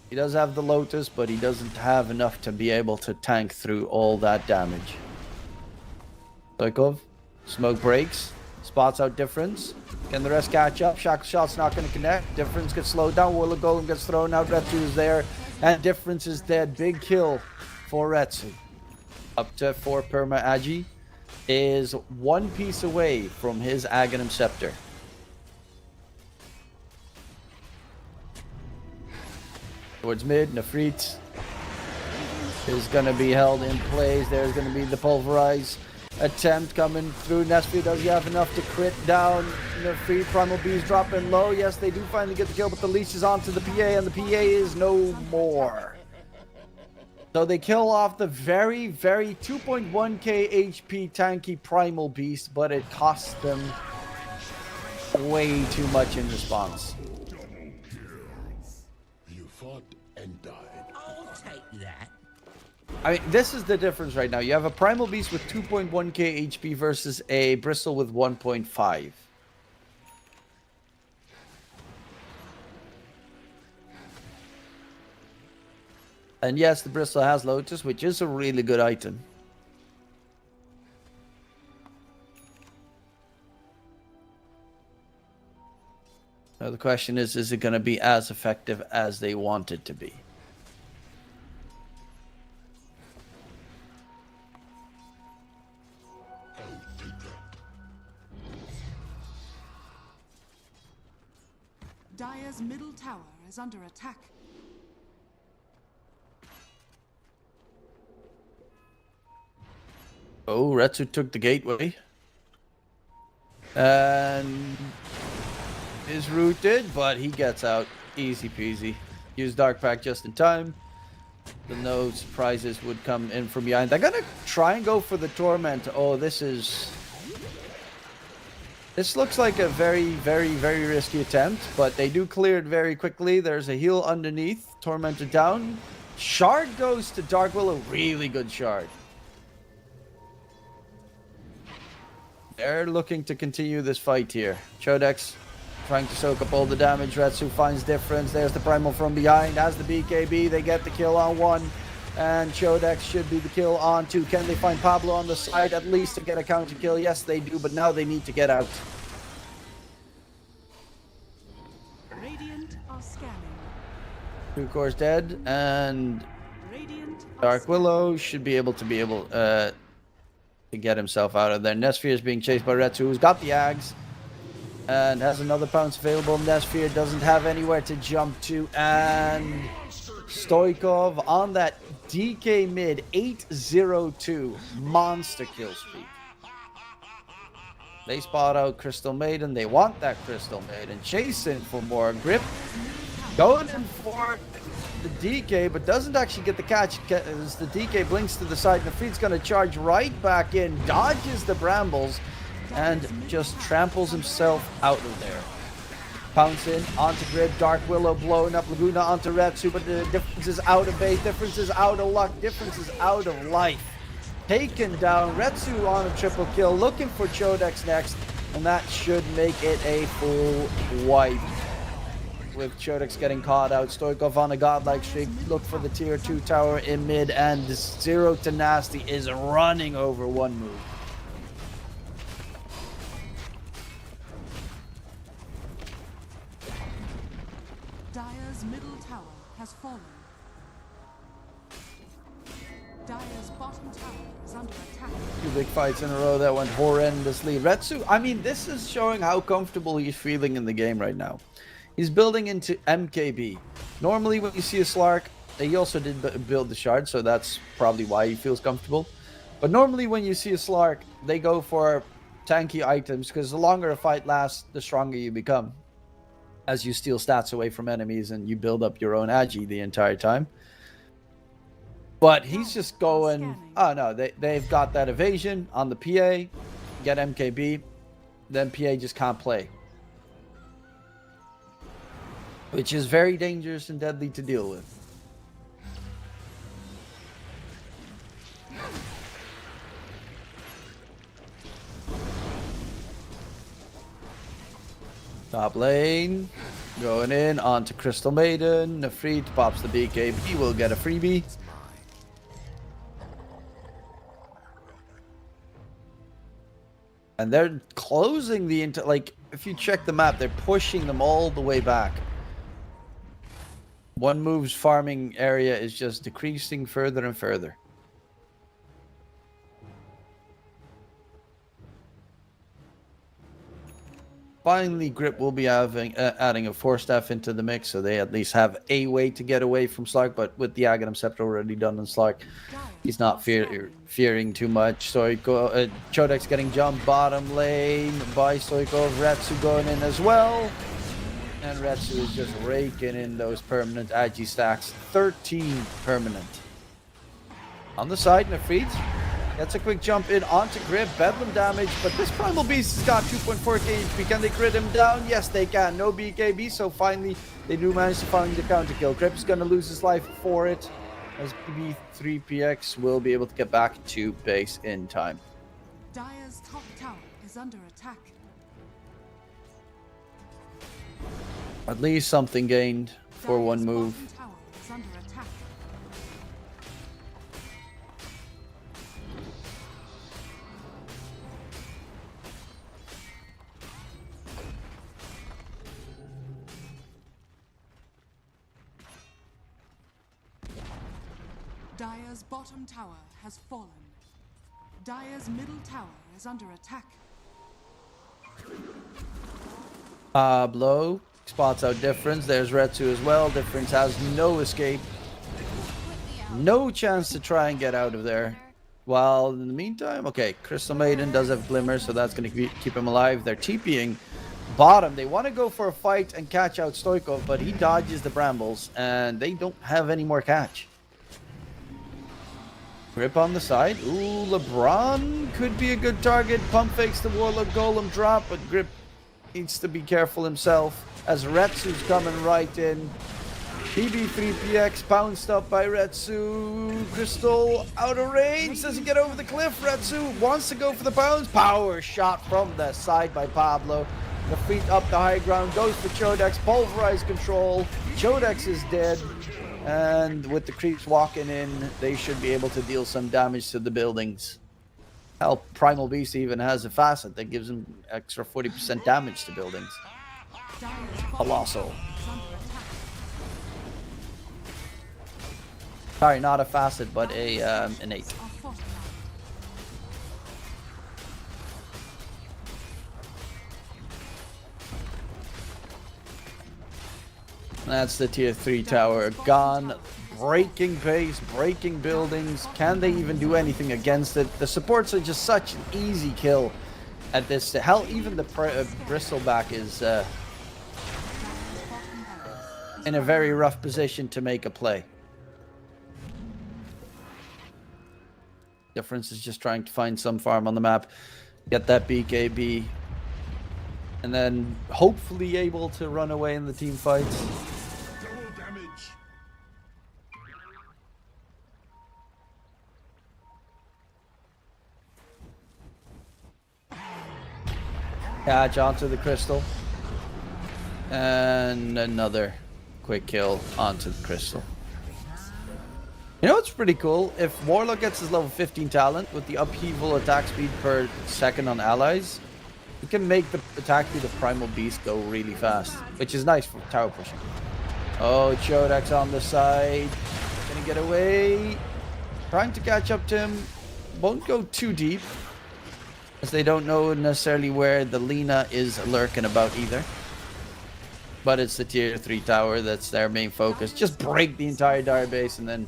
He does have the Lotus, but he doesn't have enough to be able to tank through all that damage. Stoikov, smoke breaks, spots out Difference. Can the rest catch up? Shackle Shot's not going to connect. Difference gets slowed down. Warlock Golem gets thrown out. Retsu is there, and Difference is dead. Big kill for Retsu. Up to 4 perma Agi is one piece away from his Aghanim Scepter. Towards mid, Nefrit is going to be held in place. There's going to be the Pulverize attempt coming through. Nesphere, does he have enough to crit down Nefrit? Primal Bees dropping low. Yes, they do finally get the kill, but the leash is onto the PA, and the PA is no more. So they kill off the very, very 2.1k HP tanky Primal Beast, but it costs them way too much in response. And died. I'll take that. I mean, this is the difference right now. You have a Primal Beast with 2.1k HP versus a Bristle with 1.5. And yes, the Bristle has Lotus, which is a really good item. Now the question is it going to be as effective as they want it to be? Dire's middle tower is under attack. Oh, Retsu took the gateway. And is rooted, but he gets out easy peasy. Use Dark Pact just in time. The no surprises would come in from behind. They're gonna try and go for the Torment. Oh, this looks like a very, very, very risky attempt, but they do clear it very quickly. There's a heal underneath. Tormented down. Shard goes to Dark Willow. Really good shard. They're looking to continue this fight here. Chodex trying to soak up all the damage. Retsu finds Difference. There's the Primal from behind. As the BKB, they get the kill on 1. And Chodex should be the kill on 2. Can they find Pablo on the side at least to get a counter kill? Yes, they do, but now they need to get out. Radiant are scanning. 2 cores dead, and Radiant Dark Willow should be able to get himself out of there. Nesphere is being chased by Retsu, who's got the Ags and has another pounce available. Nesphere doesn't have anywhere to jump to, and Stoikov on that DK mid 802 monster kill streak. They spot out Crystal Maiden. They want that Crystal Maiden. Chasing for more. Grip going in for the DK, but doesn't actually get the catch as the DK blinks to the side. Nafrit's going to charge right back in, dodges the brambles, and just tramples himself out of there. Pounce in onto Grip. Dark Willow blowing up Laguna onto Retsu, but the difference is out of base, difference is out of luck, difference is out of life. Taken down. Retsu on a triple kill, looking for Chodex next, and that should make it a full wipe. With Chodex getting caught out, Stoikov on a godlike streak, look for the tier 2 tower in mid, and the Zero to Nasty is running over one move. Dire's middle tower has fallen. Dire's bottom tower is under attack. 2 big fights in a row that went horrendously. Retsu, I mean, this is showing how comfortable he's feeling in the game right now. He's building into MKB. Normally when you see a Slark, he also did build the shard, so that's probably why he feels comfortable. But normally when you see a Slark, they go for tanky items, because the longer a fight lasts, the stronger you become, as you steal stats away from enemies and you build up your own agi the entire time. But he's just going, oh no, they've got that evasion on the PA, get MKB, then PA just can't play. Which is very dangerous and deadly to deal with. Top lane, going in onto Crystal Maiden. Nafrit pops the BKB, will get a freebie. And they're closing the like, if you check the map, they're pushing them all the way back. One move's farming area is just decreasing further and further. Finally, Grip will be adding a 4-staff into the mix, so they at least have a way to get away from Slark. But with the Aghanim Scepter already done on Slark, he's not fearing too much. Stoiko, Chodex getting jumped bottom lane by Stoiko. Retsu going in as well. And Retsu is just raking in those permanent agi stacks. 13 permanent. On the side, Nafrit gets a quick jump in onto Grip. Bedlam damage, but this Primal Beast has got 2.4k HP. Can they crit him down? Yes, they can. No BKB, so finally they do manage to find the counter kill. Grip is going to lose his life for it, as BB3PX will be able to get back to base in time. Dire's top tower is under attack. At least something gained for one move. Tower is under attack. Dire's bottom tower has fallen. Dire's middle tower is under attack. Pablo spots out Difference. There's Retsu as well. Difference has no escape. No chance to try and get out of there. While in the meantime, okay, Crystal Maiden does have Glimmer, so that's going to keep him alive. They're TPing bottom. They want to go for a fight and catch out Stoikov, but he dodges the brambles, and they don't have any more catch. Grip on the side. Ooh, LeBron could be a good target. Pump fakes the Warlock Golem drop, but Grip needs to be careful himself as Retsu's coming right in. PB3PX pounced up by Retsu. Crystal out of range. Does he get over the cliff? Retsu wants to go for the bounce. Power shot from the side by Pablo. The feet up the high ground. Goes for Chodex. Pulverized control. Chodex is dead. And with the creeps walking in, they should be able to deal some damage to the buildings. Hell, Primal Beast even has a facet that gives him extra 40% damage to buildings. Colossal. Sorry, not a facet, but a innate. That's the tier 3 tower gone. Breaking base, breaking buildings. Can they even do anything against it? The supports are just such an easy kill. at this. Hell, even the Bristleback is in a very rough position to make a play. Difference is just trying to find some farm on the map, get that BKB, and then hopefully able to run away in the team fights. Double damage. Catch onto the crystal. And another quick kill onto the crystal. You know what's pretty cool? If Warlock gets his level 15 talent with the upheaval attack speed per second on allies, he can make the attack speed of Primal Beast go really fast, which is nice for tower pushing. Oh, Chodak's on the side. Gonna get away. Trying to catch up to him. Won't go too deep, as they don't know necessarily where the Lina is lurking about either. But it's the tier 3 tower that's their main focus. Just break the entire Dire base and then...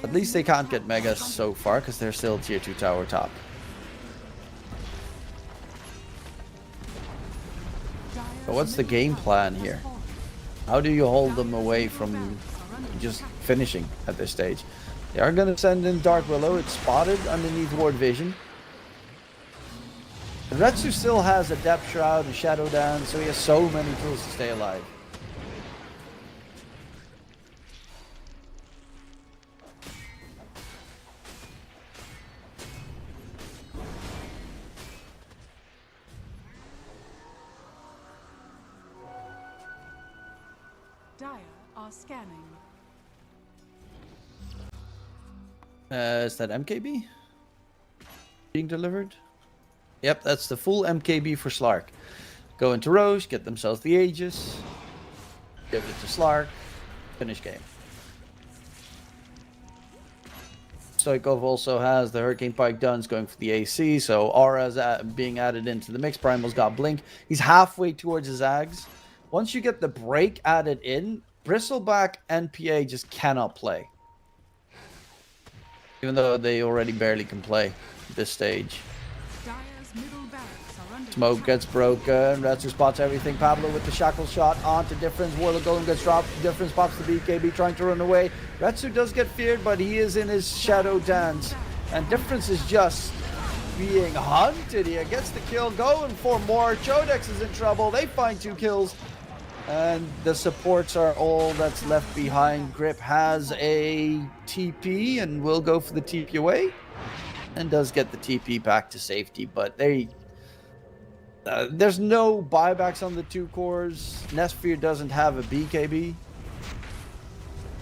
At least they can't get Megas so far because they're still tier 2 tower top. But what's the game plan here? How do you hold them away from just finishing at this stage? They are going to send in Dark Willow. It's spotted underneath Ward Vision. Retsu still has a Depth Shroud and Shadow Dance, so he has so many tools to stay alive. Dire are scanning. Is that MKB being delivered? Yep, that's the full MKB for Slark. Go into Roche, get themselves the Aegis, give it to Slark, finish game. Stoikov also has the Hurricane Pike Duns going for the AC, so Aura's being added into the mix. Primal's got Blink. He's halfway towards his Ags. Once you get the break added in, Bristleback and PA just cannot play. Even though they already barely can play at this stage. Dire's middle barracks are under Smoke attack. gets broken. Retsu spots everything. Pablo with the shackle shot onto Difference. Warlock Golem gets dropped. Difference pops the BKB trying to run away. Retsu does get feared, but he is in his Shadow Dance. And Difference is just being hunted here. Gets the kill. Going for more. Chodex is in trouble. They find 2 kills. And the supports are all that's left behind. Grip has a TP and will go for the TP away. And does get the TP back to safety. But there's no buybacks on the 2 cores. Nesphere doesn't have a BKB.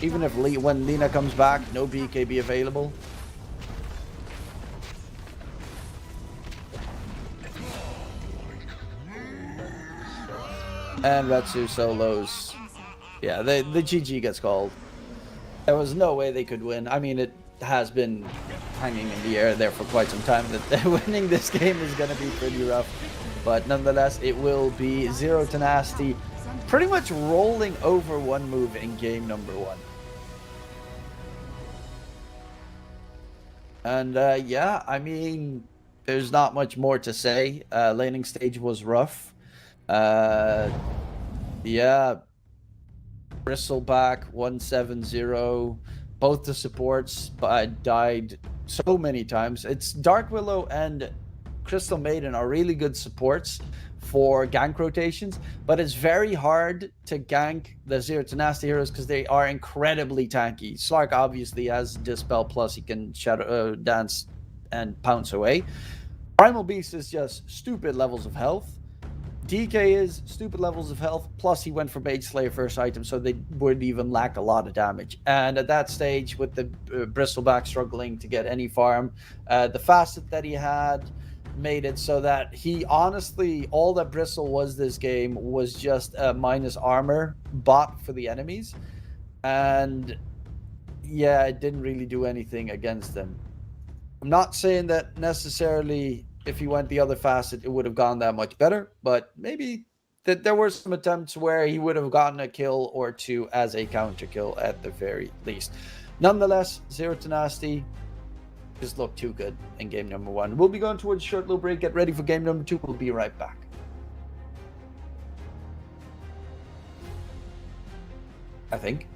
Even if when Lina comes back, no BKB available. And Retsu solos. Yeah, the GG gets called. There was no way they could win. I mean, it has been hanging in the air there for quite some time that winning this game is going to be pretty rough. But nonetheless, it will be Zero Tenacity pretty much rolling over one move in game number 1. And yeah, I mean, there's not much more to say. Laning stage was rough. Yeah, Bristleback 170. Both the supports died so many times. It's Dark Willow and Crystal Maiden are really good supports for gank rotations, but it's very hard to gank the Zero Tenacity heroes because they are incredibly tanky. Slark obviously has Dispel, plus he can Shadow Dance and pounce away. Primal Beast is just stupid levels of health. DK is stupid levels of health, plus he went for Mage Slayer first item, so they would even lack a lot of damage. And at that stage, with the Bristleback struggling to get any farm, the facet that he had made it so that he honestly, all that Bristle was this game was just a minus armor bot for the enemies. And yeah, it didn't really do anything against them. I'm not saying that necessarily if he went the other facet, it would have gone that much better, but maybe that there were some attempts where he would have gotten a kill or 2 as a counter kill at the very least. Nonetheless, Zero Tenacity just looked too good in game number 1. We'll be going towards a short little break. Get ready for game number 2. We'll be right back. I think.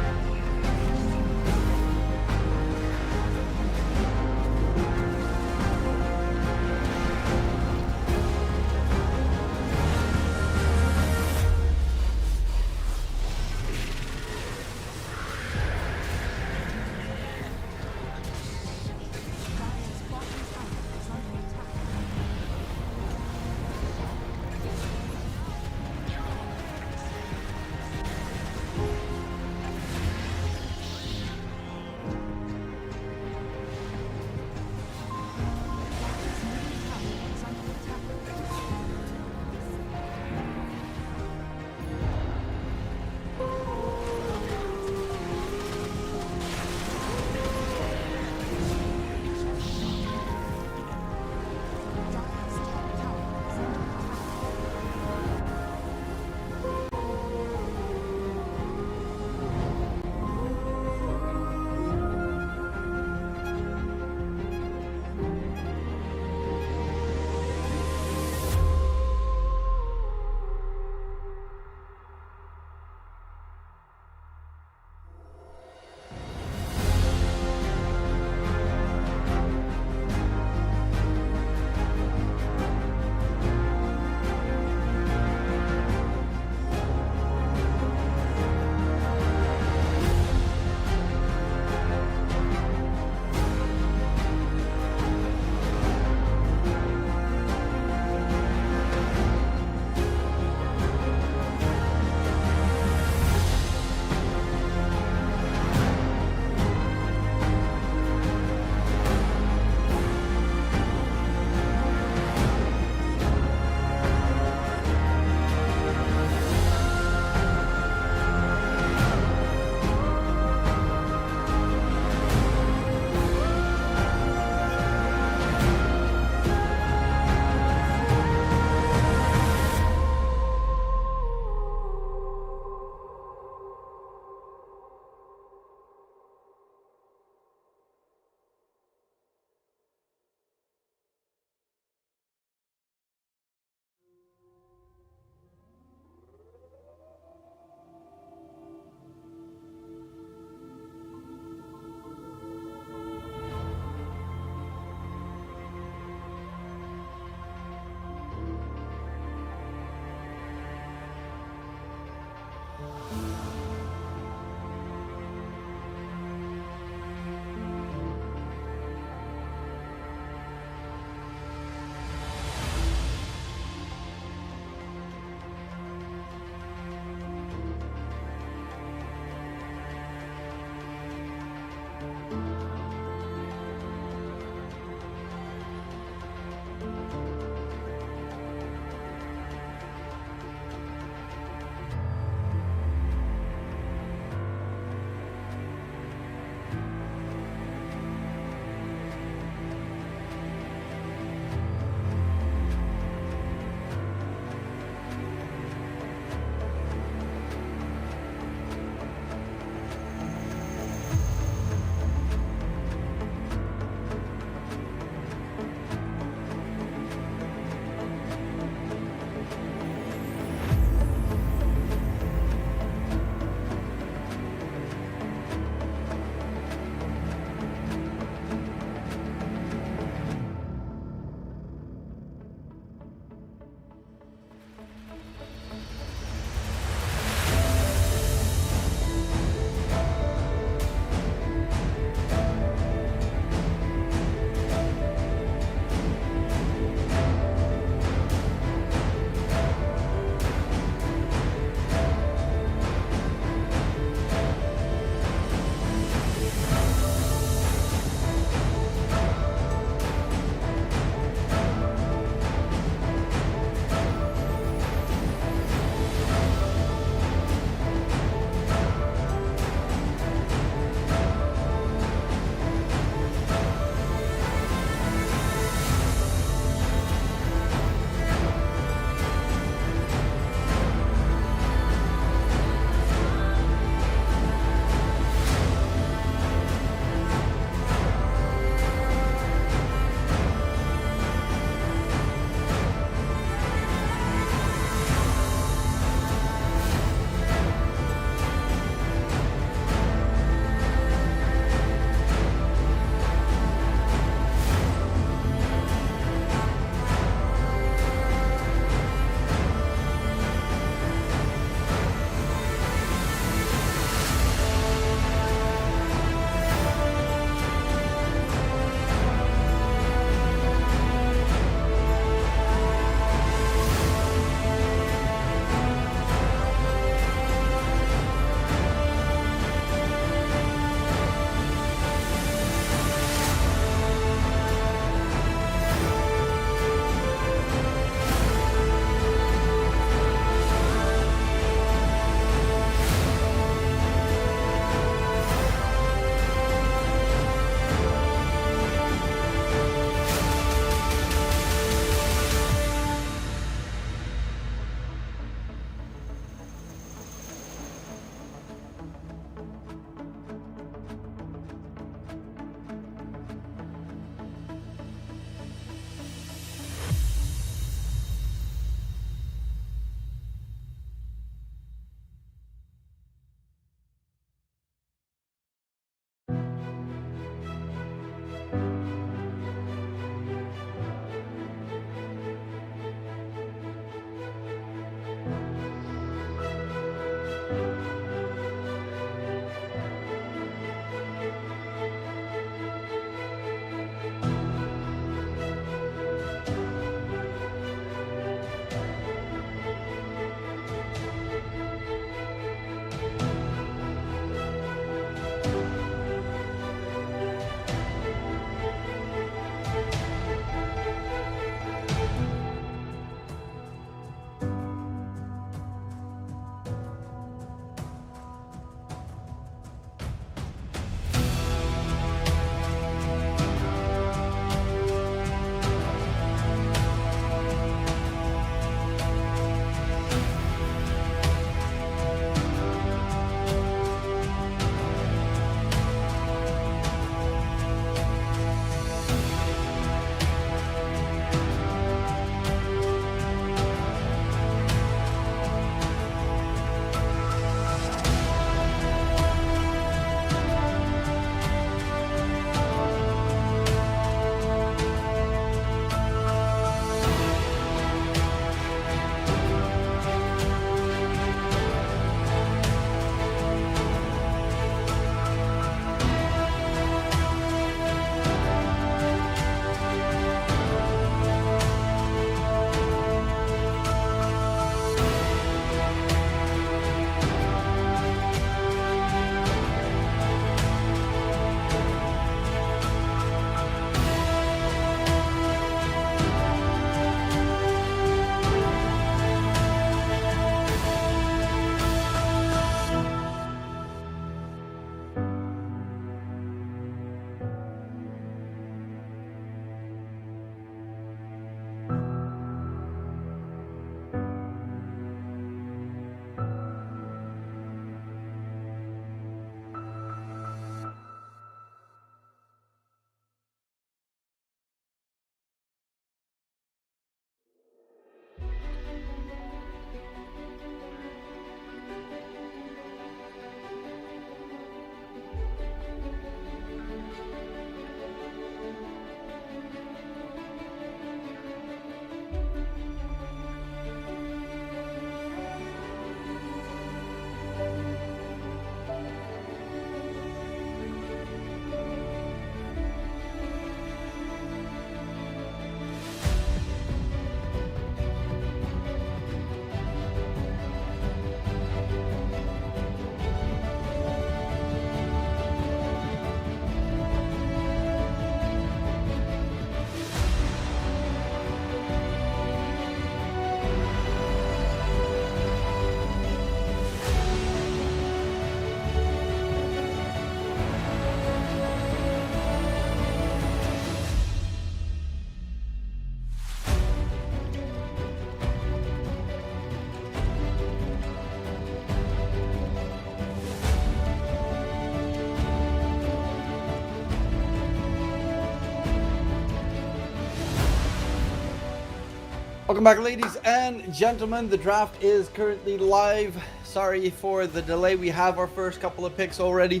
Welcome back, ladies and gentlemen. The draft is currently live. Sorry for the delay. We have our first couple of picks already.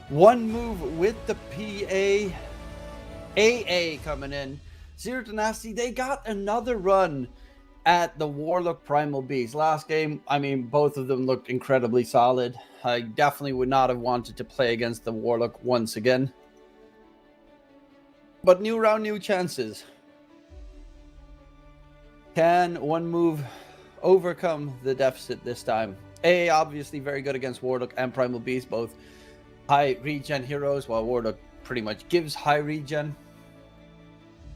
One move with the PA AA coming in. Zero to Nasty, they got another run at the Warlock Primal Beast. Last game, I mean, both of them looked incredibly solid. I definitely would not have wanted to play against the Warlock once again. But new round, new chances. Can one move overcome the deficit this time? AA obviously very good against Warlock and Primal Beast, both high regen heroes, while Warlock pretty much gives high regen.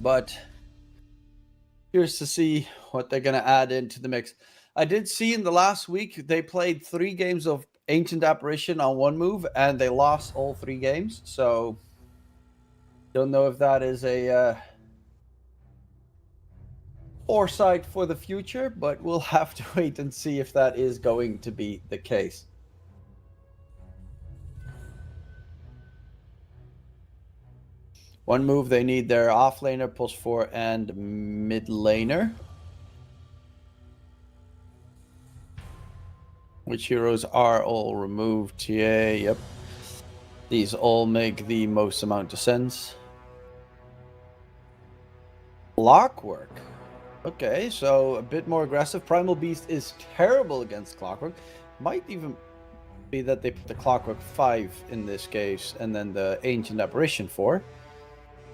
But here's to see what they're going to add into the mix. I did see in the last week they played 3 games of Ancient Apparition on one move, and they lost all 3 games. So don't know if that is a foresight for the future, but we'll have to wait and see if that is going to be the case. One move, they need their offlaner, +4, and mid laner. Which heroes are all removed? TA, yep. These all make the most amount of sense. Clockwork. Okay, so a bit more aggressive. Primal Beast is terrible against Clockwork. Might even be that they put the Clockwork 5 in this case, and then the Ancient Apparition 4,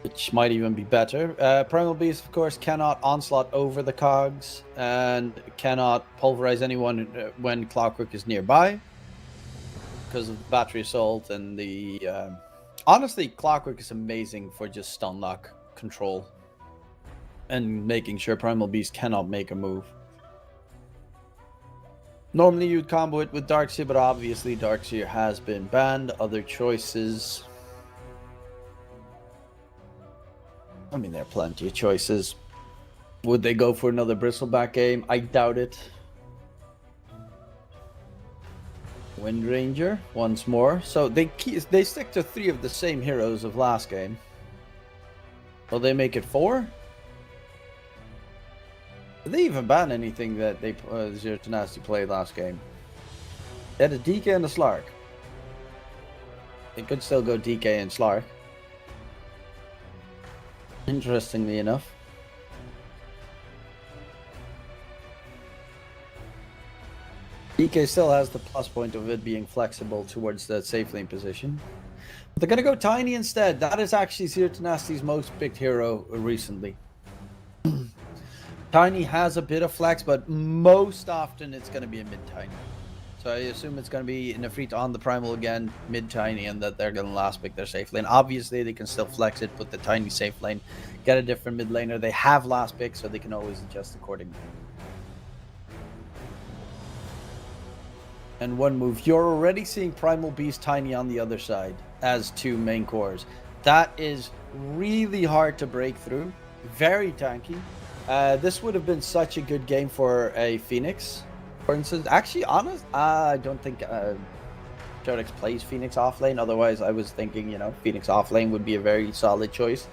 which might even be better. Primal Beast, of course, cannot onslaught over the cogs, and cannot pulverize anyone when Clockwork is nearby, because of battery assault and the... Honestly, Clockwork is amazing for just stun lock control and making sure Primal Beast cannot make a move. Normally you'd combo it with Darkseer, but obviously Darkseer has been banned. Other choices... I mean, there are plenty of choices. Would they go for another Bristleback game? I doubt it. Wind Ranger once more. So they stick to 3 of the same heroes of last game. Will they make it 4? Did they even ban anything that they Zero Tenacity played last game? They had a DK and a Slark. They could still go DK and Slark. Interestingly enough. DK still has the plus point of it being flexible towards the safe lane position. But they're going to go Tiny instead. That is actually Zero Tenacity's most picked hero recently. Tiny has a bit of flex, but most often it's going to be a mid-Tiny. So I assume it's going to be in a free to on the Primal again, mid-Tiny, and that they're going to last pick their safe lane. Obviously, they can still flex it, put the Tiny safe lane, get a different mid laner. They have last pick, so they can always adjust accordingly. And one move. You're already seeing Primal Beast Tiny on the other side as 2 main cores. That is really hard to break through. Very tanky. This would have been such a good game for a Phoenix, for instance. Actually, honest, I don't think Jodex plays Phoenix offlane. Otherwise, I was thinking, you know, Phoenix offlane would be a very solid choice.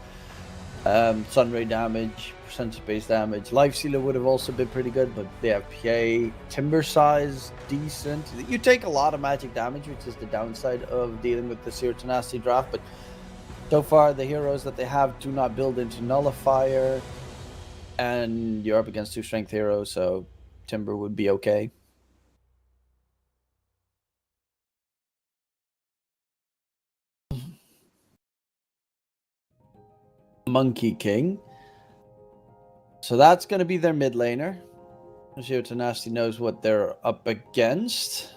Sunray damage, percentage base damage. Life Sealer would have also been pretty good, but they have PA. Timber size, decent. You take a lot of magic damage, which is the downside of dealing with the Zero Tenacity draft, but so far the heroes that they have do not build into Nullifier. And you're up against 2 strength heroes, so Timber would be okay. Monkey King. So that's going to be their mid laner. Zero Tenacity knows what they're up against.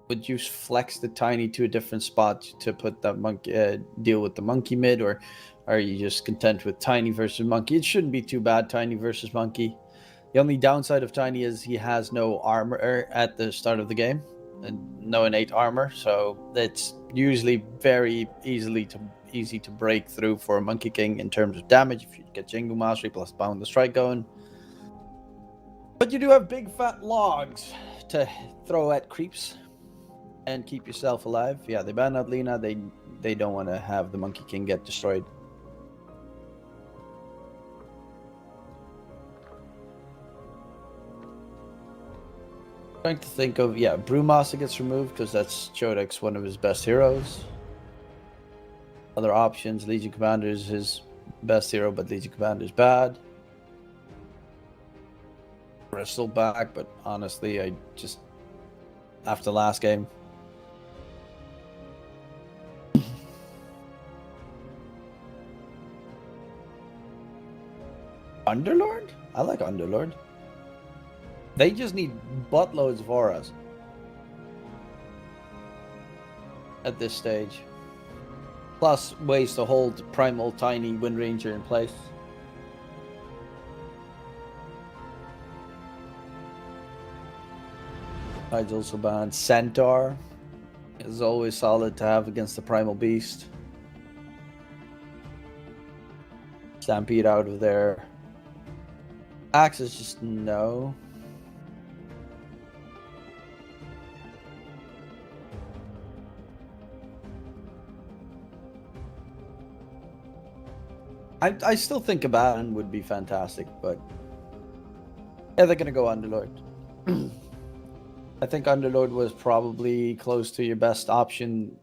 Would you flex the Tiny to a different spot to put that monkey, deal with the monkey mid, or are you just content with Tiny versus Monkey? It shouldn't be too bad, Tiny versus Monkey. The only downside of Tiny is he has no armor at the start of the game, and no innate armor, so it's usually very easy to break through for a Monkey King in terms of damage if you get Jingu Mastery plus Bound the Strike going. But you do have big fat logs to throw at creeps and keep yourself alive. Yeah, they banned out Lina. They don't want to have the Monkey King get destroyed. Trying to think of, yeah, Brewmaster gets removed because that's Jodex, one of his best heroes. Other options, Legion Commander is his best hero, but Legion Commander is bad. Bristleback, but honestly, I just, after the last game. Underlord? I like Underlord. They just need buttloads of auras at this stage. Plus ways to hold Primal Tiny Wind Ranger in place. Tide's also banned. Centaur is always solid to have against the Primal Beast. Stampede out of there. Axe is just no. I still think Abaddon would be fantastic, but yeah, they're gonna go Underlord. I think Underlord was probably close to your best option.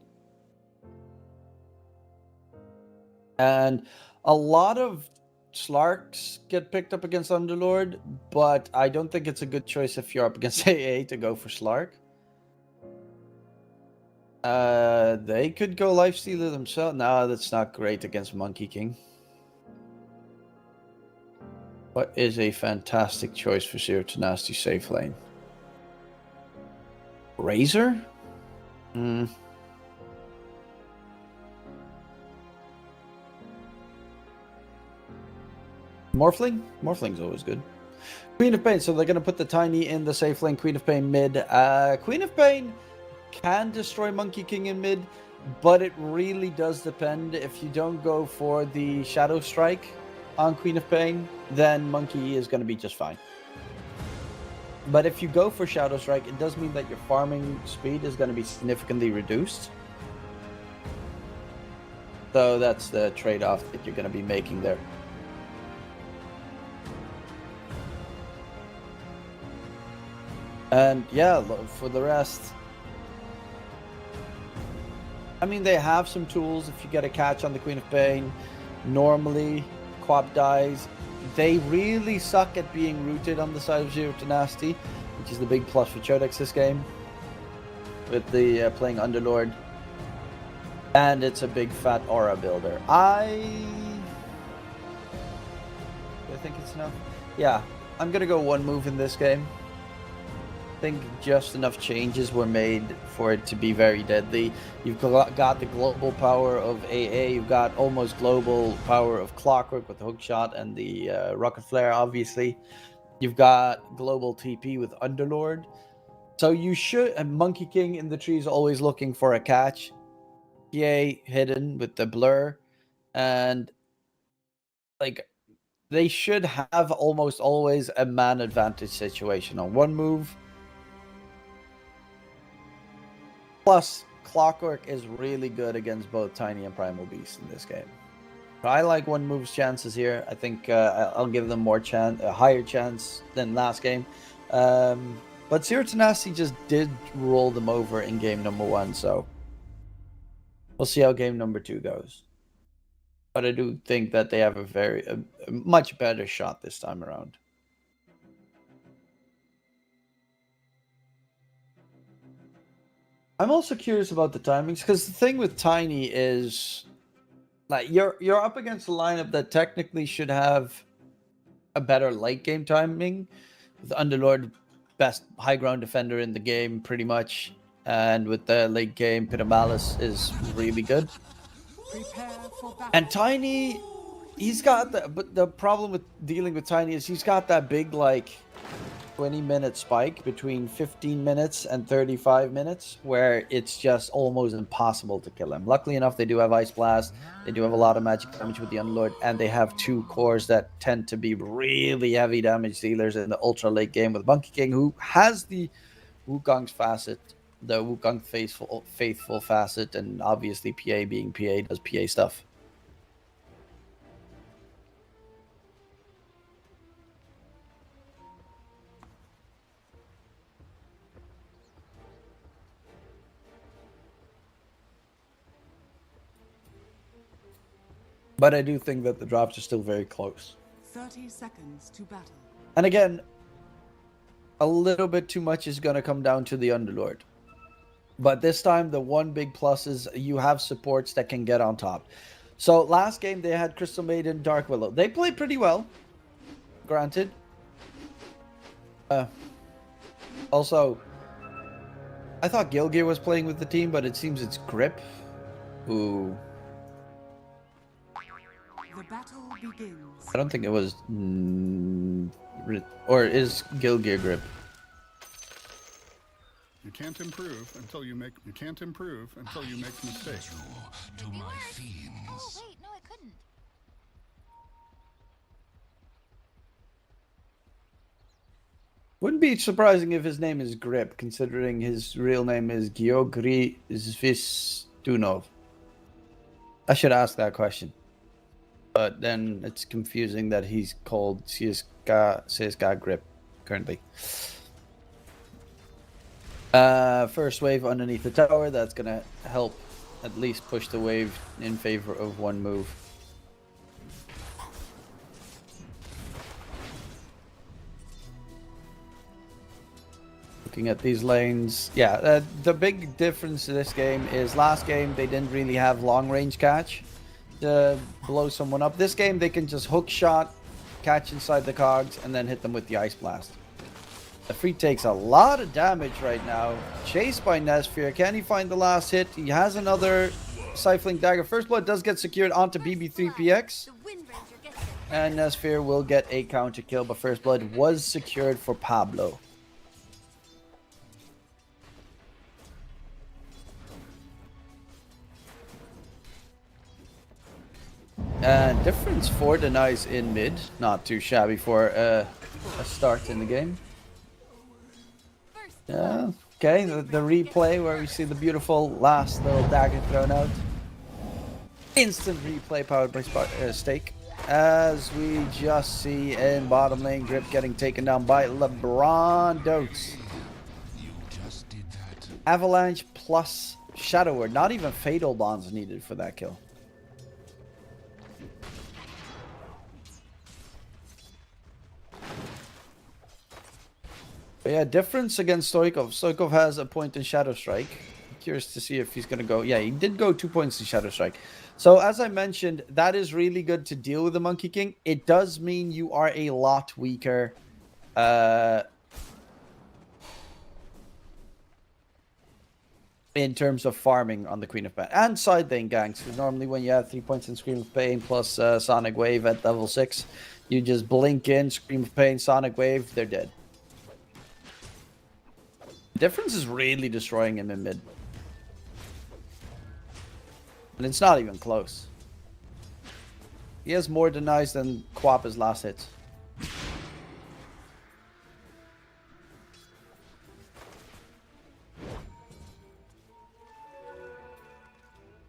And a lot of Slarks get picked up against Underlord, but I don't think it's a good choice if you're up against AA to go for Slark. They could go Lifestealer themselves. No, that's not great against Monkey King. What is a fantastic choice for Zero to Nasty safe lane? Razor? Morphling? Morphling's always good. Queen of Pain. So they're going to put the Tiny in the safe lane. Queen of Pain mid. Queen of Pain can destroy Monkey King in mid, but it really does depend. If you don't go for the Shadow Strike on Queen of Pain, then Monkey is going to be just fine. But if you go for Shadow Strike, it does mean that your farming speed is going to be significantly reduced. So that's the trade-off that you're going to be making there. And yeah, for the rest, I mean, they have some tools. If you get a catch on the Queen of Pain, normally Quap dies. They really suck at being rooted on the side of Zero to Nasty, which is the big plus for Chodex this game, with the playing Underlord. And it's a big fat aura builder. Do I think it's enough? Yeah, I'm going to go one move in this game. I think just enough changes were made for it to be very deadly. You've got the global power of AA. You've got almost global power of Clockwork with the hookshot and the rocket flare, obviously. You've got global TP with Underlord. So you should... And Monkey King in the tree is always looking for a catch. PA hidden with the blur. And like... they should have almost always a man advantage situation on one move. Plus, Clockwork is really good against both Tiny and Primal Beast in this game. I like one move's chances here. I think I'll give them a higher chance than last game. But Zero to Nasty just did roll them over in game number 1, so we'll see how game number 2 goes. But I do think that they have a much better shot this time around. I'm also curious about the timings, because the thing with Tiny is, like, you're up against a lineup that technically should have a better late game timing, with Underlord best high ground defender in the game pretty much, and with the late game Pit of Malice is really good. And Tiny, he's got the problem with dealing with Tiny is he's got that big, like, 20-minute spike between 15 minutes and 35 minutes where it's just almost impossible to kill him. Luckily enough, they do have Ice Blast. They do have a lot of magic damage with the Underlord, and they have 2 cores that tend to be really heavy damage dealers in the ultra late game with Monkey King, who has the Wukong's facet, the Wukong faithful facet, and obviously PA being PA does PA stuff. But I do think that the drops are still very close. 30 seconds to battle. And again, a little bit too much is going to come down to the Underlord. But this time, the one big plus is you have supports that can get on top. So last game, they had Crystal Maiden, Dark Willow. They played pretty well, granted. Also, I thought Gilgear was playing with the team, but it seems it's Grip who... The battle begins. I don't think it was... or is Gilgear Grip? You can't improve until you make mistakes. To my fiends. Oh, wait, no, I couldn't. Wouldn't be surprising if his name is Grip, considering his real name is Georgi Zvistunov. I should ask that question. But then it's confusing that he's called CSGA Grip currently. First wave underneath the tower. That's going to help at least push the wave in favor of one move. looking at these lanes. Yeah, the big difference to this game is last game they didn't really have long range catch to blow someone up. This game they can just hook shot, catch inside the cogs, and then hit them with the Ice Blast. Nefrit takes a lot of damage right now. Chased by Nesphere. Can he find the last hit? He has another Stifling Dagger. First Blood does get secured onto BB3PX. And Nesphere will get a counter kill, but First Blood was secured for Pablo. And difference for denies in mid. Not too shabby for a start in the game. Yeah, okay, the replay where we see the beautiful last little dagger thrown out. Instant replay powered by Stake. As we just see in bottom lane, Grip getting taken down by LeBron Dotes. Avalanche plus Shadow Word. Not even Fatal Bonds needed for that kill. But yeah, difference against Stoikov. Stoikov has a point in Shadow Strike. Curious to see if he's going to go. Yeah, he did go 2 points in Shadow Strike. So as I mentioned, that is really good to deal with the Monkey King. It does mean you are a lot weaker. In terms of farming on the Queen of Pain. And side lane ganks. Because normally when you have 3 points in Scream of Pain plus Sonic Wave at level 6, you just blink in, Scream of Pain, Sonic Wave, they're dead. Difference is really destroying him in mid. And it's not even close. He has more denies than Quappa's last hits.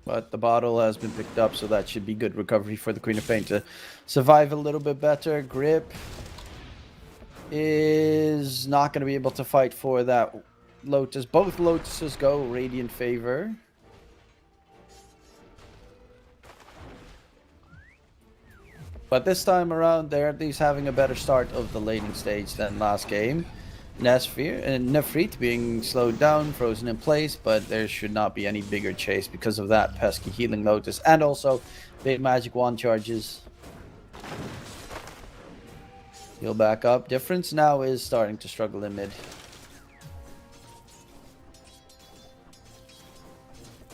But the bottle has been picked up, so that should be good recovery for the Queen of Pain to survive a little bit better. Grip is not going to be able to fight for that Lotus. Both Lotuses go Radiant Favor. But this time around, they're at least having a better start of the laning stage than last game. Nesphere and Nefrit being slowed down, frozen in place, but there should not be any bigger chase because of that pesky healing Lotus. And also, big magic wand charges. Heal back up. Difference now is starting to struggle in mid.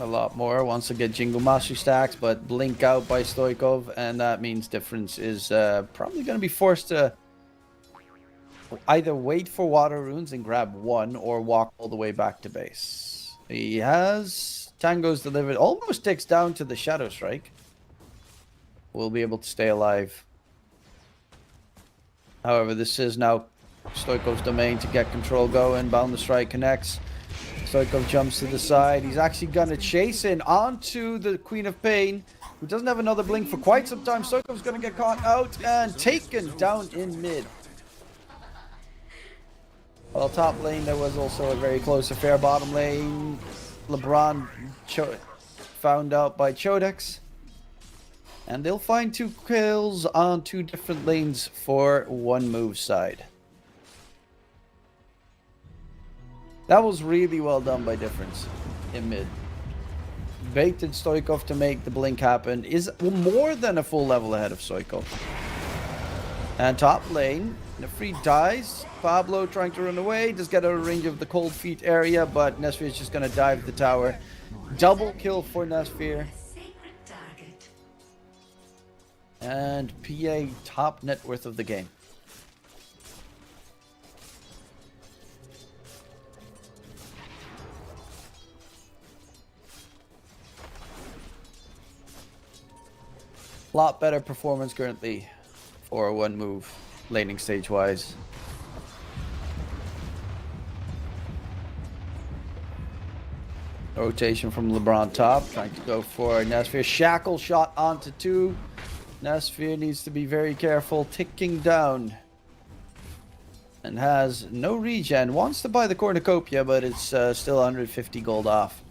A lot more. Wants to get Jingle Mastery stacks, but blink out by Stoikov, and that means Difference is probably going to be forced to either wait for Water Runes and grab one, or walk all the way back to base. He has Tango's delivered. Almost takes down to the Shadow Strike. Will be able to stay alive. However, this is now Stoikov's domain to get control going. Boundless Strike connects. Stoikov jumps to the side. He's actually going to chase in onto the Queen of Pain, who doesn't have another blink for quite some time. Stoikov's going to get caught out and taken down in mid. Well, top lane, there was also a very close affair. Bottom lane, LeBron found out by Chodex. And they'll find 2 kills on 2 different lanes for 1 move side. That was really well done by Difference in mid. Baited Stoikov to make the blink happen. Is more than a full level ahead of Stoikov. And top lane, Nefrit dies. Pablo trying to run away. Does get out of range of the cold feet area, but Nesphere is just going to dive the tower. Double kill for Nesphere. And PA top net worth of the game. Lot better performance currently for 1 move, laning stage wise. Rotation from LeBron top, trying to go for Nesphere. Shackle shot onto 2. Nesphere needs to be very careful, ticking down. And has no regen. Wants to buy the cornucopia, but it's still 150 gold off.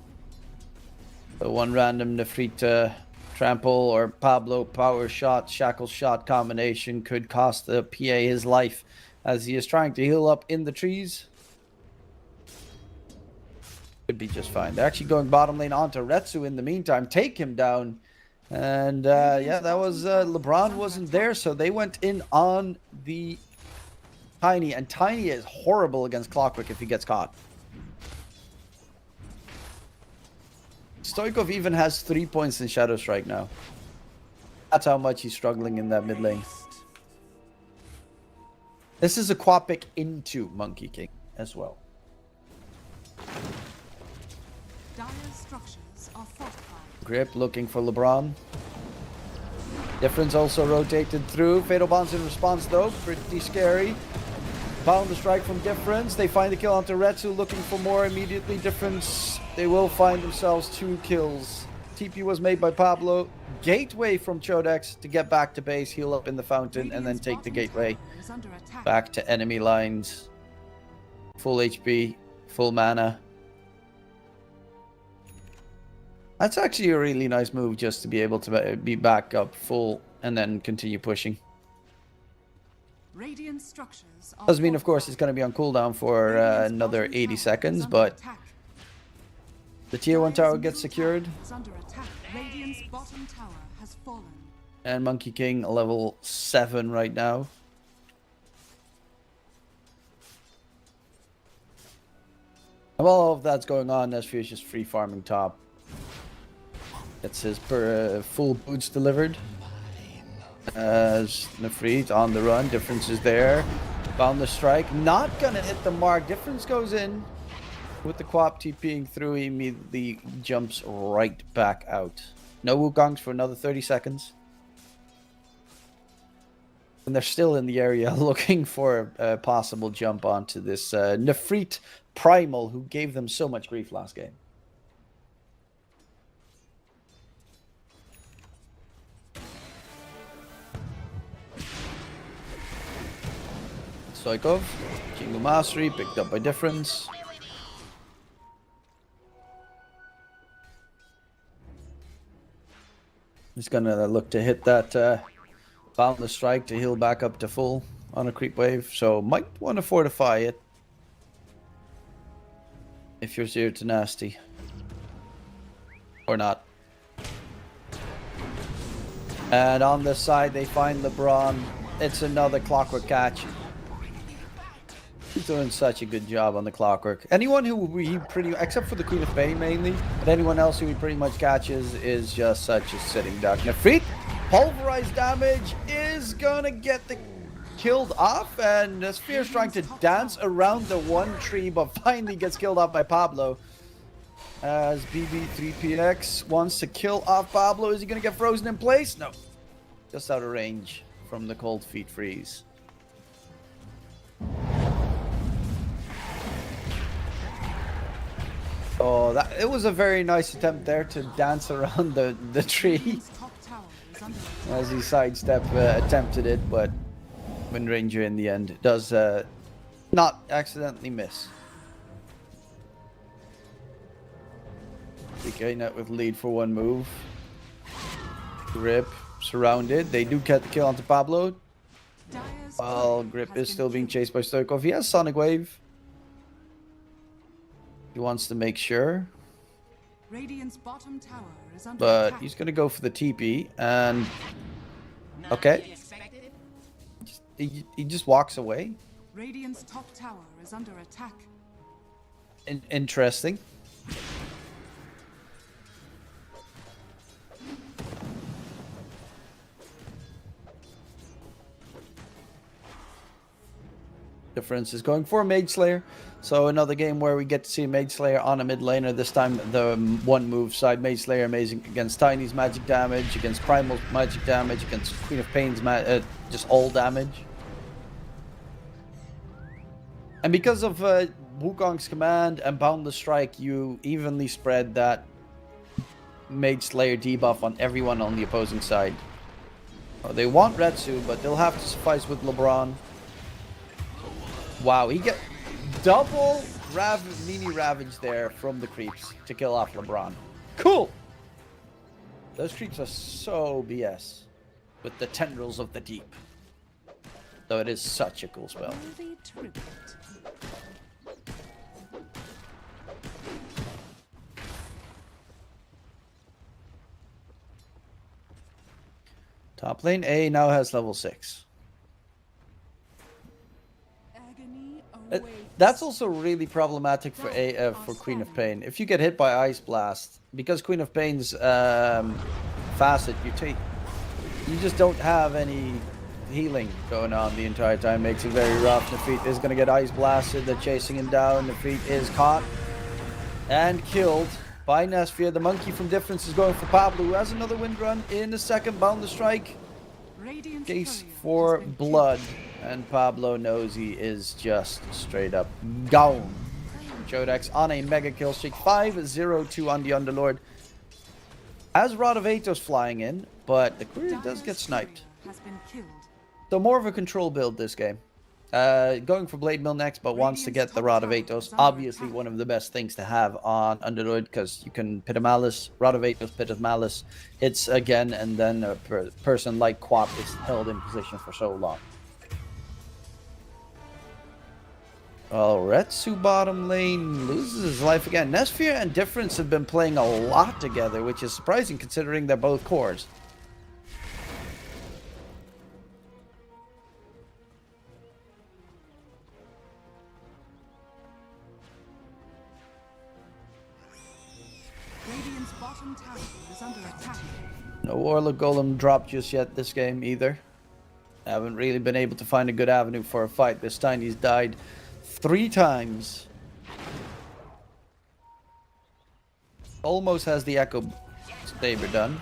So 1 random Nefrit trample or Pablo power shot, shackle shot combination could cost the PA his life, as he is trying to heal up in the trees. Could be just fine. They're actually going bottom lane onto Retsu in the meantime. Take him down. And yeah, that was LeBron wasn't there, so they went in on the Tiny. And Tiny is horrible against Clockwork if he gets caught. Stoikov even has 3 points in Shadow Strike now. That's how much he's struggling in that mid lane. This is a quad pick into Monkey King as well. Dire structures are fortified. Grip looking for LeBron. Difference also rotated through. Fatal Bounce in response though. Pretty scary. Bound the strike from Difference. They find the kill onto Retsu, looking for more immediately. Difference. They will find themselves 2 kills. TP was made by Pablo. Gateway from Chodex to get back to base, heal up in the fountain, and then take the gateway back to enemy lines. Full HP, full mana. That's actually a really nice move, just to be able to be back up full and then continue pushing. Radiant structures are Doesn't mean, of course, it's going to be on cooldown for another 80 seconds, but the tier 1 tower gets secured. Radiant's bottom tower has fallen. And Monkey King level 7 right now. And while all of that's going on, Nesfear is just free farming top. Gets his full boots delivered. As Nefrit on the run, Difference is there. Bound the strike, not gonna hit the mark. Difference goes in with the Quap TPing through. He immediately jumps right back out. No Wukongs for another 30 seconds. And they're still in the area looking for a possible jump onto this Nefrit Primal who gave them so much grief last game. Stoikov, Jingle Mastery, picked up by Difference. He's gonna look to hit that Boundless Strike to heal back up to full on a creep wave, so might want to fortify it if you're Zero to Nasty. Or not. And on this side they find LeBron. It's another Clockwork catch. He's doing such a good job on the Clockwork. Anyone who he except for the Queen of Pain mainly, but anyone else who he pretty much catches is just such a sitting duck. Nefrit, pulverized damage is gonna get the killed off, and the Sphere's trying to dance around the one tree, but finally gets killed off by Pablo. As BB3PX wants to kill off Pablo. Is he gonna get frozen in place? No. Just out of range from the cold feet freeze. Oh, it was a very nice attempt there to dance around the tree. As he sidestep attempted it, but Wind Ranger in the end does not accidentally miss. DK net with lead for one move. Grip surrounded. They do get the kill onto Pablo. While Grip is still being chased by Stoikov. He has Sonic Wave. He wants to make sure. Radiant's bottom tower is under But attack. he's going to go for the TP. And... okay. He just walks away. Radiant's top tower is under attack. Interesting. Difference is going for Mage Slayer. So another game where we get to see Mage Slayer on a mid laner. This time the one move side. Mage Slayer amazing against Tiny's magic damage, against Primal's magic damage, against Queen of Pain's just all damage. And because of Wukong's command and Boundless Strike, you evenly spread that Mage Slayer debuff on everyone on the opposing side. They want Retsu, but they'll have to suffice with LeBron. Wow, he get double mini Ravage there from the creeps to kill off LeBron. Cool! Those creeps are so BS with the tendrils of the deep. Though it is such a cool spell. Top lane A now has level 6. Agony Uh, awaits. That's also really problematic for for Queen of Pain. If you get hit by Ice Blast, because Queen of Pain's facet, you just don't have any healing going on the entire time. Makes it very rough. Nefeet is gonna get Ice Blasted. They're chasing him down. Nefeet is caught and killed by Nesphia. The monkey from Difference is going for Pablo, who has another wind run in the second. Bound to strike. Radiant's Case courier for has been blood, and Pablo knows he is just straight up gone. Jodex on a mega kill streak, 5-0-2 on the Underlord. Has Rod of Atos flying in, but the courier does get sniped. has been killed. So more of a control build this game. Going for Blade Mill next, but wants to get the Rod of Atos. Obviously one of the best things to have on Underlord, because you can Pit of Malice, Rod of Atos, Pit of Malice. Hits again, and then a person like Quap is held in position for so long. Well, Retsu bottom lane loses his life again. Nesphia and Difference have been playing a lot together, which is surprising considering they're both cores. Radiant's bottom tower is under attack. No Warlock Golem dropped just yet this game either. Haven't really been able to find a good avenue for a fight. This time he's died 3 times. Almost has the Echo Saber done.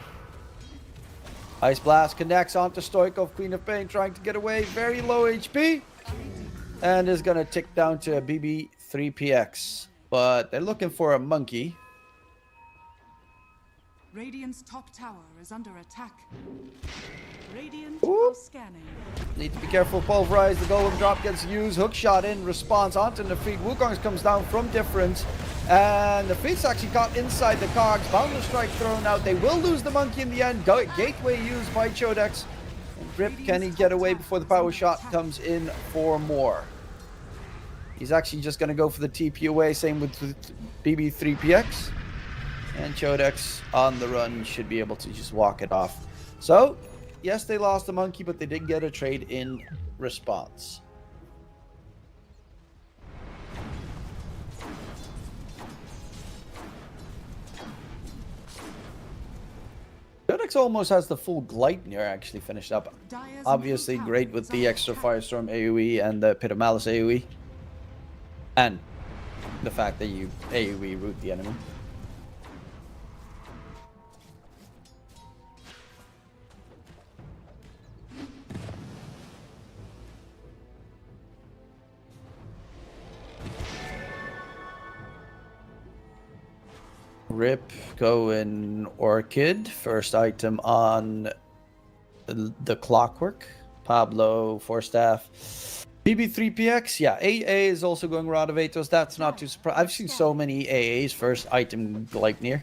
Ice Blast connects onto Stoikov. Queen of Pain trying to get away. Very low HP. And is going to tick down to a BB3PX. But they're looking for a monkey. Radiant's top tower is under attack. Radiant Ooh. are scanning. Need to be careful. Pulverize. The golem drop gets used. Hook shot in response onto Nefeet. Wukong comes down from Difference. And Nefeet's actually caught inside the cogs. Boundless strike thrown out. They will lose the monkey in the end. Gateway used by Chodex. And Grip, can he get away before the power shot comes in for more? He's actually just going to go for the TP away. Same with BB3PX. And Chodex on the run should be able to just walk it off. So, yes, they lost the monkey, but they did get a trade in response. Chodex almost has the full Gleipnir actually finished up. Dire's Obviously middle great tower with is the under extra attack. Firestorm AoE and the Pit of Malice AoE. And the fact that you AoE root the enemy. Rip, go in Orchid. First item on the Clockwork. Pablo, Forstaff. BB3PX, yeah, AA is also going Rod of Atos. That's not too surprising. I've seen so many AAs first item Gleipnir.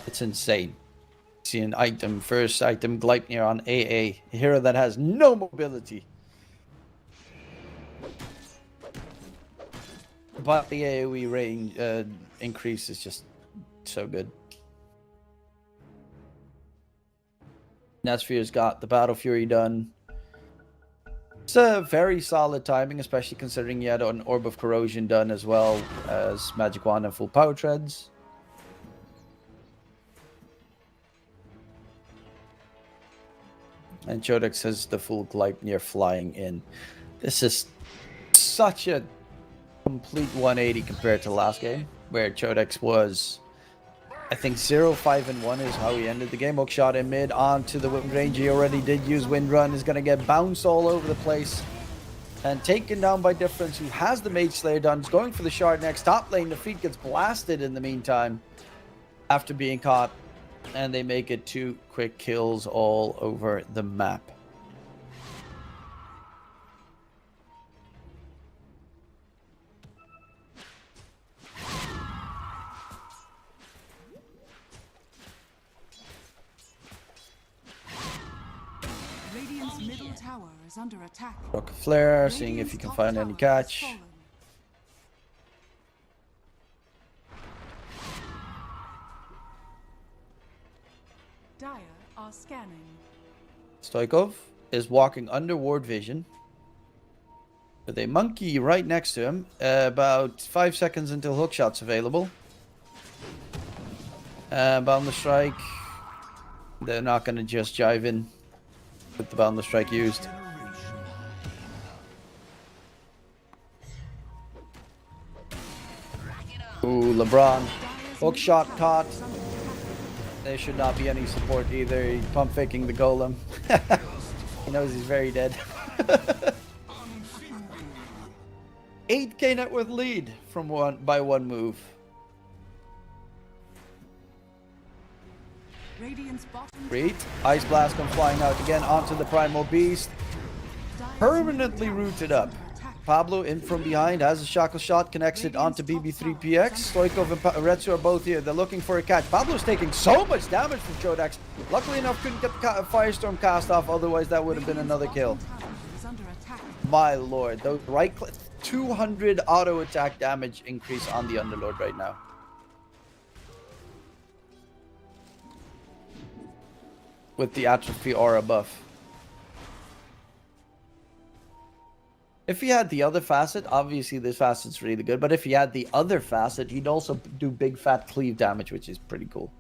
It's insane. See an item, first item Gleipnir on AA. A hero that has no mobility. But the AoE range increase is just so good. Nesphir's got the Battle Fury done. It's a very solid timing, especially considering you had an Orb of Corrosion done as well as Magic Wand and full power treads. And Chodex has the full Gleipnir flying in. This is such a complete 180 compared to last game, where Chodex was, I think, 0-5-1 is how he ended the game. Hook shot in mid onto the Wind Range. He already did use Wind Run. Is going to get bounced all over the place and taken down by Difference, who has the Mage Slayer done. Is going for the shard next. Top lane, Nefeet gets blasted in the meantime after being caught, and they make it 2 quick kills all over the map. Radiant's middle tower is under attack. Rocket Flare, seeing if you can find any catch. are scanning. Stoikov is walking under ward vision with a monkey right next to him. About 5 seconds until hookshot's available. Boundless Strike. They're not going to just jive in with the Boundless Strike used. Ooh, LeBron. Hookshot caught. There should not be any support either. He's pump faking the golem. He knows he's very dead. 8k net worth lead from by one move. Radiant's bottom Great. Ice Blast comes flying out again onto the Primal Beast. Permanently rooted up. Pablo in from behind, has a shackle shot, connects it onto BB3PX. Stoikov and Retsu are both here. They're looking for a catch. Pablo's taking so much damage from Chodax. Luckily enough, couldn't get the Firestorm cast off, otherwise that would have been another kill. My lord, those right click, 200 auto attack damage increase on the Underlord right now. With the Atrophy Aura buff. If he had the other facet, obviously this facet's really good, but if he had the other facet, he'd also do big fat cleave damage, which is pretty cool.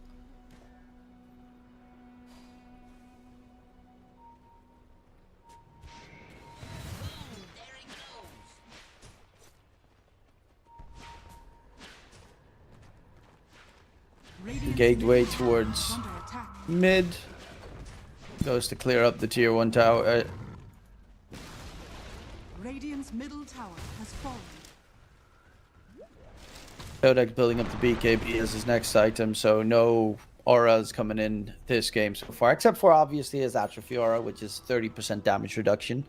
Gateway towards mid. Goes to clear up the tier 1 tower. Radiant's middle tower has fallen. Kodak building up the BKB as his next item, so no auras coming in this game so far, except for obviously his Atrophy Aura, which is 30% damage reduction.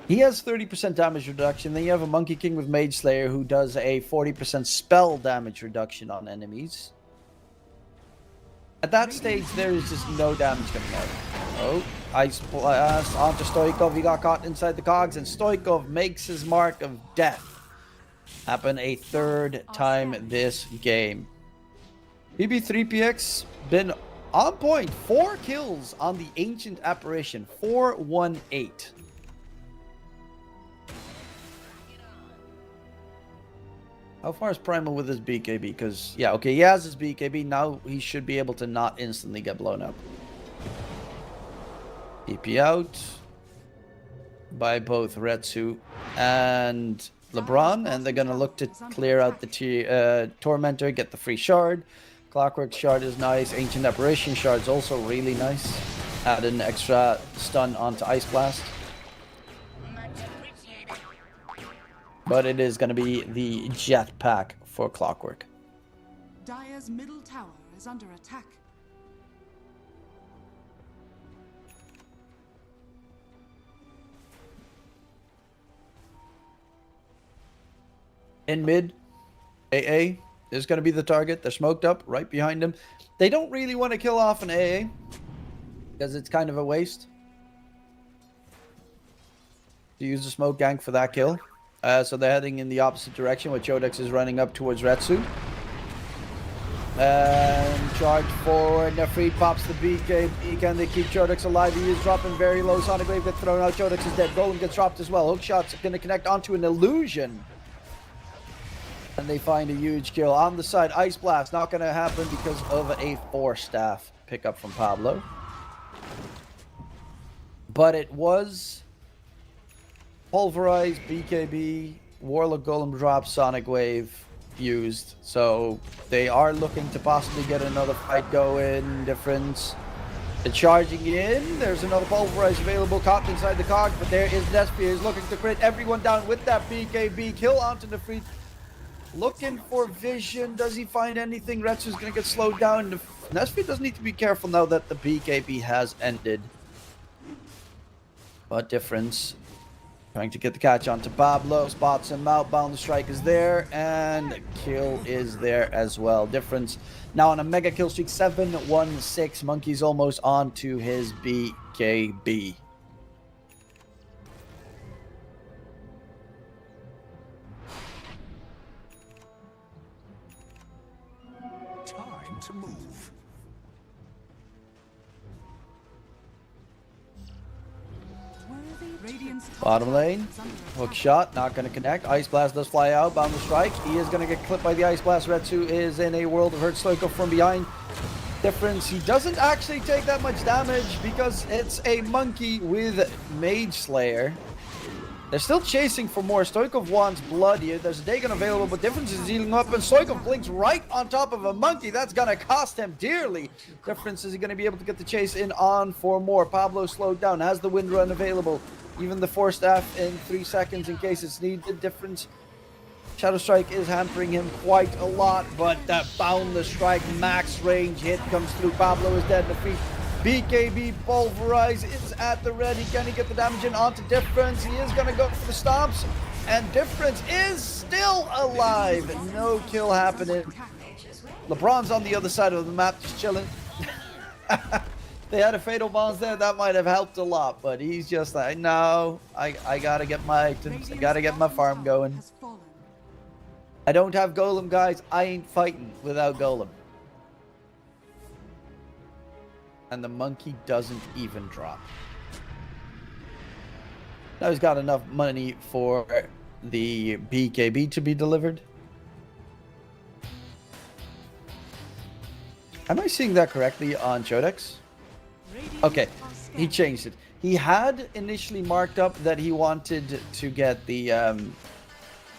He has 30% damage reduction. Then you have a Monkey King with Mage Slayer who does a 40% spell damage reduction on enemies. At that stage, there is just no damage coming out. Oh, Ice Blast onto Stoikov. He got caught inside the cogs, and Stoikov makes his mark of death. Happen a third time this game. BB3PX been on point. 4 kills on the Ancient Apparition. 418. How far is Primal with his BKB? Because, yeah, okay, he has his BKB. Now he should be able to not instantly get blown up. EP out by both Retsu and LeBron. And they're going to look to clear out the Tormentor, get the free shard. Clockwork shard is nice. Ancient Apparition shard is also really nice. Add an extra stun onto Ice Blast. But it is going to be the jetpack for Clockwork. Dire's middle tower is under attack. In mid, AA is going to be the target. They're smoked up right behind him. They don't really want to kill off an AA because it's kind of a waste to use the smoke gank for that kill. So they're heading in the opposite direction, where Chodex is running up towards Retsu. And charge forward. Nefrit pops the BKB. Can they keep Chodex alive? He is dropping very low. Sonic Wave gets thrown out. Chodex is dead. Golem gets dropped as well. Hookshot's going to connect onto an illusion. And they find a huge kill. On the side, Ice Blast. Not going to happen because of a 4-staff pickup from Pablo. But it was Pulverize, BKB, Warlock Golem drop, Sonic Wave used. So they are looking to possibly get another fight going. Difference. They're charging in. There's another Pulverize available, caught inside the cog, but there is Nespia. He's looking to crit everyone down with that BKB. Kill onto the free. Looking for vision. Does he find anything? Retsu's going to get slowed down. Nespia does need to be careful now that the BKB has ended. But difference. Trying to get the catch onto Pablo, spots him out, Boundless Strike is there, and kill is there as well. Difference now on a mega kill streak, 7-1-6. Monkey's almost on to his BKB. Time to move. Radiant's top Bottom tower lane. is under Hook attack. shot, not going to connect. Ice Blast does fly out. Boundless Strike. He is going to get clipped by the Ice Blast. Retsu is in a world of hurt. Stoikov from behind. Difference, he doesn't actually take that much damage because it's a monkey with Mage Slayer. They're still chasing for more. Stoikov wants blood here. There's a Dagon available, but Difference is healing up, and Stoikov blinks right on top of a monkey. That's going to cost him dearly. Difference, is he going to be able to get the chase in on for more? Pablo slowed down, has the Wind Run available. Even the Force Staff in 3 seconds in case it's needed. Difference, Shadow Strike is hampering him quite a lot, but that Boundless Strike max range hit comes through. Pablo is dead in the feet. BKB Pulverize is at the ready. Can he get the damage in onto Difference? He is going to go for the stomps, and Difference is still alive. No kill happening. LeBron's on the other side of the map just chilling. They had a Fatal Bonds there. That might have helped a lot, but he's just like, no, I got to get my items. I got to get my farm going. Has fallen. I don't have Golem, guys. I ain't fighting without Golem. And the monkey doesn't even drop. Now he's got enough money for the BKB to be delivered. Am I seeing that correctly on Chodex? Okay, he changed it. He had initially marked up that he wanted to get the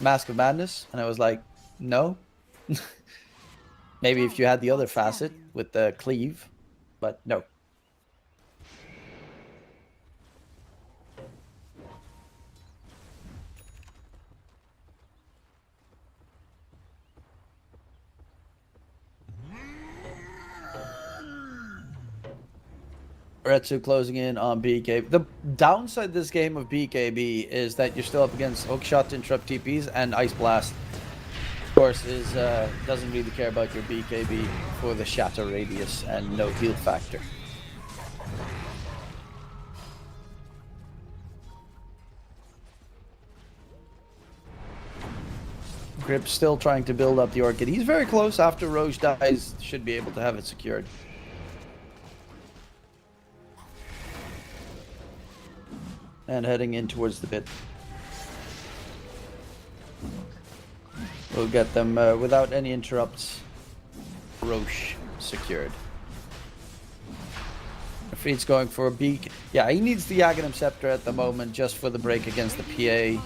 Mask of Madness, and I was like, no. Maybe if you had the other facet with the cleave. But no. Retsu closing in on BKB. The downside this game of BKB is that you're still up against Hookshot to interrupt TPs, and Ice Blast, of course, is doesn't really care about your BKB for the shatter radius and no heal factor. Grip's still trying to build up the Orchid. He's very close. After Roche dies, should be able to have it secured. And heading in towards the pit. We'll get them without any interrupts. Roche secured. Feet's going for a beak. Yeah, he needs the Aghanim Scepter at the moment just for the break against the PA. Roshan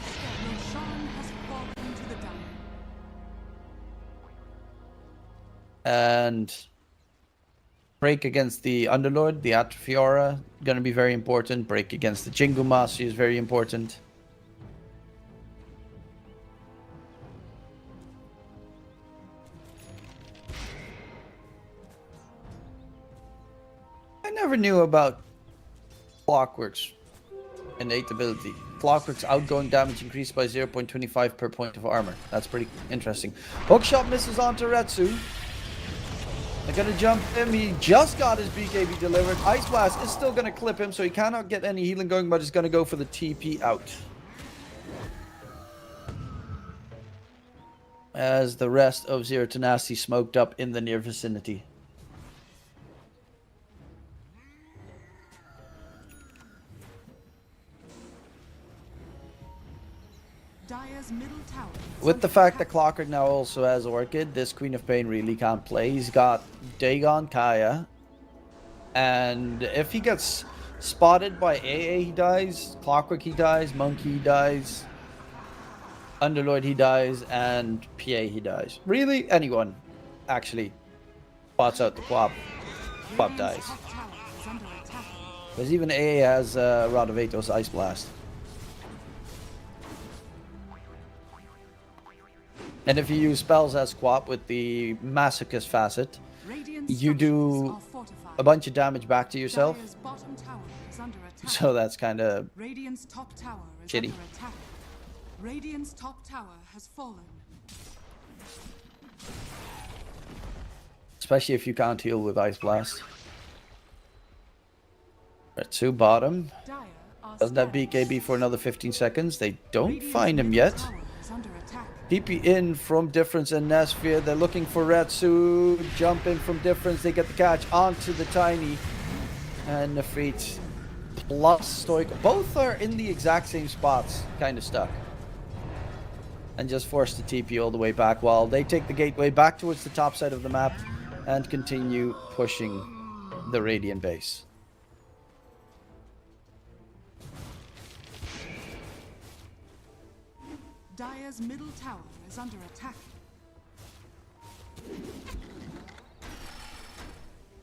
has fallen to the Dire. And break against the Underlord, the Atrophiora, going to be very important. Break against the Jingu Master is very important. I never knew about Clockwork's innate ability. Clockwork's outgoing damage increased by 0.25 per point of armor. That's pretty interesting. Hookshot misses onto Retsu. They're going to jump him. He just got his BKB delivered. Ice Blast is still going to clip him, so he cannot get any healing going, but he's going to go for the TP out. As the rest of Zero Tenacity smoked up in the near vicinity. Dire's middle tower is With the under fact that attack. Clockwork now also has Orchid, this Queen of Pain really can't play. He's got Dagon, Kaya, and if he gets spotted by AA, he dies. Clockwork, he dies. Monkey, he dies. Underlord, he dies. And PA, he dies. Really? Anyone, actually, spots out the Quap. Quap dies. Radiant's top tower is under attack. Because even AA has Rod of Atos Ice Blast. And if you use spells as Quap with the Masochist facet, Radiant's you do structures are fortified. a bunch of damage back to yourself. Dire's bottom tower is under attack. So that's kind of Radiant's top tower is shitty. under attack. Radiant's top tower has fallen. especially if you can't heal with Ice Blast. Retsu bottom. Dire are Doesn't have scared. BKB for another 15 seconds. They don't Radiant's find him middle yet. tower is under attack. TP in from Difference and Nesphere. They're looking for Retsu. Jump in from Difference. They get the catch onto the Tiny. And Nefrit plus Stoico. Both are in the exact same spots, kind of stuck. And just forced to TP all the way back while they take the gateway back towards the top side of the map and continue pushing the Radiant base. Dire's middle tower is under attack.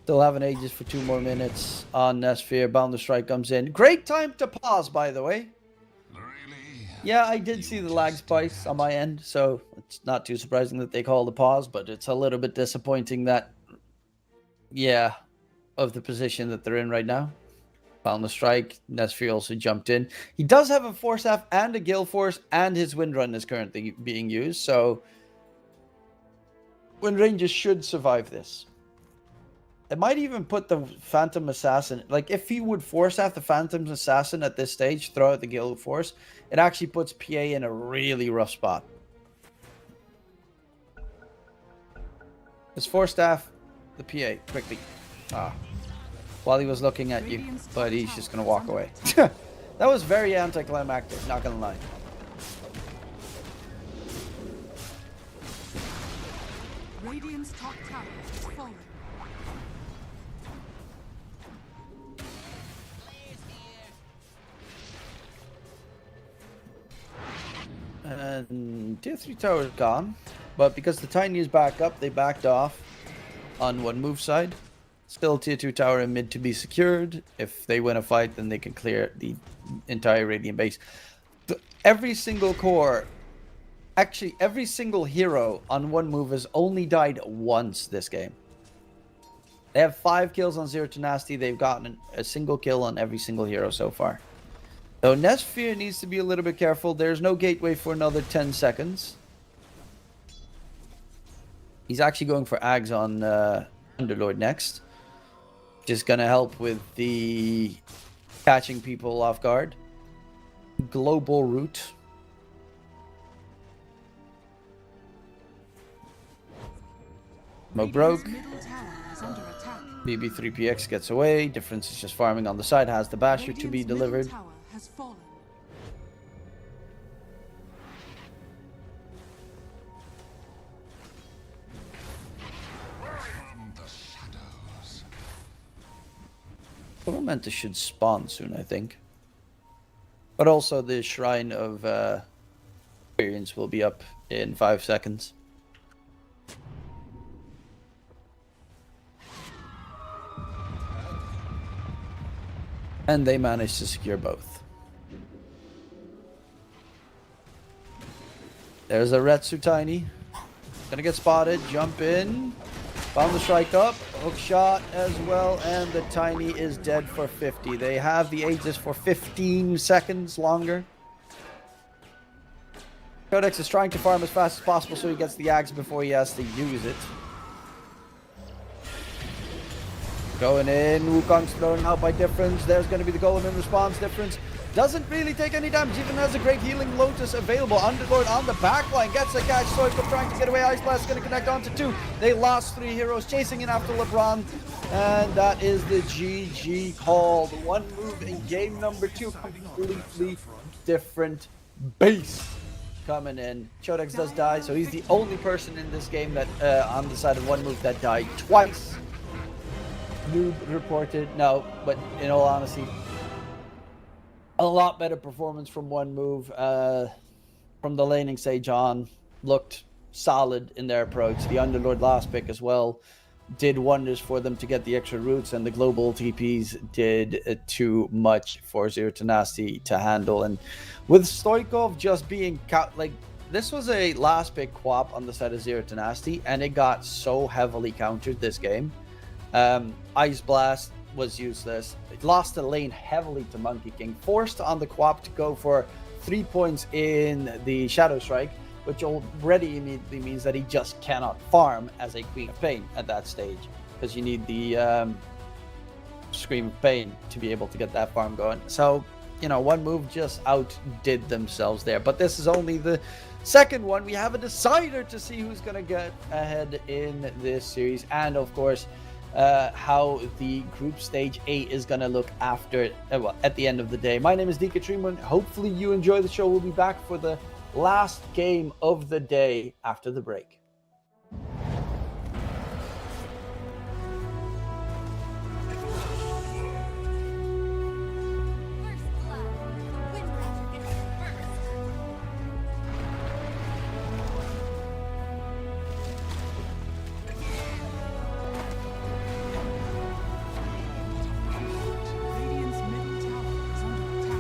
Still having Aegis for 2 more minutes on Nesphere. Boundless Strike comes in. Great time to pause, by the way. Really? Yeah, I did see the lag spikes on my end, so it's not too surprising that they call the pause, but it's a little bit disappointing that, yeah, of the position that they're in right now. Boundless Strike, Nesphere also jumped in. He does have a Force Staff and a Gale Force, and his Wind Run is currently being used, so Wind Rangers should survive this. It might even put the Phantom Assassin, like if he would Force Staff the Phantom Assassin at this stage, throw out the Gale Force, it actually puts PA in a really rough spot. Let's Force Staff the PA quickly. While he was looking at you, but he's just going to walk away. That was very anticlimactic, not going to lie. Radiant's top tower is falling. And tier 3 tower is gone, but because the Tiny is back up, they backed off on one move side. Still tier 2 tower in mid to be secured. If they win a fight, then they can clear the entire Radiant base. Every single core, actually every single hero on one move has only died once this game. They have 5 kills on Zero Tenacity. They've gotten a single kill on every single hero so far. So Nesphere needs to be a little bit careful. There's no gateway for another 10 seconds. He's actually going for Ags on Underlord next. Just gonna help with the catching people off guard. Global route. Smoke broke. Middle tower is under attack. BB3PX gets away. Difference is just farming on the side. Has the Basher to be Radiant's middle delivered. tower has fallen. From the shadows. Tormentor should spawn soon, I think. But also the Shrine of Experience will be up in 5 seconds. And they managed to secure both. There's a Retsu Tiny. Gonna get spotted. Jump in. Found the strike up. Hook shot as well. And the Tiny is dead for 50. They have the Aegis for 15 seconds longer. Codex is trying to farm as fast as possible so he gets the Axe before he has to use it. Going in, Wukong's thrown out by Difference. There's going to be the Golem in response. Difference doesn't really take any damage, even has a great healing Lotus available. Underlord on the backline gets a catch. Stoico trying to get away. Ice Blast is going to connect onto 2. They lost 3 heroes, chasing in after LeBron. And that is the GG called. One move in game number 2. Completely different base coming in. Codex does die, so he's the only person in this game that on the side of one move that died twice. Noob reported. No, but in all honesty, a lot better performance from one move. From the laning stage on, looked solid in their approach. The Underlord last pick as well did wonders for them to get the extra roots, and the global TPs did too much for Zero Tenacity to handle. And with Stoikov just being like, this was a last pick quap on the side of Zero Tenacity, and it got so heavily countered this game. Ice Blast was useless. It lost the lane heavily to Monkey King. Forced on the Quap to go for 3 points in the Shadow Strike, which already immediately means that he just cannot farm as a Queen of Pain at that stage, because you need the Scream of Pain to be able to get that farm going. So, you know, one move just outdid themselves there. But this is only the second one. We have a decider to see who's going to get ahead in this series. And, of course, how the group stage 8 is going to look after, at the end of the day. My name is DK Treeman. Hopefully you enjoy the show. We'll be back for the last game of the day after the break. Radiant's middle tower is under attack.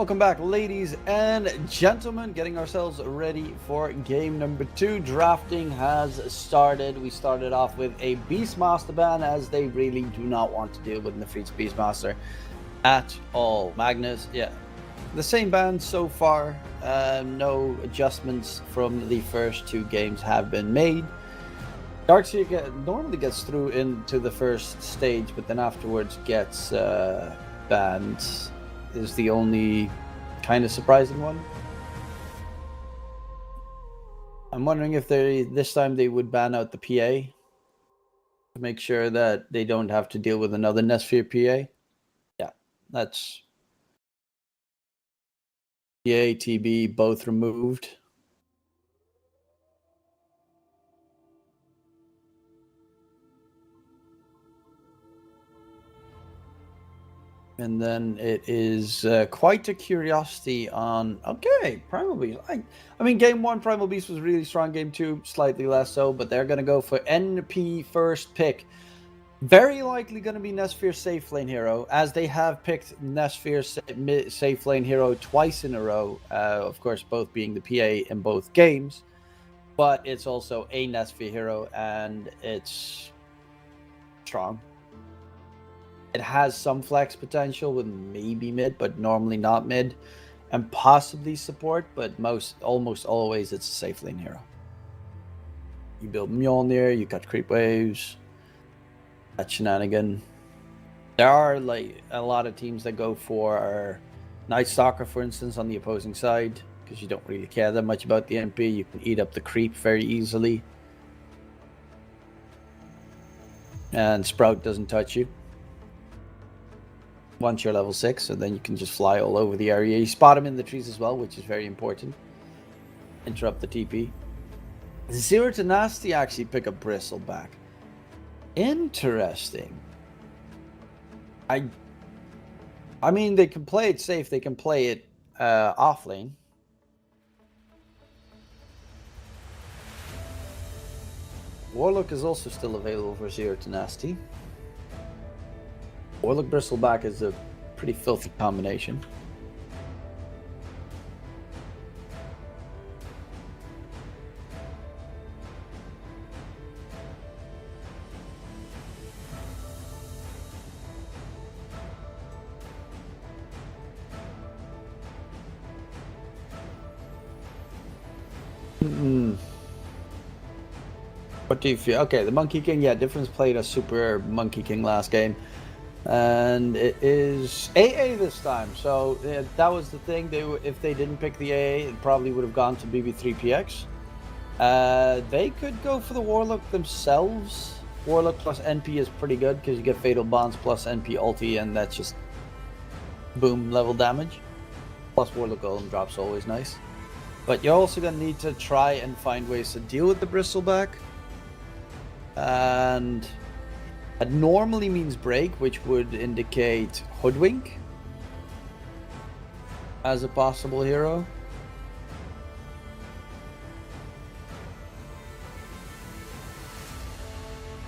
Welcome back, ladies and gentlemen. Getting ourselves ready for game number 2. Drafting has started. We started off with a Beastmaster ban, as they really do not want to deal with Nefrit's Beastmaster at all. Magnus, yeah, the same ban so far. No adjustments from the first 2 games have been made. Darkseer normally gets through into the first stage, but then afterwards gets banned. Is the only kind of surprising one. I'm wondering if this time they would ban out the PA to make sure that they don't have to deal with another Nesphere PA. Yeah, that's PA, TB, both removed. And then it is quite a curiosity on, okay, Primal Beast. I mean, game 1, Primal Beast was really strong. Game 2, slightly less so, but they're going to go for NP first pick. Very likely going to be Nesphere Safe Lane Hero, as they have picked Nesphere Safe Lane Hero twice in a row. Of course, both being the PA in both games. But it's also a Nesphere Hero, and it's strong. It has some flex potential with maybe mid, but normally not mid, and possibly support, but almost always it's a safe lane hero. You build Mjolnir, you cut creep waves, that shenanigan. There are like a lot of teams that go for Night Stalker, for instance, on the opposing side, because you don't really care that much about the MP. You can eat up the creep very easily, and Sprout doesn't touch you once you're level 6, so then you can just fly all over the area. You spot them in the trees as well, which is very important. Interrupt the TP. Zero to Nasty actually pick up Bristleback. Interesting. I mean, they can play it safe. They can play it off lane. Warlock is also still available for Zero to Nasty. Warlock Bristleback is a pretty filthy combination. What do you feel? Okay, the Monkey King, yeah, Difference played a super Monkey King last game. And it is AA this time, so that was the thing. If they didn't pick the AA, it probably would have gone to BB3PX. They could go for the Warlock themselves. Warlock plus NP is pretty good because you get Fatal Bonds plus NP ulti, and that's just boom level damage. Plus Warlock Golem drops, always nice. But you're also going to need to try and find ways to deal with the Bristleback. And that normally means break, which would indicate Hoodwink as a possible hero.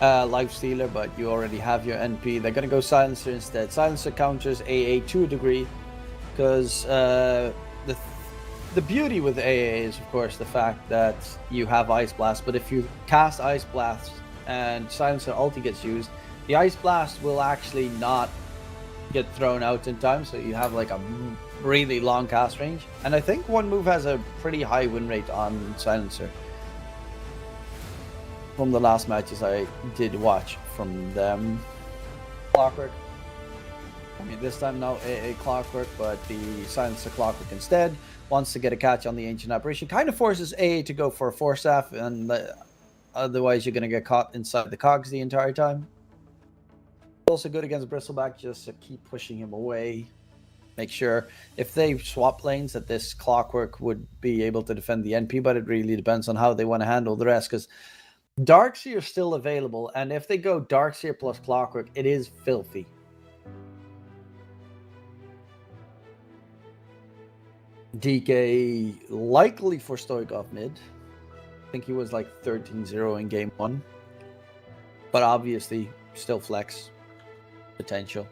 Life Stealer, but you already have your NP. They're going to go Silencer instead. Silencer counters AA to a degree, because the beauty with AA is, of course, the fact that you have Ice Blast, but if you cast Ice Blast and Silencer ulti gets used, the Ice Blast will actually not get thrown out in time, so you have like a really long cast range. And I think one move has a pretty high win rate on Silencer from the last matches I did watch from them. Clockwork. I mean, this time now a Clockwork, but the Silencer Clockwork instead wants to get a catch on the Ancient Apparition. Kind of forces AA to go for a Force Staff, and otherwise you're going to get caught inside the cogs the entire time. Also good against Bristleback, just to keep pushing him away. Make sure if they swap lanes that this Clockwork would be able to defend the NP, but it really depends on how they want to handle the rest, because Darkseer is still available, and if they go Darkseer plus Clockwork, it is filthy. DK likely for Stoikov mid. I think he was like 13-0 in game 1. But obviously, still flex potential.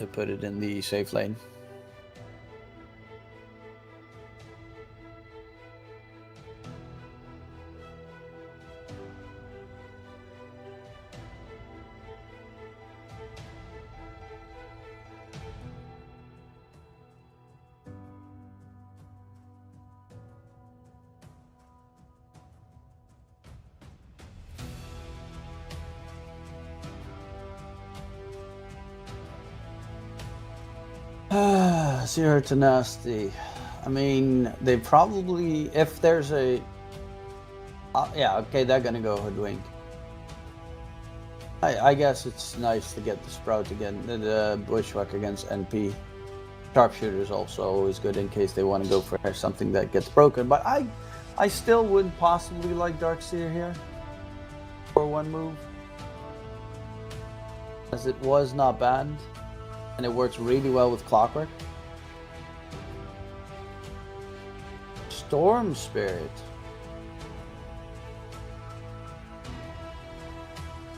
to put it in the safe lane. Zero to nasty. I mean, they probably, if there's a, yeah, okay, they're gonna go hoodwink. I guess it's nice to get the sprout again, the bushwhack against NP. Sharpshooter is also always good in case they want to go for something that gets broken. But I still would possibly like Darkseer here for one move, as it was not banned, and it works really well with Clockwork. Storm Spirit.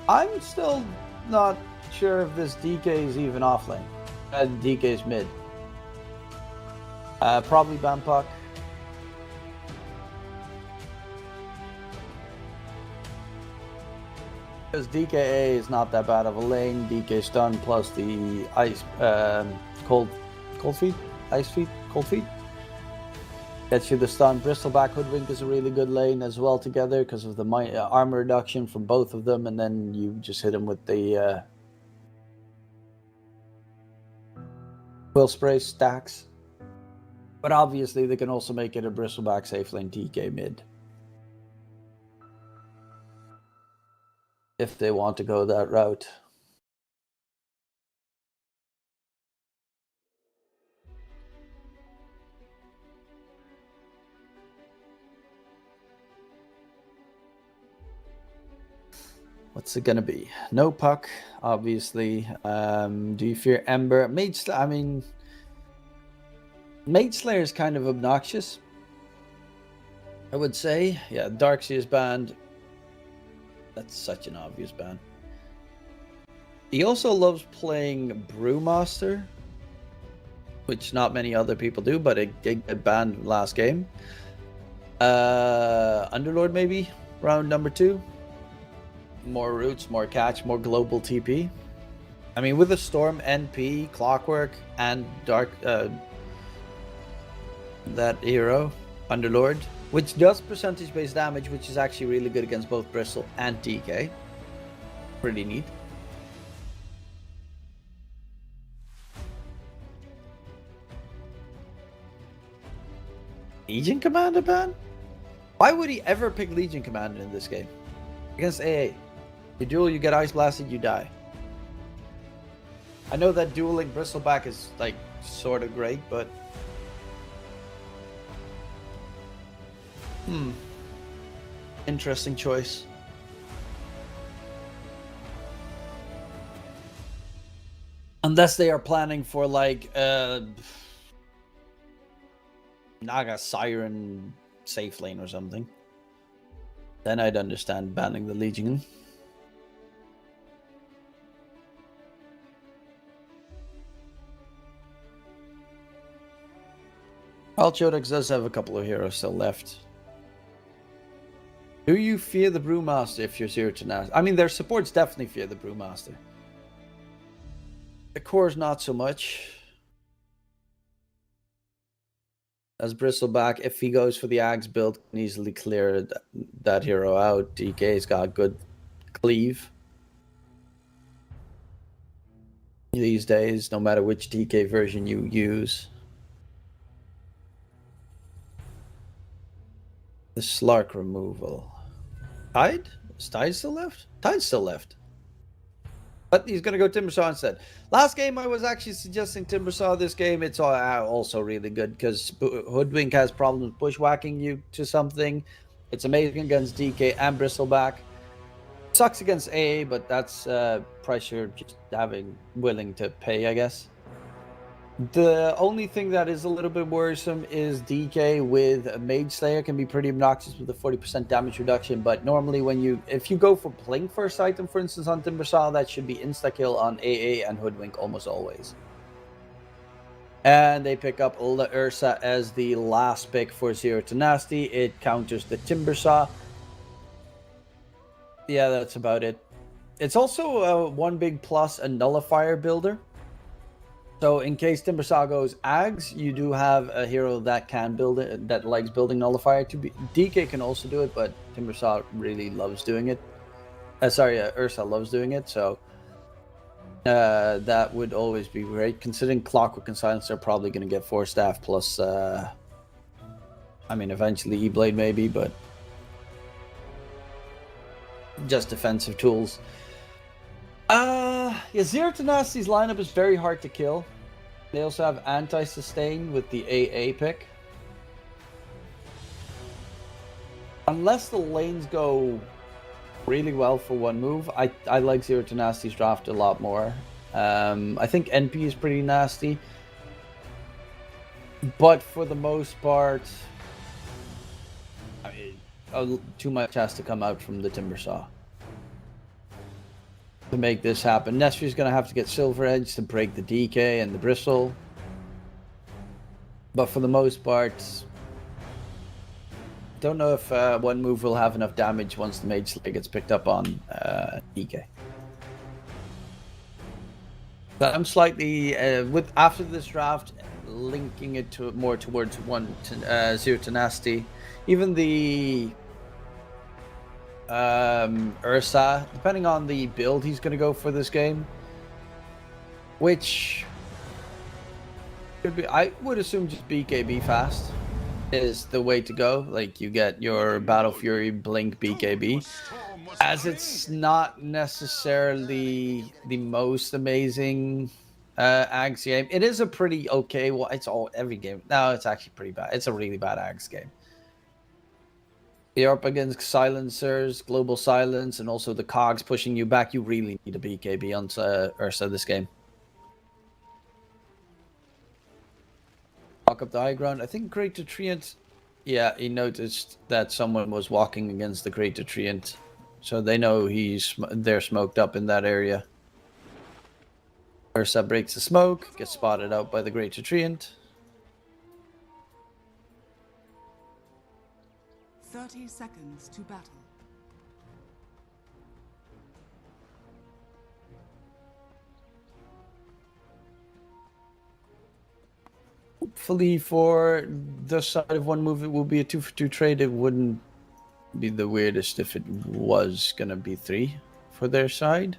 I'm still not sure if this DK is even off lane. DK is mid. Probably ban Puck. Because DKA is not that bad of a lane. DK stun plus the ice, cold feet, ice feet, cold feet. Gets you the stun. Bristleback Hoodwink is a really good lane as well together because of the armor reduction from both of them, and then you just hit them with the Will Spray stacks. But obviously they can also make it a Bristleback safe lane DK mid, if they want to go that route. What's it gonna be? No Puck, obviously. Do you fear Ember? I mean, Mage Slayer is kind of obnoxious, I would say. Yeah, Darkseer is banned. That's such an obvious ban. He also loves playing Brewmaster, which not many other people do, but it got banned last game. Underlord maybe, round number 2. More roots, more catch, more global TP. I mean, with a Storm, NP, Clockwork, and Dark, that hero, Underlord, which does percentage-based damage, which is actually really good against both Bristle and DK. Pretty neat. Legion Commander ban? Why would he ever pick Legion Commander in this game? Against AA. You duel, you get Ice Blasted, you die. I know that dueling Bristleback is, like, sort of great, but... Interesting choice. Unless they are planning for, like, Naga Siren safe lane or something. Then I'd understand banning the Legion. Chodex does have a couple of heroes still left. Do you fear the Brewmaster if you're Zero to Nasty? I mean, their supports definitely fear the Brewmaster. The core's not so much. As Bristleback, if he goes for the Axe build, can easily clear that hero out. DK's got good cleave these days, no matter which DK version you use. The Slark removal. Tide? Is Tide still left? Tide's still left. But he's going to go Timbersaw instead. Last game, I was actually suggesting Timbersaw. This game, it's also really good because Hoodwink has problems bushwhacking you to something. It's amazing against DK and Bristleback. Sucks against AA, but that's price you're just willing to pay, I guess. The only thing that is a little bit worrisome is DK with Mage Slayer can be pretty obnoxious with a 40% damage reduction, but normally if you go for Blink first item, for instance, on Timbersaw, that should be insta-kill on AA and Hoodwink almost always. And they pick up the Ursa as the last pick for Zero to Nasty. It counters the Timbersaw. Yeah, that's about it. It's also one big plus, a nullifier builder. So in case Timbersaw goes Ags, you do have a hero that can build it, that likes building nullifier. DK can also do it, but Timbersaw really loves doing it. Ursa loves doing it, so that would always be great. Considering Clockwork and Silencer are probably going to get 4 staff plus, I mean, eventually E-Blade maybe, but just defensive tools. Yeah, Zero to Nasty's lineup is very hard to kill. They also have anti-sustain with the AA pick. Unless the lanes go really well for one move, I like Zero to Nasty's draft a lot more. I think NP is pretty nasty. But for the most part, I mean, too much has to come out from the Timbersaw to make this happen. Nesri's going to have to get Silver Edge to break the DK and the Bristle. But for the most part, don't know if one move will have enough damage once the Mage Slayer gets picked up on DK. But I'm slightly, after this draft, linking it to more towards 0 to Nasty. Even the Ursa, depending on the build he's going to go for this game, which could be, I would assume just BKB fast is the way to go. Like, you get your Battle Fury Blink BKB, as it's not necessarily the most amazing Ags game. It is a pretty okay, well, it's every game. No, it's actually pretty bad. It's a really bad Ags game. You're up against silencers, global silence, and also the cogs pushing you back. You really need a BKB on Ursa this game. Walk up the high ground. I think Greater Treant. Yeah, he noticed that someone was walking against the Greater Treant, so they know they're smoked up in that area. Ursa breaks the smoke, gets spotted out by the Greater Treant. 30 seconds to battle. Hopefully for the side of one move, it will be a 2-for-2 trade. It wouldn't be the weirdest if it was going to be 3 for their side.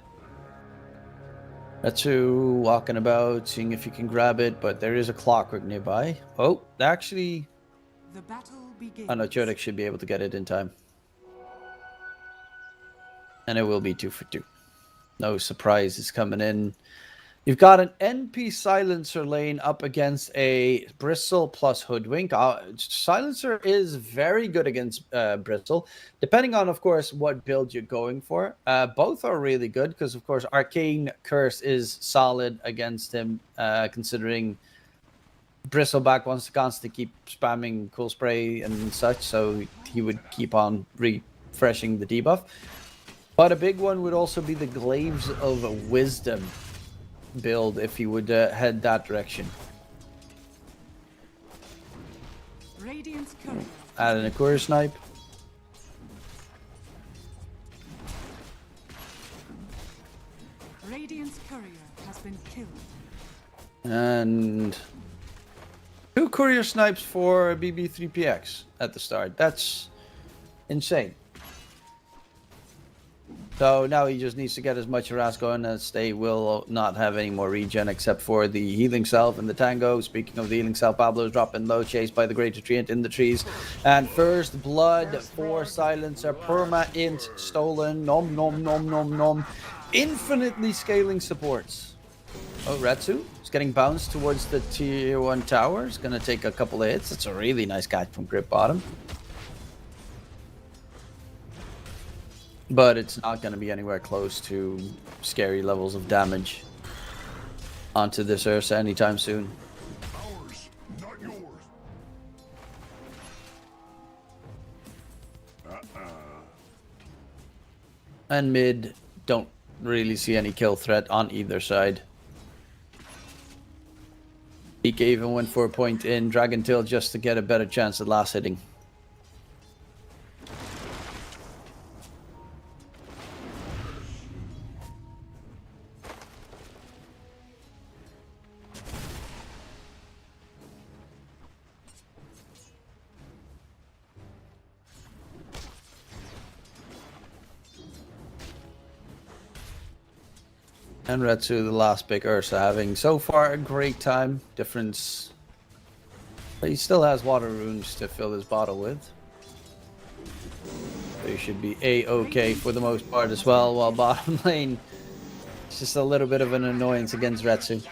Retsu walking about, seeing if he can grab it, but there is a Clockwork nearby. Oh, actually... The battle begins. Oh no, Chodek should be able to get it in time. And it will be 2-for-2. No surprises coming in. You've got an NP Silencer lane up against a Bristle plus Hoodwink. Silencer is very good against Bristle, depending on, of course, what build you're going for. Both are really good because, of course, Arcane Curse is solid against him, considering Bristleback wants to constantly keep spamming Cool Spray and such, so he would keep on refreshing the debuff. But a big one would also be the Glaives of Wisdom build if you would head that direction. Radiant's courier. Add an Courier Snipe. Radiant's courier has been killed. And 2 Courier Snipes for BB3PX at the start. That's insane. So now he just needs to get as much harass going as they will not have any more regen except for the healing self and the tango. Speaking of the healing self, Pablo's dropping low, chased by the Greater Treant in the trees. And first blood for Silencer. Perma-int stolen. Nom nom nom nom nom. Infinitely scaling supports. Oh, Retsu is getting bounced towards the tier 1 tower. It's going to take a couple of hits. It's a really nice catch from Grip Bottom. But it's not going to be anywhere close to scary levels of damage onto this Ursa anytime soon. Ours, not yours. And mid, don't really see any kill threat on either side. DK even went for a point in Dragon Tail just to get a better chance at last hitting. And Retsu, the last big Ursa, having so far a great time. Difference. But he still has water runes to fill his bottle with. So he should be A-okay for the most part as well, while bottom lane is just a little bit of an annoyance against Retsu.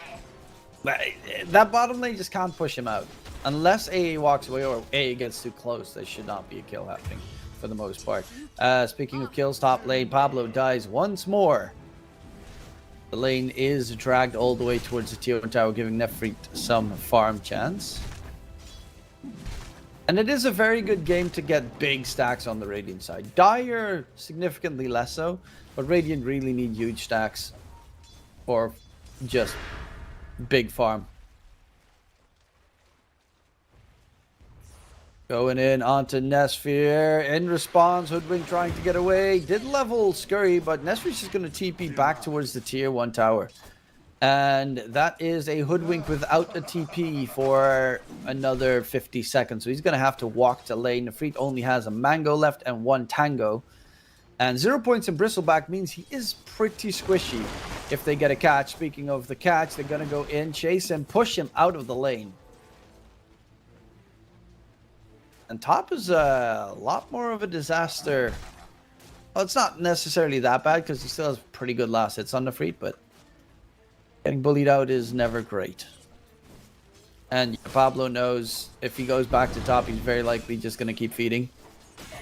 But that bottom lane just can't push him out. Unless AA walks away or AA gets too close, there should not be a kill happening for the most part. Speaking of kills, top lane, Pablo dies once more. The lane is dragged all the way towards the tier 1 tower, giving Nefrit some farm chance. And it is a very good game to get big stacks on the Radiant side. Dire, significantly less so, but Radiant really need huge stacks. Or just big farm. Going in onto Nesphere. In response, Hoodwink trying to get away. Did level Scurry, but Nesphere's just going to TP back towards the tier 1 tower. And that is a Hoodwink without a TP for another 50 seconds. So he's going to have to walk to lane. Nefrit only has a Mango left and 1 Tango. And 0 points in Bristleback means he is pretty squishy if they get a catch. Speaking of the catch, they're going to go in, chase him, push him out of the lane. And top is a lot more of a disaster. Well, it's not necessarily that bad because he still has pretty good last hits on Nefrit, but getting bullied out is never great. And Pablo knows if he goes back to top, he's very likely just going to keep feeding.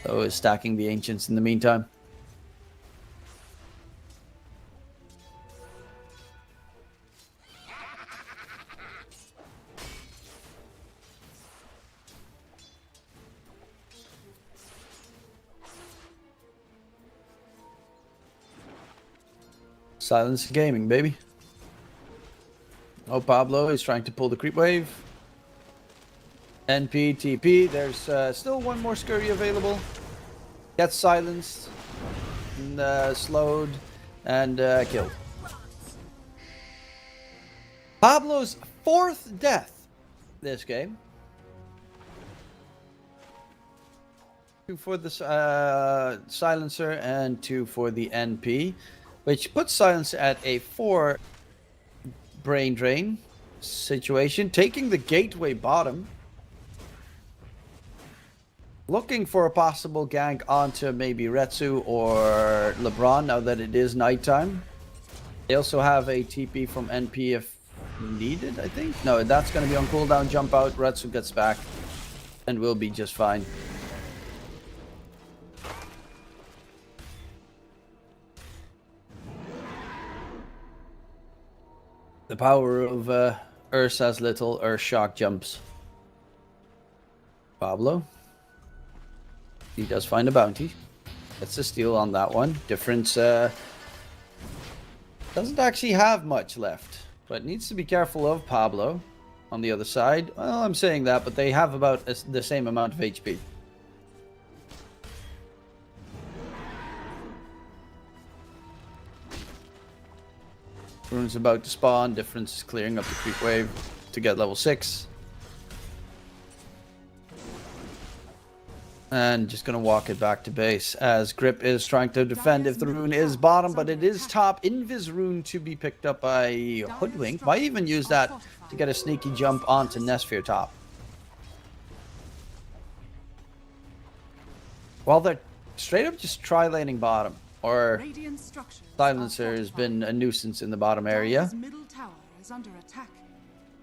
So is stacking the Ancients in the meantime. Silence gaming, baby. Oh, Pablo is trying to pull the creep wave. NP, TP. There's still one more Scurry available. Gets silenced. And, slowed. And killed. Pablo's 4th death this game. 2 for the silencer and 2 for the NP. Which puts Silence at a 4 brain drain situation. Taking the gateway bottom. Looking for a possible gank onto maybe Retsu or LeBron now that it is nighttime. They also have a TP from NP if needed, I think. No, that's going to be on cooldown. Jump out. Retsu gets back. And we'll be just fine. The power of Ursa's little Earth Shock jumps. Pablo. He does find a bounty. Gets a steal on that one. Difference doesn't actually have much left. But needs to be careful of Pablo on the other side. Well, I'm saying that, but they have about the same amount of HP. Rune's about to spawn. Difference is clearing up the creep wave to get level 6. And just going to walk it back to base as Grip is trying to defend if the rune is bottom, but it is top. Invis rune to be picked up by Hoodwink. Might even use that to get a sneaky jump onto Nesphere top. While they're straight up just tri-laning bottom. Or Silencer has been a nuisance in the bottom area.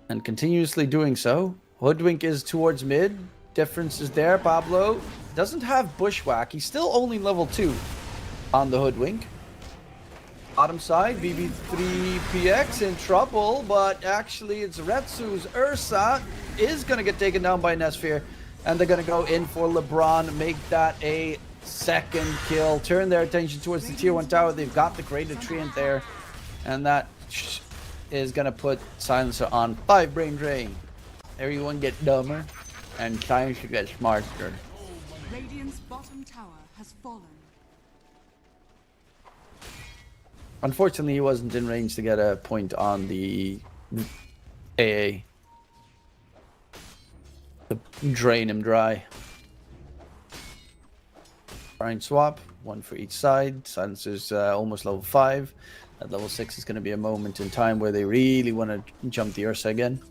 And continuously doing so. Hoodwink is towards mid. Difference is there. Pablo doesn't have Bushwhack. He's still only level 2 on the Hoodwink. Bottom side, BB3PX in trouble, but actually it's Retsu's Ursa is going to get taken down by Nesphere. And they're going to go in for LeBron, make that a 2nd kill. Turn their attention towards the tier 1 tower. They've got the greater treant there. And that is gonna put Silencer on 5 brain drain. Everyone get dumber, and Silencer get smarter. Radiant's bottom tower has fallen. Unfortunately, he wasn't in range to get a point on the AA. To drain him dry. Try and swap, 1 for each side. Silencer's almost level 5. At level 6 is going to be a moment in time where they really want to jump the Ursa again.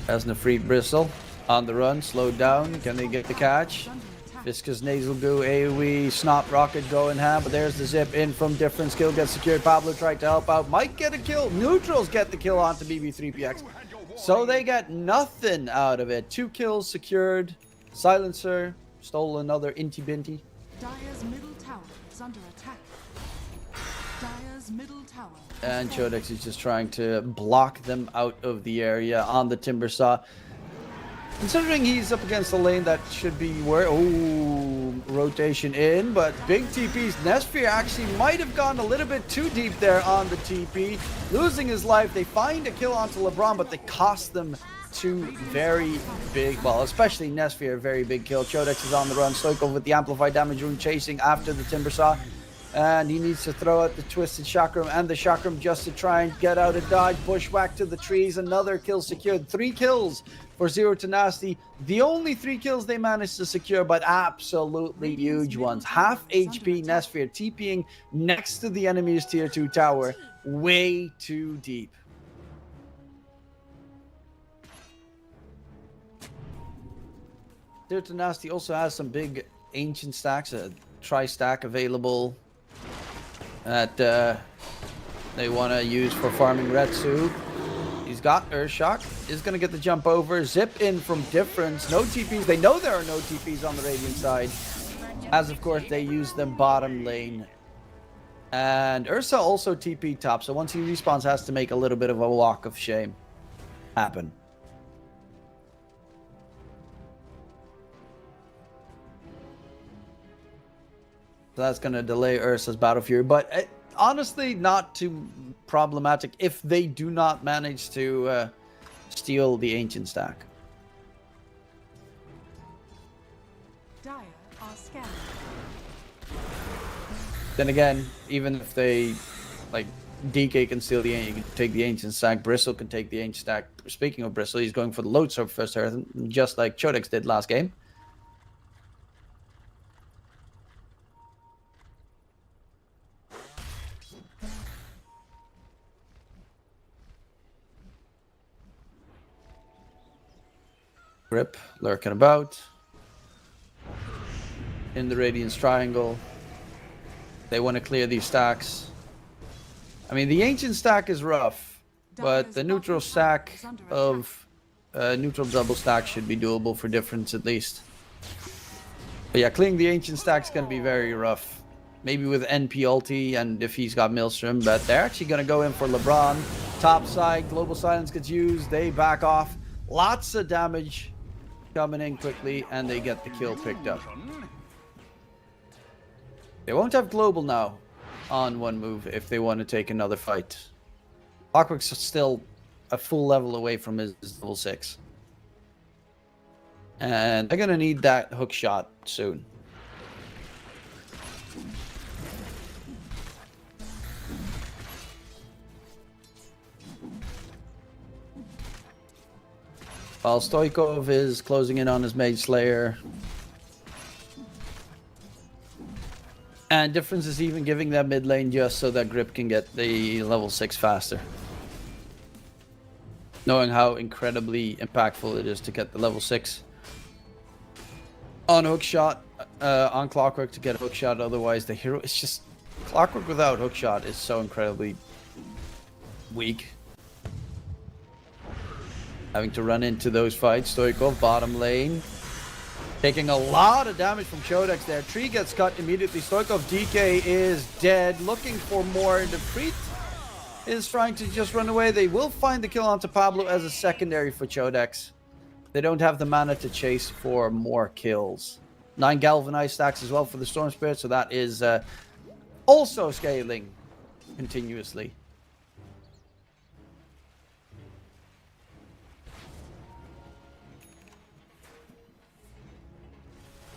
As Nefrit Bristle on the run, slowed down. Can they get the catch? Viscous Nasal Goo, AoE, Snot Rocket going ham, but there's the zip in from different skill gets secured. Pablo tried to help out, might get a kill. Neutrals get the kill onto BB3PX. So they get nothing out of it. 2 kills secured. Silencer stole another Inti Binti. Dire's middle tower is under attack. Dire's middle tower. And Chodex is just trying to block them out of the area on the Timber Saw. Considering he's up against a lane that should be where... Oh, rotation in, but big TPs. Nesphere actually might have gone a little bit too deep there on the TP. Losing his life, they find a kill onto LeBron, but they cost them 2 very big, well, especially Nesphere, a very big kill. Chodex is on the run. Stoikov with the amplified damage rune chasing after the Timber Saw. And he needs to throw out the Twisted Chakram and the Chakram just to try and get out a dodge. Bushwhack to the trees. Another kill secured. 3 kills for Zero to Nasty. The only 3 kills they managed to secure, but absolutely huge ones. Half HP Nesphere TPing next to the enemy's tier 2 tower. Way too deep. Zero to Nasty also has some big ancient stacks, a tri-stack available that they want to use for farming Retsu. He's got Earthshock, is going to get the jump over, zip in from difference, no TPs. They know there are no TPs on the Radiant side, as of course they use them bottom lane. And Ursa also TP top, so once he respawns has to make a little bit of a walk of shame happen. So that's going to delay Ursa's Battle Fury, but honestly not too problematic if they do not manage to steal the Ancient stack. Dire are scanning. Then again, even if they, like, DK can steal the Ancient, you can take the Ancient stack, Bristle can take the Ancient stack. Speaking of Bristle, he's going for the load sword first Earth, just like Chodex did last game. Grip lurking about in the Radiance Triangle. They want to clear these stacks. I mean, the Ancient stack is rough, but the neutral stack of neutral double stack should be doable for difference at least. But yeah, clearing the Ancient stack is going to be very rough. Maybe with NP ulti and if he's got Maelstrom, but they're actually going to go in for LeBron. Top side, Global Silence gets used. They back off. Lots of damage coming in quickly, and they get the kill picked up. They won't have Global now on one move if they want to take another fight. Clockwork's still a full level away from his level 6. And they're going to need that hook shot soon. While Stoikov is closing in on his Mage Slayer. And Difference is even giving that mid lane just so that Grip can get the level 6 faster. Knowing how incredibly impactful it is to get the level 6 on hookshot, on Clockwork to get a hookshot, otherwise the hero, it's just, Clockwork without hookshot is so incredibly weak. Having to run into those fights. Stoikov, bottom lane. Taking a lot of damage from Chodex there. Tree gets cut immediately. Stoikov DK is dead. Looking for more. Nefrit is trying to just run away. They will find the kill onto Pablo as a secondary for Chodex. They don't have the mana to chase for more kills. 9 galvanized stacks as well for the Storm Spirit, so that is also scaling continuously.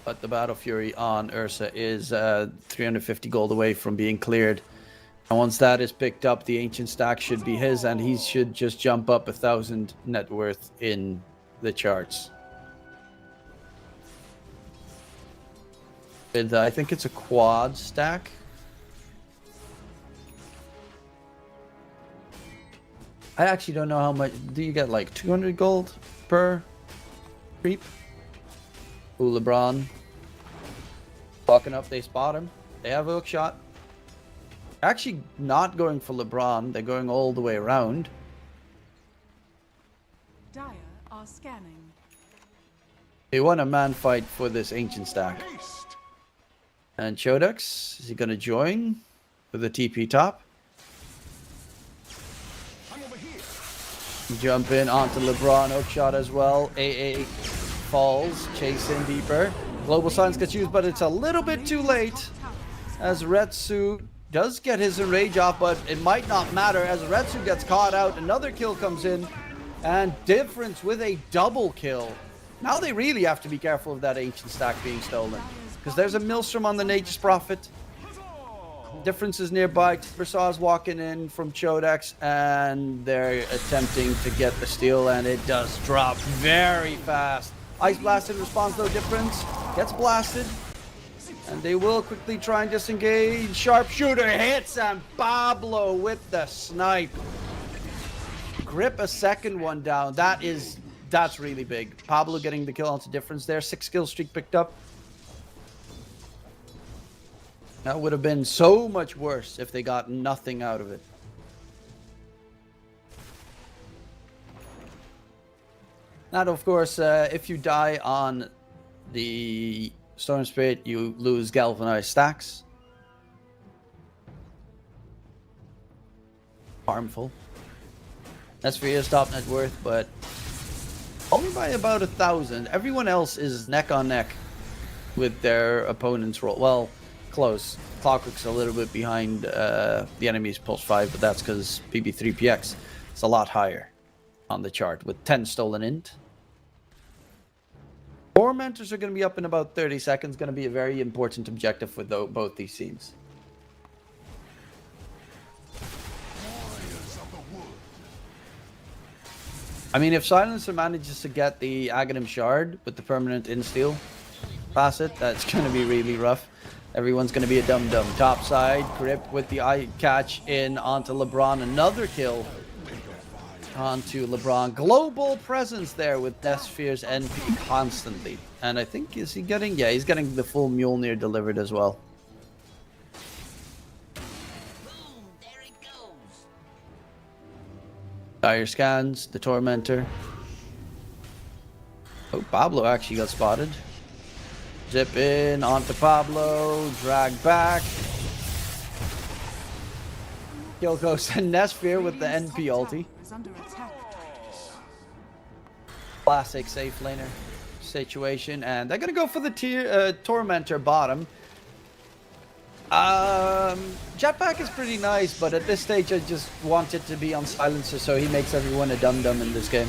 But the Battle Fury on Ursa is 350 gold away from being cleared. And once that is picked up, the Ancient Stack should be his, and he should just jump up 1,000 net worth in the charts. With, I think it's a quad stack. I actually don't know how much. Do you get like 200 gold per creep? Ooh, LeBron. Walking up, they spot him. They have a hook shot. Actually not going for LeBron. They're going all the way around. Dire are scanning. They want a man fight for this Ancient Stack. And Chodex, is he going to join with a TP top? Jump in onto LeBron, hook shot as well. AA falls, chase in deeper. Global Silence gets used, but it's a little bit too late. As Retsu does get his enrage off, but it might not matter as Retsu gets caught out. Another kill comes in, and Difference with a double kill. Now they really have to be careful of that Ancient Stack being stolen, because there's a Maelstrom on the Nature's Prophet. Difference is nearby. Versaw's walking in from Chodex, and they're attempting to get the steal, and it does drop very fast. Ice Blasted responds though. Difference gets blasted, and they will quickly try and disengage. Sharpshooter hits, and Pablo with the snipe. Grip a second one down. That's really big. Pablo getting the kill onto Difference there. 6 kill streak picked up. That would have been so much worse if they got nothing out of it. Now, of course, if you die on the Storm Spirit, you lose galvanized stacks. Harmful. That's for your stop net worth, but only by about 1,000. Everyone else is neck on neck with their opponent's roll. Well, close. Clockwork's a little bit behind the enemy's pulse 5, but that's because PB3PX is a lot higher on the chart with 10 stolen int. Tormentors are going to be up in about 30 seconds. Going to be a very important objective for both these teams. I mean, if Silencer manages to get the Aghanim Shard with the permanent insteal facet, that's going to be really rough. Everyone's going to be a dum-dum. Top side, Grip with the eye catch in onto LeBron. Another kill onto LeBron. Global presence there with Death Sphere's NP constantly. And I think, is he getting... Yeah, he's getting the full Mjolnir delivered as well. Boom, there it goes. Dire scans, the Tormentor. Oh, Pablo actually got spotted. Zip in onto Pablo, drag back. Kill goes to Nesphere with the NP ulti. Classic safe laner situation, and they're gonna go for the Tormentor bottom. Jetpack is pretty nice, but at this stage I just want it to be on Silencer so he makes everyone a dum-dum in this game.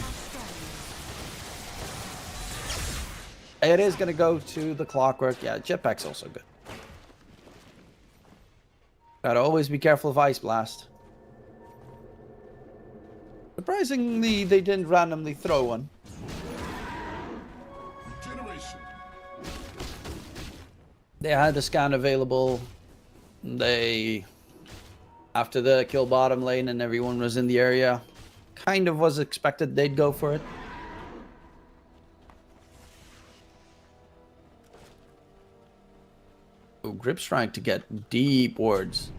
It is going to go to the Clockwork. Yeah, Jetpack's also good. Gotta always be careful of Ice Blast. Surprisingly, they didn't randomly throw one. They had the scan available. They, after the kill bottom lane and everyone was in the area, kind of was expected they'd go for it. Oh, Grip's trying to get deep wards.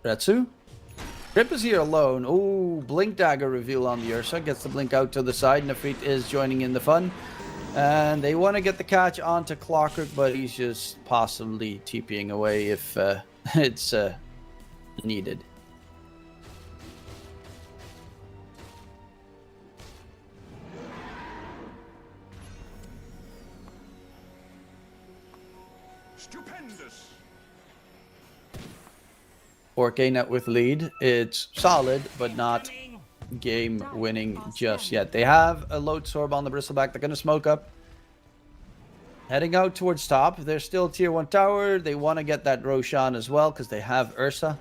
Retsu? Grip is here alone. Oh, Blink Dagger reveal on the Ursa. Gets the Blink out to the side. Nefrit is joining in the fun. And they want to get the catch onto Clockwork, but he's just possibly TPing away if it's needed. 4K net worth lead. It's solid, but not game winning just yet. They have a load sorb on the bristleback. They're going to smoke up. Heading out towards top. They're still tier 1 tower. They want to get that Roshan as well because they have Ursa.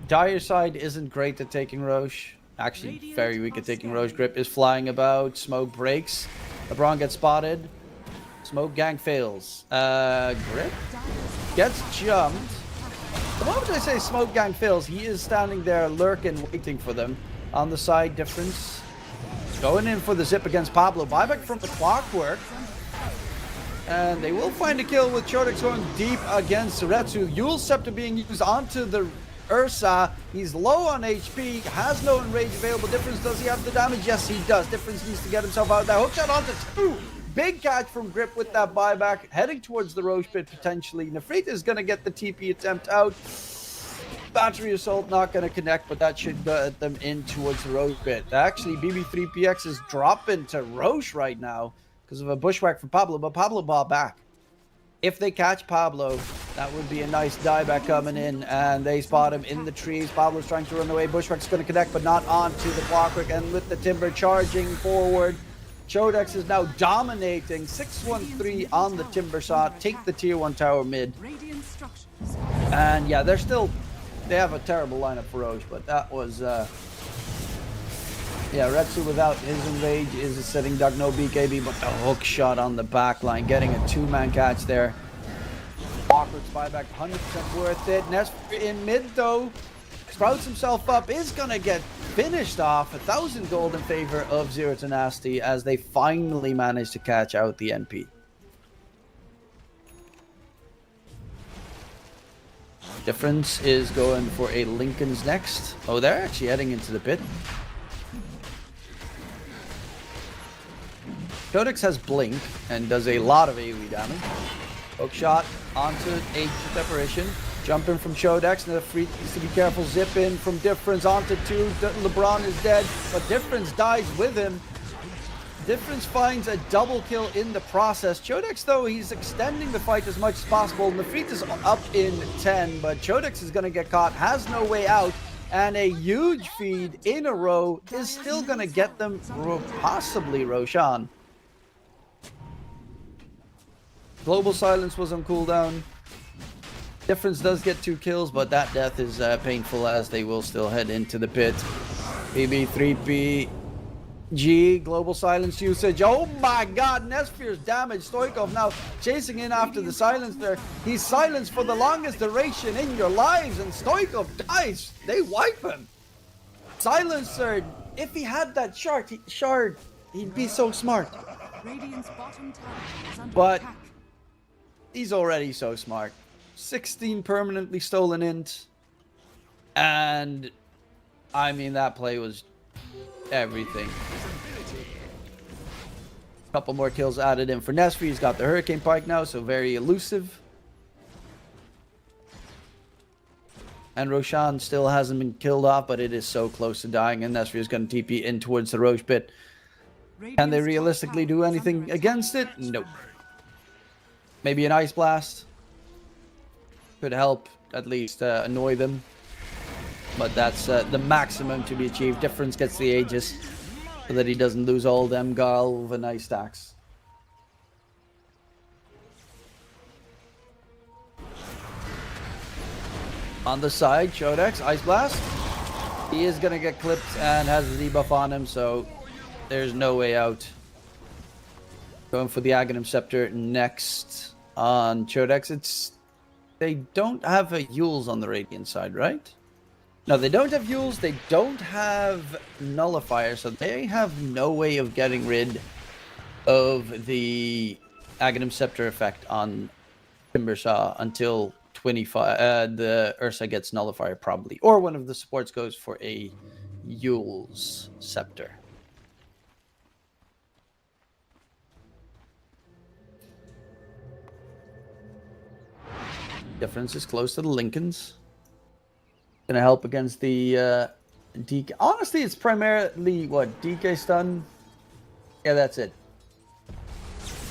Dire side isn't great at taking Roche. Actually, very weak at taking Roche. Grip is flying about. Smoke breaks. LeBron gets spotted. Smoke gang fails. Grip gets jumped. The moment I say Smoke gang fails, he is standing there lurking, waiting for them. On the side, difference. Going in for the zip against Pablo. Buyback from the Clockwork. And they will find a kill with Chodex going deep against Retsu. Yule Scepter being used onto the Ursa. He's low on HP, has no enrage available. Difference, does he have the damage? Yes, he does. Difference needs to get himself out of that. Hookshot onto 2. Big catch from Grip with that buyback. Heading towards the Roche pit potentially. Nefrita is going to get the TP attempt out. Battery Assault not going to connect, but that should get them in towards the Roche pit. Actually, BB3PX is dropping to Roche right now because of a bushwhack from Pablo, but Pablo ball back. If they catch Pablo, that would be a nice dieback coming in, and they spot him in the trees. Pablo's trying to run away. Bushwhack's going to connect, but not onto the Clockwork, and with the Timber charging forward. Chodex is now dominating. 613 on the Timber shot. Take the tier 1 tower mid. And yeah, they have a terrible lineup for Roche, but that was yeah, Retsu without his enrage is a sitting duck, no BKB, but the hook shot on the back line, getting a 2-man catch there. Awkward buyback, 100% worth it. Nesper in mid though, sprouts himself up, is gonna get finished off. 1,000 gold in favor of Zero to Nasty as they finally manage to catch out the NP. Difference is going for a Lincoln's next. Oh, they're actually heading into the pit. Codex has Blink and does a lot of AoE damage. Hook shot onto Age of Separation. Jumping from Chodex. Now Free needs to be careful. Zip in from Difference onto 2. LeBron is dead, but Difference dies with him. Difference finds a double kill in the process. Chodex, though, he's extending the fight as much as possible. Nefrita's up in 10, but Chodex is going to get caught, has no way out, and a huge feed in a row is still going to get them possibly Roshan. Global Silence was on cooldown. Difference does get 2 kills, but that death is painful as they will still head into the pit. BB3P. Global Silence usage. Oh my god, Nesphere's damage. Stoikov now chasing in after the silence there. He's silenced for the longest duration in your lives, and Stoikov dies. They wipe him. Silencer, if he had that shard, he'd be so smart. But he's already so smart. 16 permanently stolen int. And I mean, that play was everything. Couple more kills added in for Nesphir. He's got the Hurricane Pike now, so very elusive. And Roshan still hasn't been killed off, but it is so close to dying, and Nesphir is going to TP in towards the Roche pit. Can they realistically do anything against it? Nope. Maybe an Ice Blast could help at least annoy them. But that's the maximum to be achieved. Difference gets the Aegis so that he doesn't lose all them Galvanized stacks. On the side, Chodex, Ice Blast. He is going to get clipped and has the debuff on him, so there's no way out. Going for the Aghanim Scepter next on Chodex. They don't have a Yules on the Radiant side, right? No, they don't have Yules, they don't have Nullifier, so they have no way of getting rid of the Aghanim Scepter effect on Timbersaw until 25. The Ursa gets Nullifier, probably. Or one of the supports goes for a Yules Scepter. Difference is close to the Lincolns. Gonna help against the DK. Honestly, it's primarily what DK stun. Yeah, that's it.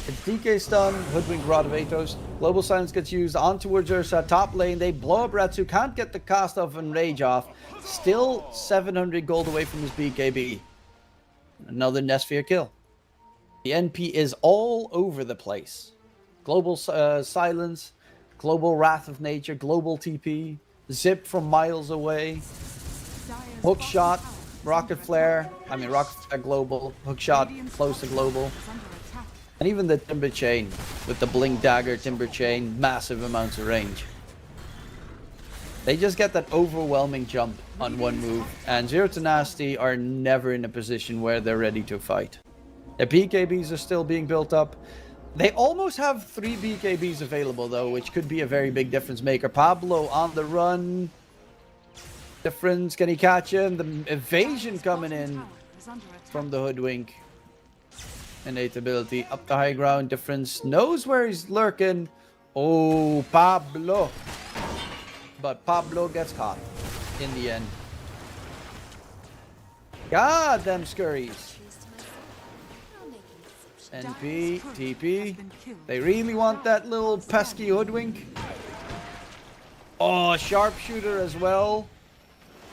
It's DK stun, Hoodwink Rod of Athos. Global Silence gets used on towards Ursa, top lane. They blow up Ratsu, can't get the cast off and rage off. Still 700 gold away from his BKB. Another Nesphere kill. The NP is all over the place. Global Silence, Global Wrath of Nature, Global TP, Zip from miles away, Hook Shot, Rocket Flare, Rocket Flare Global, Hook Shot close to Global. And even the Timber Chain with the Blink Dagger, Timber Chain, massive amounts of range. They just get that overwhelming jump on one move, and Zero to Nasty are never in a position where they're ready to fight. Their BKBs are still being built up. They almost have 3 BKBs available though, which could be a very big difference maker. Pablo on the run. Difference, can he catch him? The evasion coming in from the Hoodwink. Innate ability, up the high ground, Difference knows where he's lurking. Oh, Pablo. But Pablo gets caught in the end. God, them scurries. NP, TP. They really want that little pesky Hoodwink. Oh, Sharpshooter as well.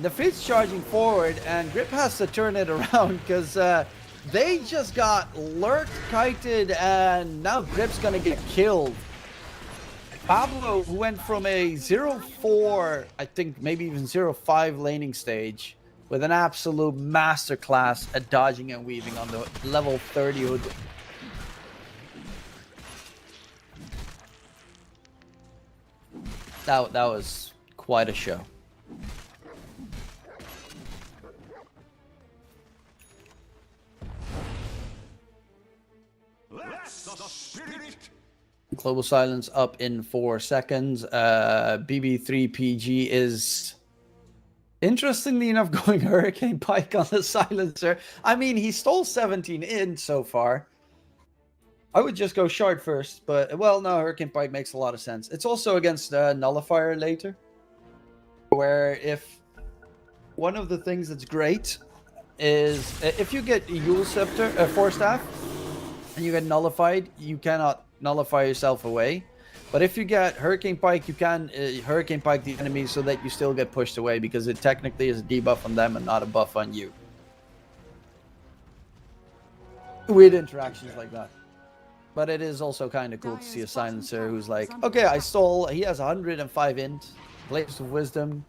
The Fit's charging forward, and Grip has to turn it around because they just got lurked, kited, and now Grip's gonna get killed. Pablo, who went from a 0-4, I think maybe even 0-5 laning stage, with an absolute masterclass at dodging and weaving on the level 30 hood. That was quite a show. Global Silence up in 4 seconds. BB3 PG is, interestingly enough, going Hurricane Pike on the Silencer. I mean, he stole 17 in so far. I would just go Shard first, but, well, no, Hurricane Pike makes a lot of sense. It's also against Nullifier later, where if one of the things that's great is if you get Yule Scepter, Force Staff, and you get nullified, you cannot nullify yourself away. But if you get Hurricane Pike, you can Hurricane Pike the enemy so that you still get pushed away, because it technically is a debuff on them and not a buff on you. Weird interactions like that. But it is also kind of cool to see a Silencer who's like, okay, I stole, he has 105 int, Blades of Wisdom,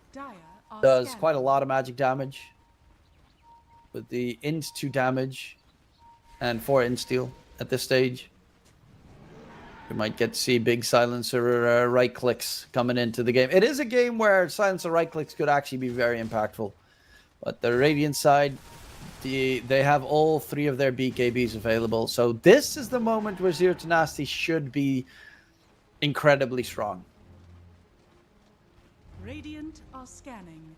does quite a lot of magic damage. With the int 2 damage and 4 int steal at this stage. You might get to see big Silencer right clicks coming into the game. It is a game where Silencer right clicks could actually be very impactful. But the Radiant side, they have all 3 of their BKBs available. So this is the moment where Zero to Nasty should be incredibly strong. Radiant are scanning.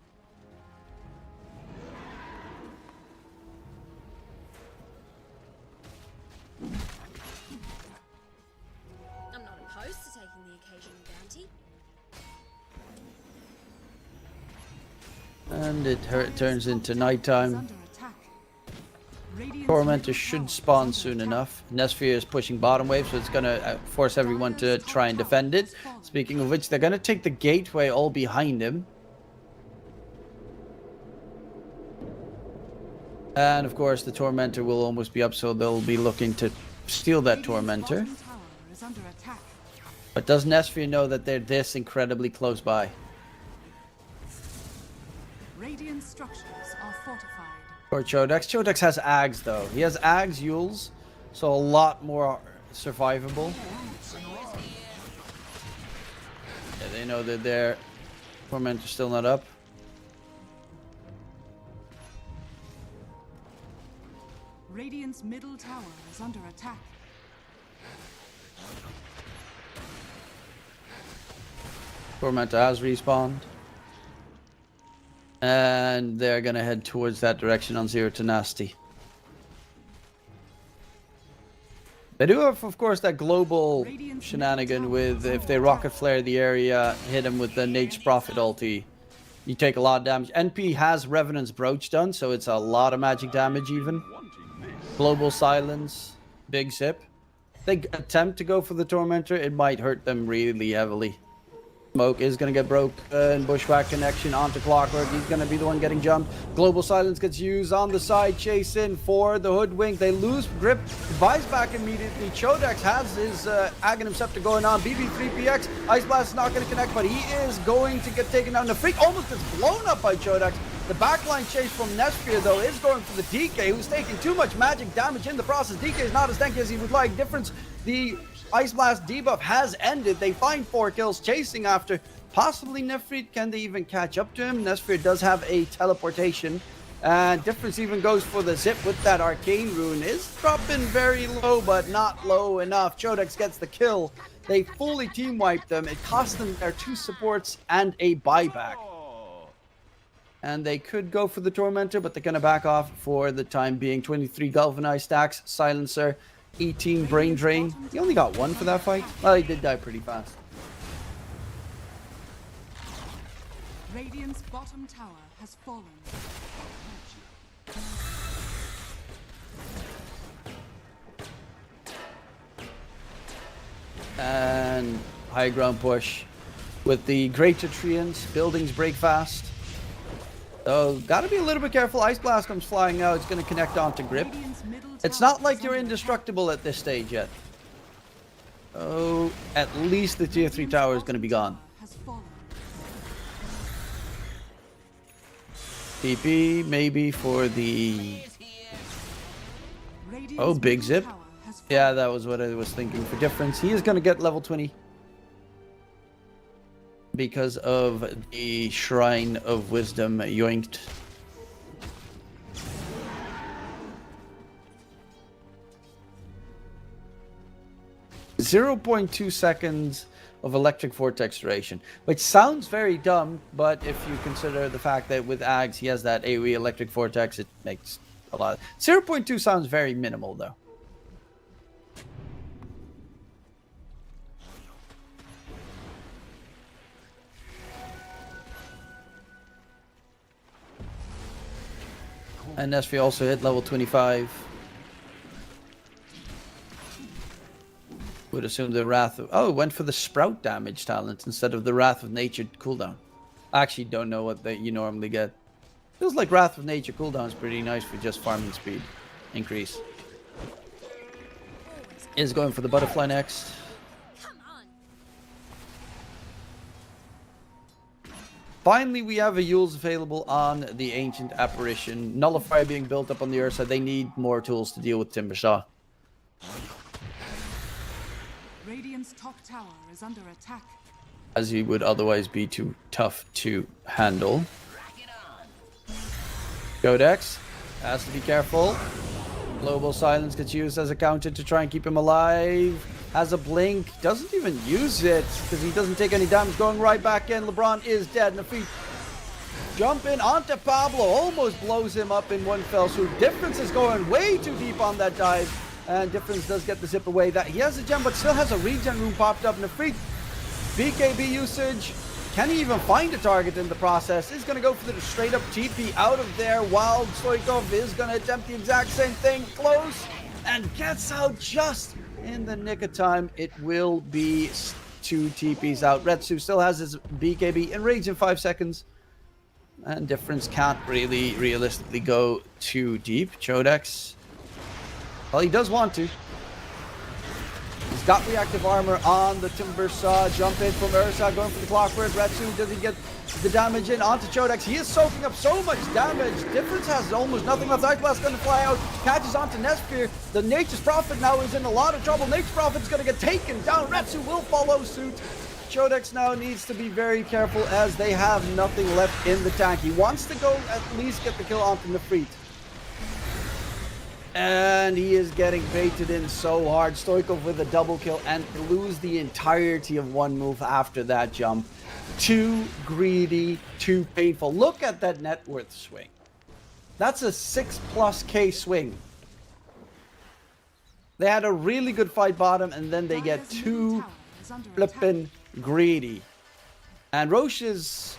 I'm not opposed to taking the occasional bounty. And it turns into nighttime. Tormentor should spawn soon enough. Nesphere is pushing bottom wave, so it's going to force everyone to try and defend it. Speaking of which, they're going to take the gateway all behind him. And of course, the Tormentor will almost be up, so they'll be looking to steal that Tormentor. But does Nesphere know that they're this incredibly close by? Radiant structures are fortified. Or Chodex. Chodex has Ags though. He has Ags, Yules, so a lot more survivable. Yeah, they know that their Tormentor's still not up. Radiant's middle tower is under attack. Tormentor has respawned. And they're gonna head towards that direction on Zero to Nasty. They do have, of course, that global shenanigan with if they rocket flare the area, hit him with the Nate's Prophet ulti, you take a lot of damage. NP has Revenant's Brooch done, so it's a lot of magic damage even. Global Silence, big zip. they attempt to go for the Tormentor, it might hurt them really heavily. Smoke is going to get broken. Bushwhack connection onto Clockwork. He's going to be the one getting jumped. Global Silence gets used on the side. Chase in for the Hoodwink. They lose grip. Buys back immediately. Chodex has his Aghanim Scepter going on. BB3PX. Ice Blast is not going to connect, but he is going to get taken down. The Freak almost gets blown up by Chodex. The backline chase from Nesphere, though, is going for the DK, who's taking too much magic damage in the process. DK is not as tanky as he would like. Difference, the Ice Blast debuff has ended. They find 4 kills chasing after possibly Nefrit. Can they even catch up to him? Nesphere does have a teleportation. And Difference even goes for the zip with that Arcane Rune. Is dropping very low, but not low enough. Chodex gets the kill. They fully team wipe them. It cost them their 2 supports and a buyback. And they could go for the Tormentor, but they're going to back off for the time being. 23 Galvanized stacks, Silencer, 18 Brain Drain. He only got 1 for that fight. Well, he did die pretty fast. Radiant's bottom tower has fallen. And high ground push with the Greater Treants. Buildings break fast. So, gotta be a little bit careful. Ice Blast comes flying out. It's going to connect onto Grip. It's not like you're indestructible at this stage yet. Oh, at least the tier 3 tower is going to be gone. TP maybe for the... Oh, big zip. Yeah, that was what I was thinking for Difference. He is going to get level 20. Because of the Shrine of Wisdom yoinked. .2 seconds of Electric Vortex duration, which sounds very dumb, but if you consider the fact that with Ags he has that AoE Electric Vortex, it makes a lot. 0.2 sounds very minimal though. And Nesfi also hit level 25. Would assume the Wrath of... Oh, went for the Sprout damage talent instead of the Wrath of Nature cooldown. I actually don't know what you normally get. Feels like Wrath of Nature cooldown is pretty nice for just farming speed increase. Is going for the Butterfly next. Finally, we have a Yules available on the Ancient Apparition. Nullifier being built up on the Ursa. They need more tools to deal with Timbersaw. Radiant's top tower is under attack. As he would otherwise be too tough to handle. Codex has to be careful. Global Silence gets used as a counter to try and keep him alive. Has a blink, doesn't even use it because he doesn't take any damage. Going right back in. LeBron is dead. Nafit jumping onto Pablo, almost blows him up in one fell swoop. Difference is going way too deep on that dive, and Difference does get the zip away. That he has a gem, but still has a regen room popped up. Nafit BKB usage. Can he even find a target in the process? Is going to go for the straight up TP out of there. While Stoikov is going to attempt the exact same thing. Close and gets out just in the nick of time. It will be 2 TPs out. Retsu still has his BKB enraged in 5 seconds. And Difference can't really realistically go too deep. Chodex, well, he does want to. He's got reactive armor on the Timbersaw. Jump in from Ursa, going for the Clockwork. Retsu, does he get the damage in onto Chodex? He is soaking up so much damage. Difference has almost nothing left. Ice Blast going to fly out. Catches onto Nesphere. The Nature's Prophet now is in a lot of trouble. Nature's Prophet's going to get taken down. Retsu will follow suit. Chodex now needs to be very careful as they have nothing left in the tank. He wants to go at least get the kill onto Nefrit. And he is getting baited in so hard. Stoikov with a double kill and lose the entirety of one move after that jump. Too greedy, too painful. Look at that net worth swing. That's a 6+ swing. They had a really good fight bottom and then they get too flippin' greedy. And Roche's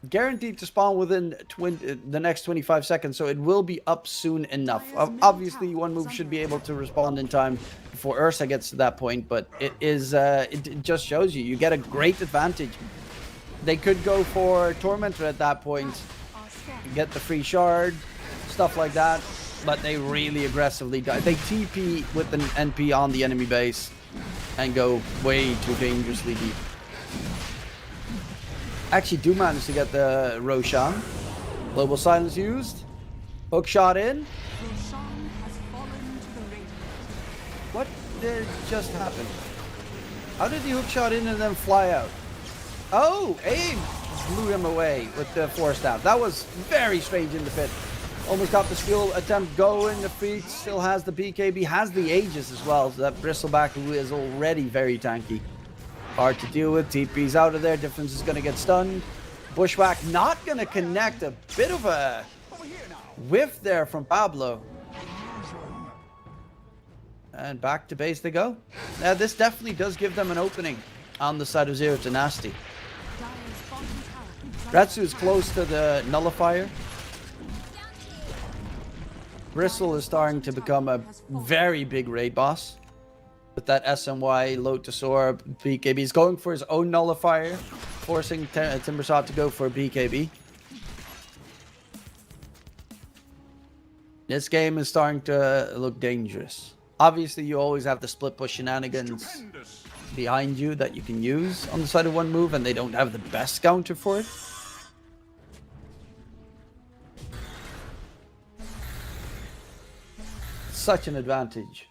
guaranteed to spawn within the next 25 seconds, so it will be up soon enough. Obviously, one move should be able to respond in time before Ursa gets to that point, but it just shows you get a great advantage. They could go for Tormentor at that point, get the free shard, stuff like that, but they really aggressively die. They TP with an NP on the enemy base and go way too dangerously deep. Actually do manage to get the Roshan. Global silence used. Hook shot in. Roshan has fallen to the Radiant. What did just happen? How did he hook shot in and then fly out? Oh, aim blew him away with the force staff. That was very strange in the pit. Almost got the skill attempt going. The feat still has the BKB, has the Aegis as well. So that Bristleback, who is already very tanky. Hard to deal with. TP's out of there. Difference is going to get stunned. Bushwhack not going to connect. A bit of a whiff there from Pablo. And back to base they go. Now this definitely does give them an opening on the side of Zero to Nasty. Ratsu is close to the nullifier. Bristle is starting to become a very big raid boss. With that SMY, Lotus Orb, BKB. He's going for his own nullifier, forcing Timbersaw to go for a BKB. This game is starting to look dangerous. Obviously, you always have the split push shenanigans behind you that you can use on the side of one move, and they don't have the best counter for it. Such an advantage.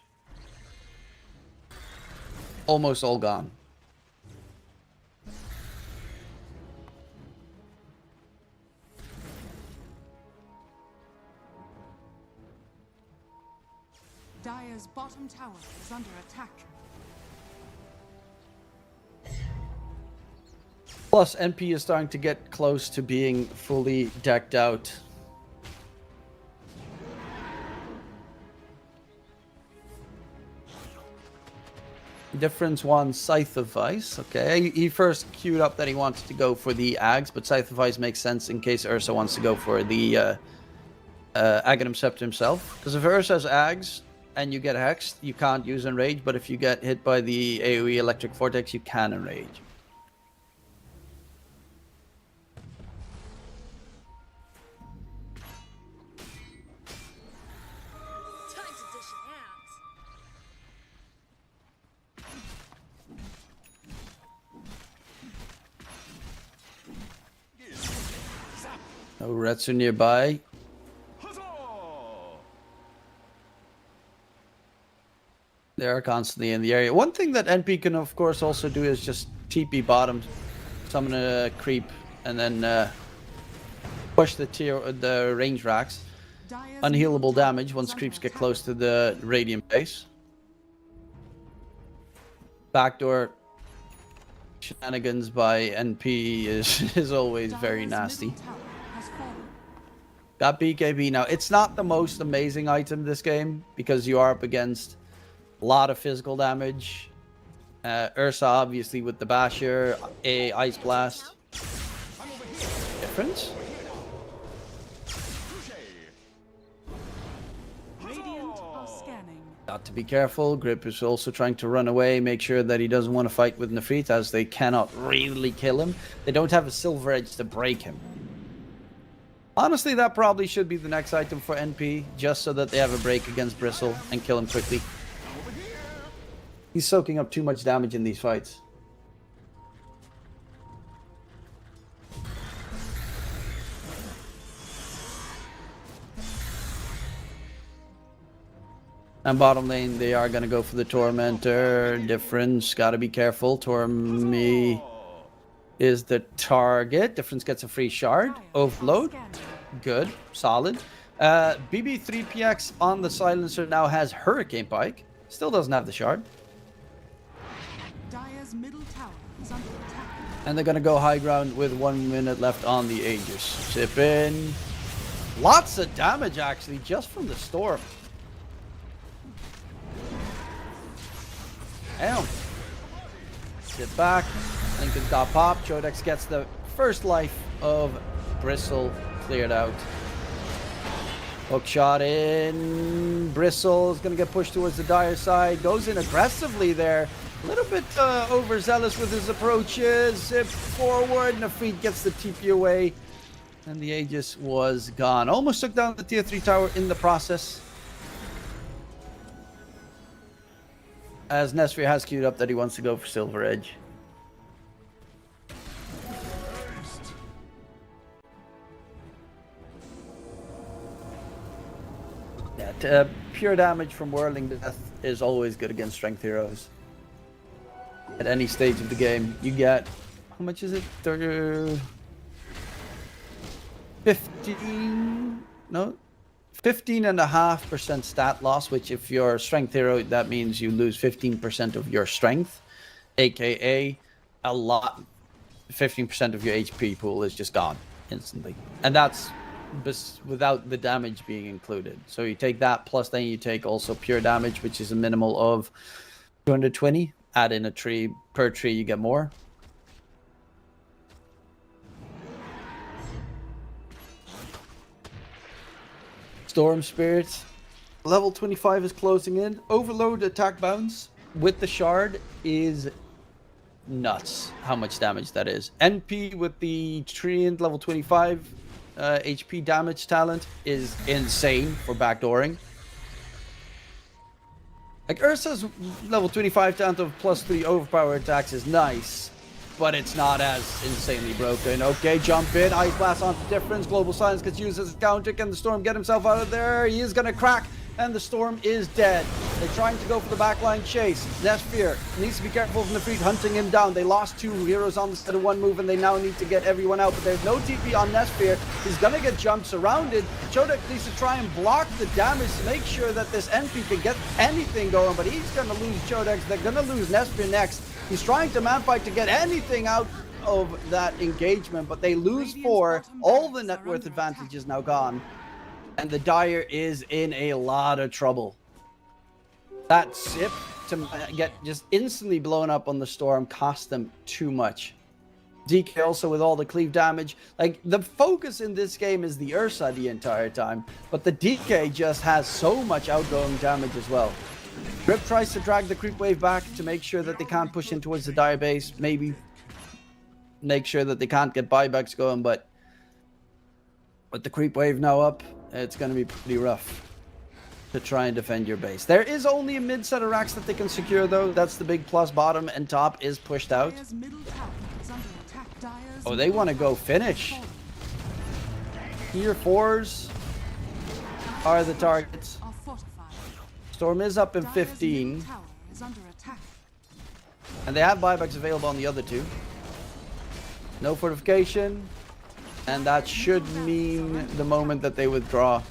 Almost all gone. Dire's bottom tower is under attack. Plus, NP is starting to get close to being fully decked out. Difference one, Scythe of Vice. Okay, he first queued up that he wants to go for the Ags, but Scythe of Vice makes sense in case Ursa wants to go for the Aghanim Scepter himself. Because if Ursa has Ags and you get hexed, you can't use Enrage, but if you get hit by the AoE Electric Vortex, you can Enrage. Time to dish it out. No Retsu nearby. They are constantly in the area. One thing that NP can, of course, also do is just TP bottom, summon a creep, and then push the range racks. Unhealable damage once creeps get close to the Radiant base. Backdoor shenanigans by NP is always very nasty. Got BKB now. It's not the most amazing item this game because you are up against a lot of physical damage. Ursa obviously with the Basher, Ice Blast. Difference? Radiant are scanning. Got to be careful. Grip is also trying to run away, make sure that he doesn't want to fight with Nefrit as they cannot really kill him. They don't have a Silver Edge to break him. Honestly, that probably should be the next item for NP, just so that they have a break against Bristle and kill him quickly. He's soaking up too much damage in these fights. And bottom lane, they are going to go for the Tormentor. Difference, got to be careful. Tormi is the target. Difference gets a free shard. Overload. Good. Solid. BB3PX on the silencer now has Hurricane Pike. Still doesn't have the shard. Dire's middle tower is under attack. And they're going to go high ground with 1 minute left on the Aegis. Chip in. Lots of damage, actually, just from the storm. Damn. Sit back. Lincoln's got pop. Chodex gets the first life of Bristle cleared out. Hook shot in. Bristle is going to get pushed towards the Dire side. Goes in aggressively there. A little bit overzealous with his approaches. Zip forward. Nafrit gets the TP away. And the Aegis was gone. Almost took down the tier 3 tower in the process. As Nesfir has queued up that he wants to go for Silver Edge. Yeah, pure damage from Whirling Death is always good against strength heroes. At any stage of the game, you get, how much is it? 15.5% stat loss, which if you're a strength hero, that means you lose 15% of your strength, aka a lot, 15% of your HP pool is just gone instantly. And that's without the damage being included. So you take that, plus then you take also pure damage, which is a minimal of 220. Add in a tree, per tree you get more. Storm Spirits, level 25 is closing in. Overload attack bounce with the shard is nuts how much damage that is. NP with the Treant level 25 HP damage talent is insane for backdooring. Like Ursa's level 25 talent of +3 overpower attacks is nice, but it's not as insanely broken. Okay, jump in, Ice Blast onto difference, Global Silence gets used as a counter. Can the Storm get himself out of there? He is gonna crack, and the Storm is dead. They're trying to go for the backline chase. Nesfir needs to be careful of Nafrit hunting him down. They lost 2 heroes on the set of 1 move, and they now need to get everyone out, but there's no TP on Nesfir. He's gonna get jumped surrounded. Chodek needs to try and block the damage to make sure that this NP can get anything going, but he's gonna lose Chodek. They're gonna lose Nesfir next. He's trying to manfight to get anything out of that engagement, but they lose 4. All the net worth advantage is now gone. And the Dire is in a lot of trouble. That Zip to get just instantly blown up on the Storm cost them too much. DK also with all the cleave damage. Like, the focus in this game is the Ursa the entire time, but the DK just has so much outgoing damage as well. Rip tries to drag the creep wave back to make sure that they can't push in towards the Dire base. Maybe make sure that they can't get buybacks going, but with the creep wave now up, it's going to be pretty rough to try and defend your base. There is only a mid set of racks that they can secure, though. That's the big plus. Bottom and top is pushed out. Oh, they want to go finish. Tier 4s are the targets. Storm is up in 15. And they have buybacks available on the other 2. No fortification. And that should mean the moment that they withdraw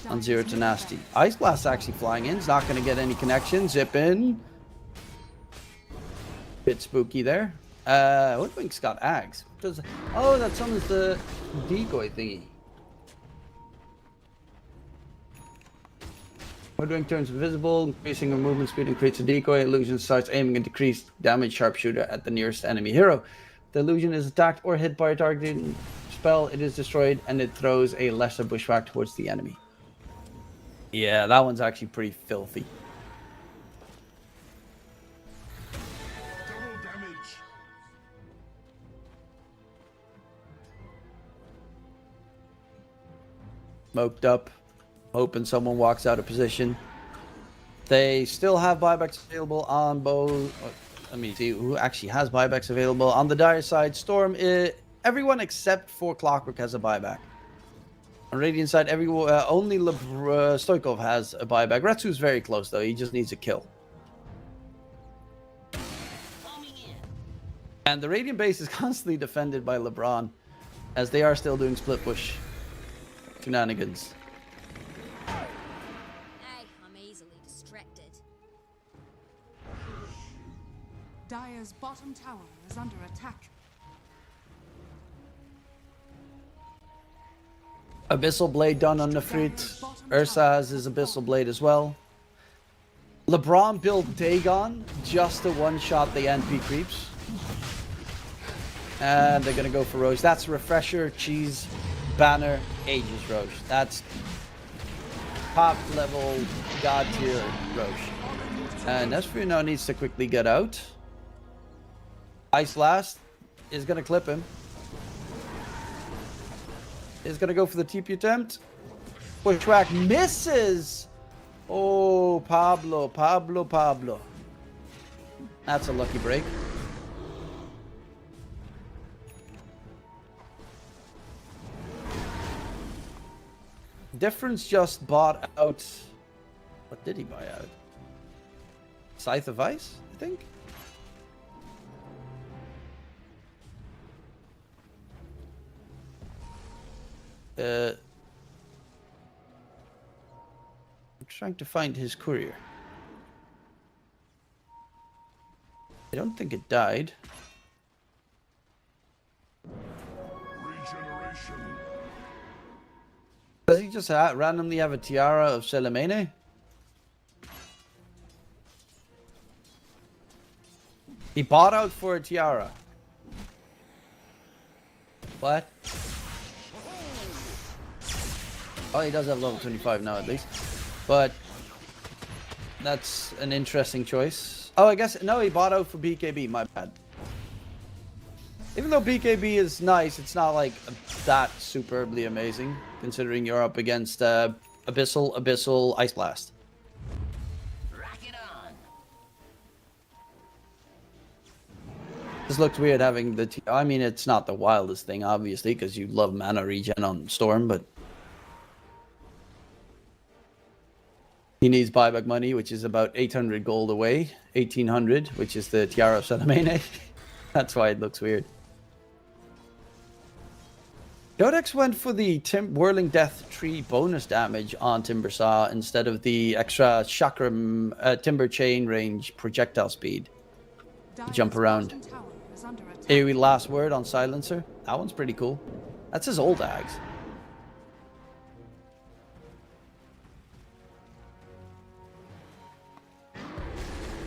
on Zero to Nasty. Ice Blast actually flying in. It's not going to get any connection. Zip in. Bit spooky there. Woodwink's got Ags. Oh, that summons the decoy thingy. Woodwink turns invisible, increasing her movement speed and creates a decoy. Illusion starts aiming a decreased damage sharpshooter at the nearest enemy hero. The illusion is attacked or hit by a targeted spell, it is destroyed, and it throws a lesser bushwhack towards the enemy. Yeah, that one's actually pretty filthy. Double damage. Smoked up, hoping someone walks out of position. They still have buybacks available on both. Let me see who actually has buybacks available. On the Dire side, Storm, everyone except for Clockwork has a buyback. On Radiant side, everyone, only Stoikov has a buyback. Retsu's very close, though. He just needs a kill. And the Radiant base is constantly defended by LeBron, as they are still doing split push shenanigans. Hey, I'm easily distracted. Dire's bottom tower is under attack. Abyssal Blade done on Nefrit. Ursa has his Abyssal Blade as well. LeBron built Dagon just to one-shot the NP creeps. And they're going to go for Roche. That's Refresher, Cheese, Banner, Aegis Roche. That's top level god tier Roche. And Nesfir now needs to quickly get out. Ice Blast is going to clip him. Is going to go for the TP attempt. Pushback misses. Oh, Pablo. That's a lucky break. Difference just bought out. What did he buy out? Scythe of Ice, I think. I'm trying to find his courier. I don't think it died. Regeneration. Does he just randomly have a tiara of Selemene? He bought out for a tiara. What? Oh, he does have level 25 now at least. But that's an interesting choice. Oh, I guess, no, he bought out for BKB, my bad. Even though BKB is nice, it's not like that superbly amazing, considering you're up against Abyssal, Ice Blast. Rock it on. This looked weird having the... I mean, it's not the wildest thing, obviously, because you love mana regen on Storm, but... He needs buyback money, which is about 800 gold away. 1800, which is the Tiara of Salamene. That's why it looks weird. Codex went for the Whirling Death Tree bonus damage on Timbersaw instead of the extra Chakram Timber Chain range projectile speed. Jump around. AoE Last Word on Silencer. That one's pretty cool. That's his old Ags.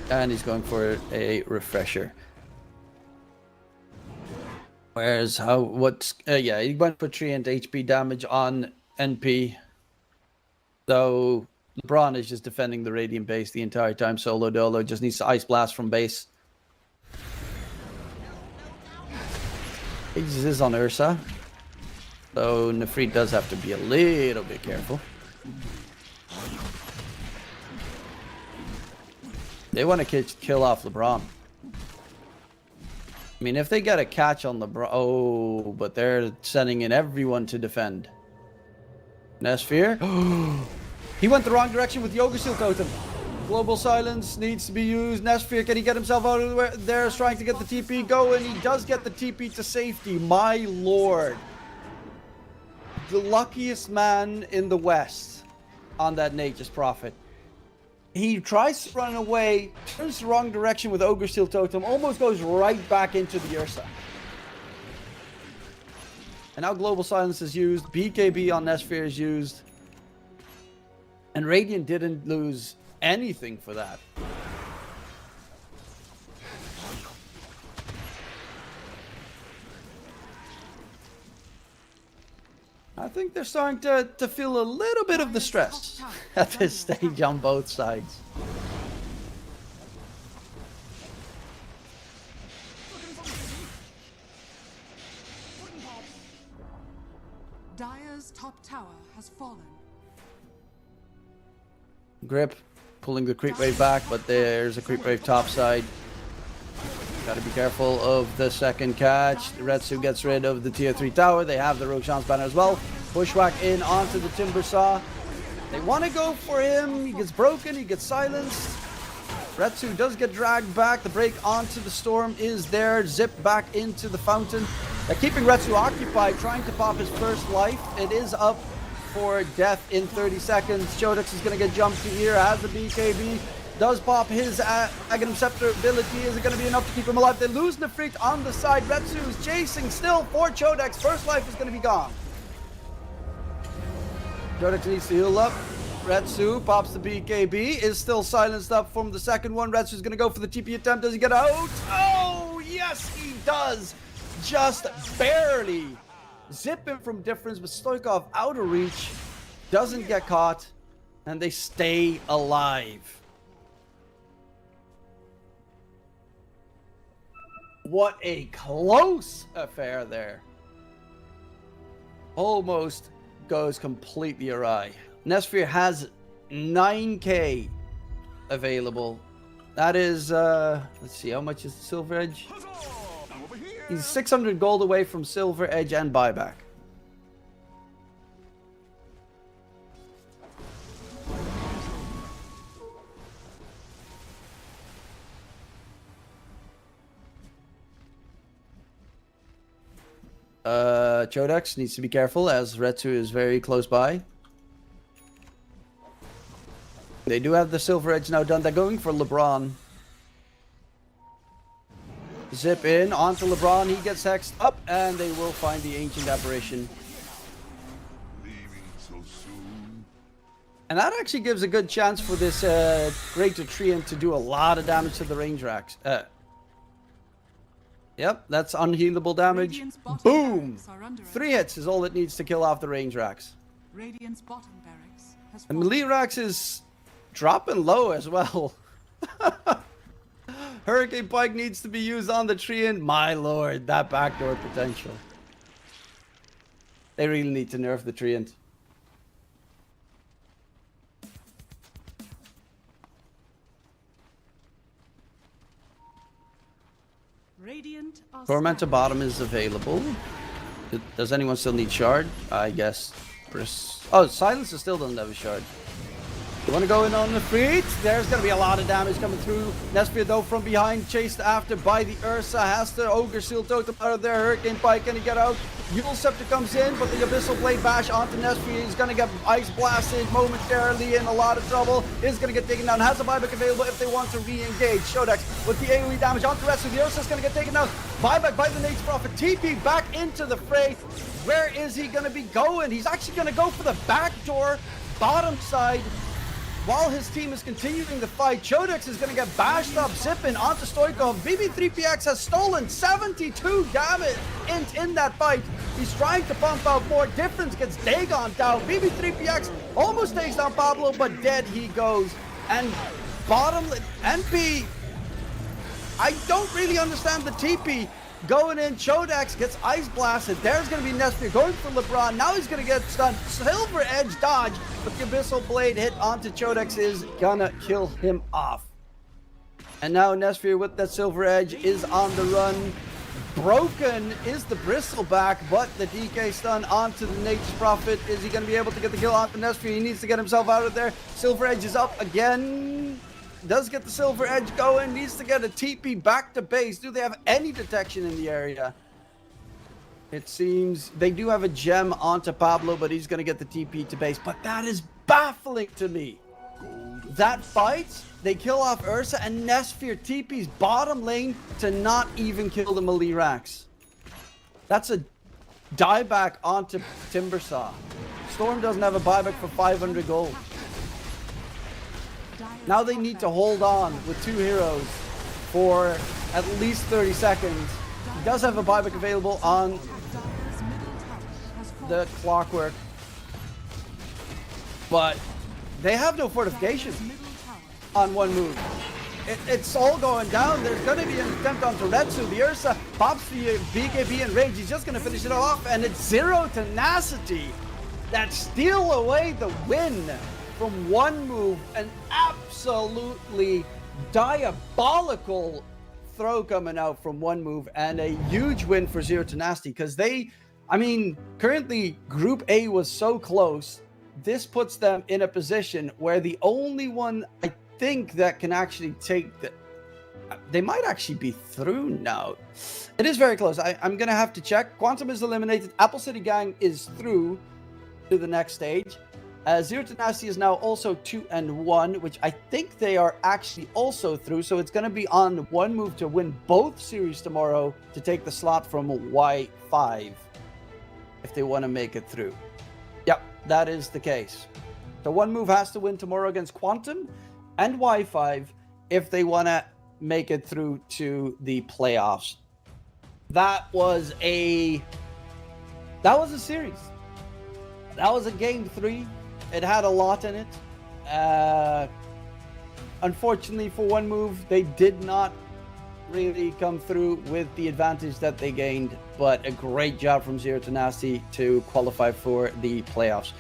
And he's going for a Refresher. Whereas yeah, he went for 3 HP damage on NP. Though LeBron is just defending the Radiant base the entire time. Solo Dolo just needs to Ice Blast from base. Aegis is on Ursa. So Nefrit does have to be a little bit careful. They want to kill off LeBron. I mean, if they get a catch on LeBron... Oh, but they're sending in everyone to defend. Nesfir? He went the wrong direction with Yoga Seal Totem. Global Silence needs to be used. Nesfir, can he get himself out of there? Trying to get the TP going. He does get the TP to safety. My lord. The luckiest man in the West on that Nature's Prophet. He tries to run away, turns the wrong direction with Ogre Steel Totem, almost goes right back into the Ursa. And now Global Silence is used, BKB on Nesfir is used. And Radiant didn't lose anything for that. I think they're starting to feel a little bit of the stress at this stage on both sides. Dire's top tower has fallen. Grip pulling the creep wave back, but there's a creep wave top side. Gotta be careful of the second catch. Retsu gets rid of the tier 3 tower. They have the Roshan's banner as well. Bushwhack in onto the Timbersaw. They want to go for him. He gets broken. He gets silenced. Retsu does get dragged back. The break onto the Storm is there. Zip back into the fountain. They're keeping Retsu occupied, trying to pop his first life. It is up for death in 30 seconds. Chodex is going to get jumped to here. Has the BKB. Does pop his Aghanim Scepter ability. Is it going to be enough to keep him alive? They lose Nefrit on the side. Retsu is chasing still for Chodex. First life is going to be gone. Chodex needs to heal up. Retsu pops the BKB. Is still silenced up from the second one. Retsu is going to go for the TP attempt. Does he get out? Oh, yes, he does. just barely zip him from difference, but Stoikov out of reach, doesn't get caught, and they stay alive. What a close affair there. Almost goes completely awry. Nesphere has 9k available. That is, let's see, how much is the Silver Edge? He's 600 gold away from Silver Edge and buyback. Chodex needs to be careful as Retsu is very close by. They do have the Silver Edge now done. They're going for LeBron. Zip in onto LeBron. He gets hexed up, and they will find the Ancient Apparition. Leaving so soon. And that actually gives a good chance for this Greater Treant to do a lot of damage to the range racks. Yep, that's unhealable damage. Radiant's bottom Boom! barracks are under 3 hits is all it needs to kill off the range racks. Radiant's bottom barracks has And fallen. melee racks is dropping low as well. Hurricane Pike needs to be used on the Treant. My lord, that backdoor potential. They really need to nerf the Treant. Radiant are Tormentor scattered. bottom is available. Does anyone still need shard? I guess. Oh, Silencer still doesn't have a shard. You want to go in on the feet? There's going to be a lot of damage coming through. Nesphere, though, from behind, chased after by the Ursa. Has the Ogre Seal Totem out of there. Hurricane Pike, can he get out? Yule Scepter comes in, but the Abyssal Blade bash onto Nesphere. He's going to get ice blasted momentarily, in a lot of trouble. Is going to get taken down. Has a buyback available if they want to re-engage. Shodex with the AoE damage onto Retsu. The Ursa's going to get taken down. Buyback by the Nate's Prophet. TP back into the fray. Where is he going to be going? He's actually going to go for the back door, bottom side. While his team is continuing the fight, Chodex is going to get bashed up, zipping onto Stoikov. BB3PX has stolen 72 damage in that fight. He's trying to pump out more. Difference gets Dagon down. BB3PX almost takes down Pablo, but dead he goes. And bottom MP, I don't really understand the TP. Going in, Chodex gets ice blasted. There's going to be Nesphere going for LeBron. Now he's going to get stunned. Silver Edge dodge, but the Abyssal Blade hit onto Chodex is going to kill him off. And now Nesphere with that Silver Edge is on the run. Broken is the Bristleback, but the DK stun onto the Nature's Prophet. Is he going to be able to get the kill onto Nesphere? He needs to get himself out of there. Silver Edge is up again. Does get the Silver Edge going, needs to get a TP back to base. Do they have any detection in the area? It seems they do have a gem onto Pablo, but he's going to get the TP to base. But that is baffling to me. That fight, they kill off Ursa, and Nesphere TP's bottom lane to not even kill the melee racks. That's a dieback onto Timbersaw. Storm doesn't have a buyback for 500 gold. Now they need to hold on with 2 heroes for at least 30 seconds. He does have a buyback available on the Clockwork, but they have no fortification on one move. It's all going down. There's going to be an attempt on Retsu. The Ursa pops the BKB in range. He's just going to finish it off, and it's Zero Tenacity that steal away the win from one move. An absolutely diabolical throw coming out from one move, and a huge win for Zero Tenacity, because currently Group A was so close. This puts them in a position where the only one I think that can actually take they might actually be through now. It is very close. I'm gonna have to check. Quantum is eliminated. Apple City Gang is through to the next stage. Zero Tenacity is now also 2-1, which I think they are actually also through. So it's going to be on one move to win both series tomorrow to take the slot from Y5 if they want to make it through. Yep, that is the case. So one move has to win tomorrow against Quantum and Y5 if they want to make it through to the playoffs. that was a series. That was a game 3. It had a lot in it. Unfortunately, for one move, they did not really come through with the advantage that they gained, but a great job from Zero to Nasty to qualify for the playoffs.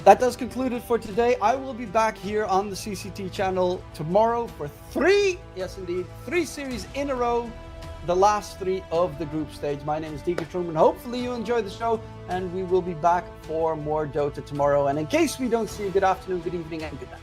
That does conclude it for today. I will be back here on the CCT channel tomorrow for 3 series in a row, the last 3 of the group stage. My name is DK Truman. Hopefully you enjoy the show, and we will be back for more Dota tomorrow. And in case we don't see you, good afternoon, good evening, and good night.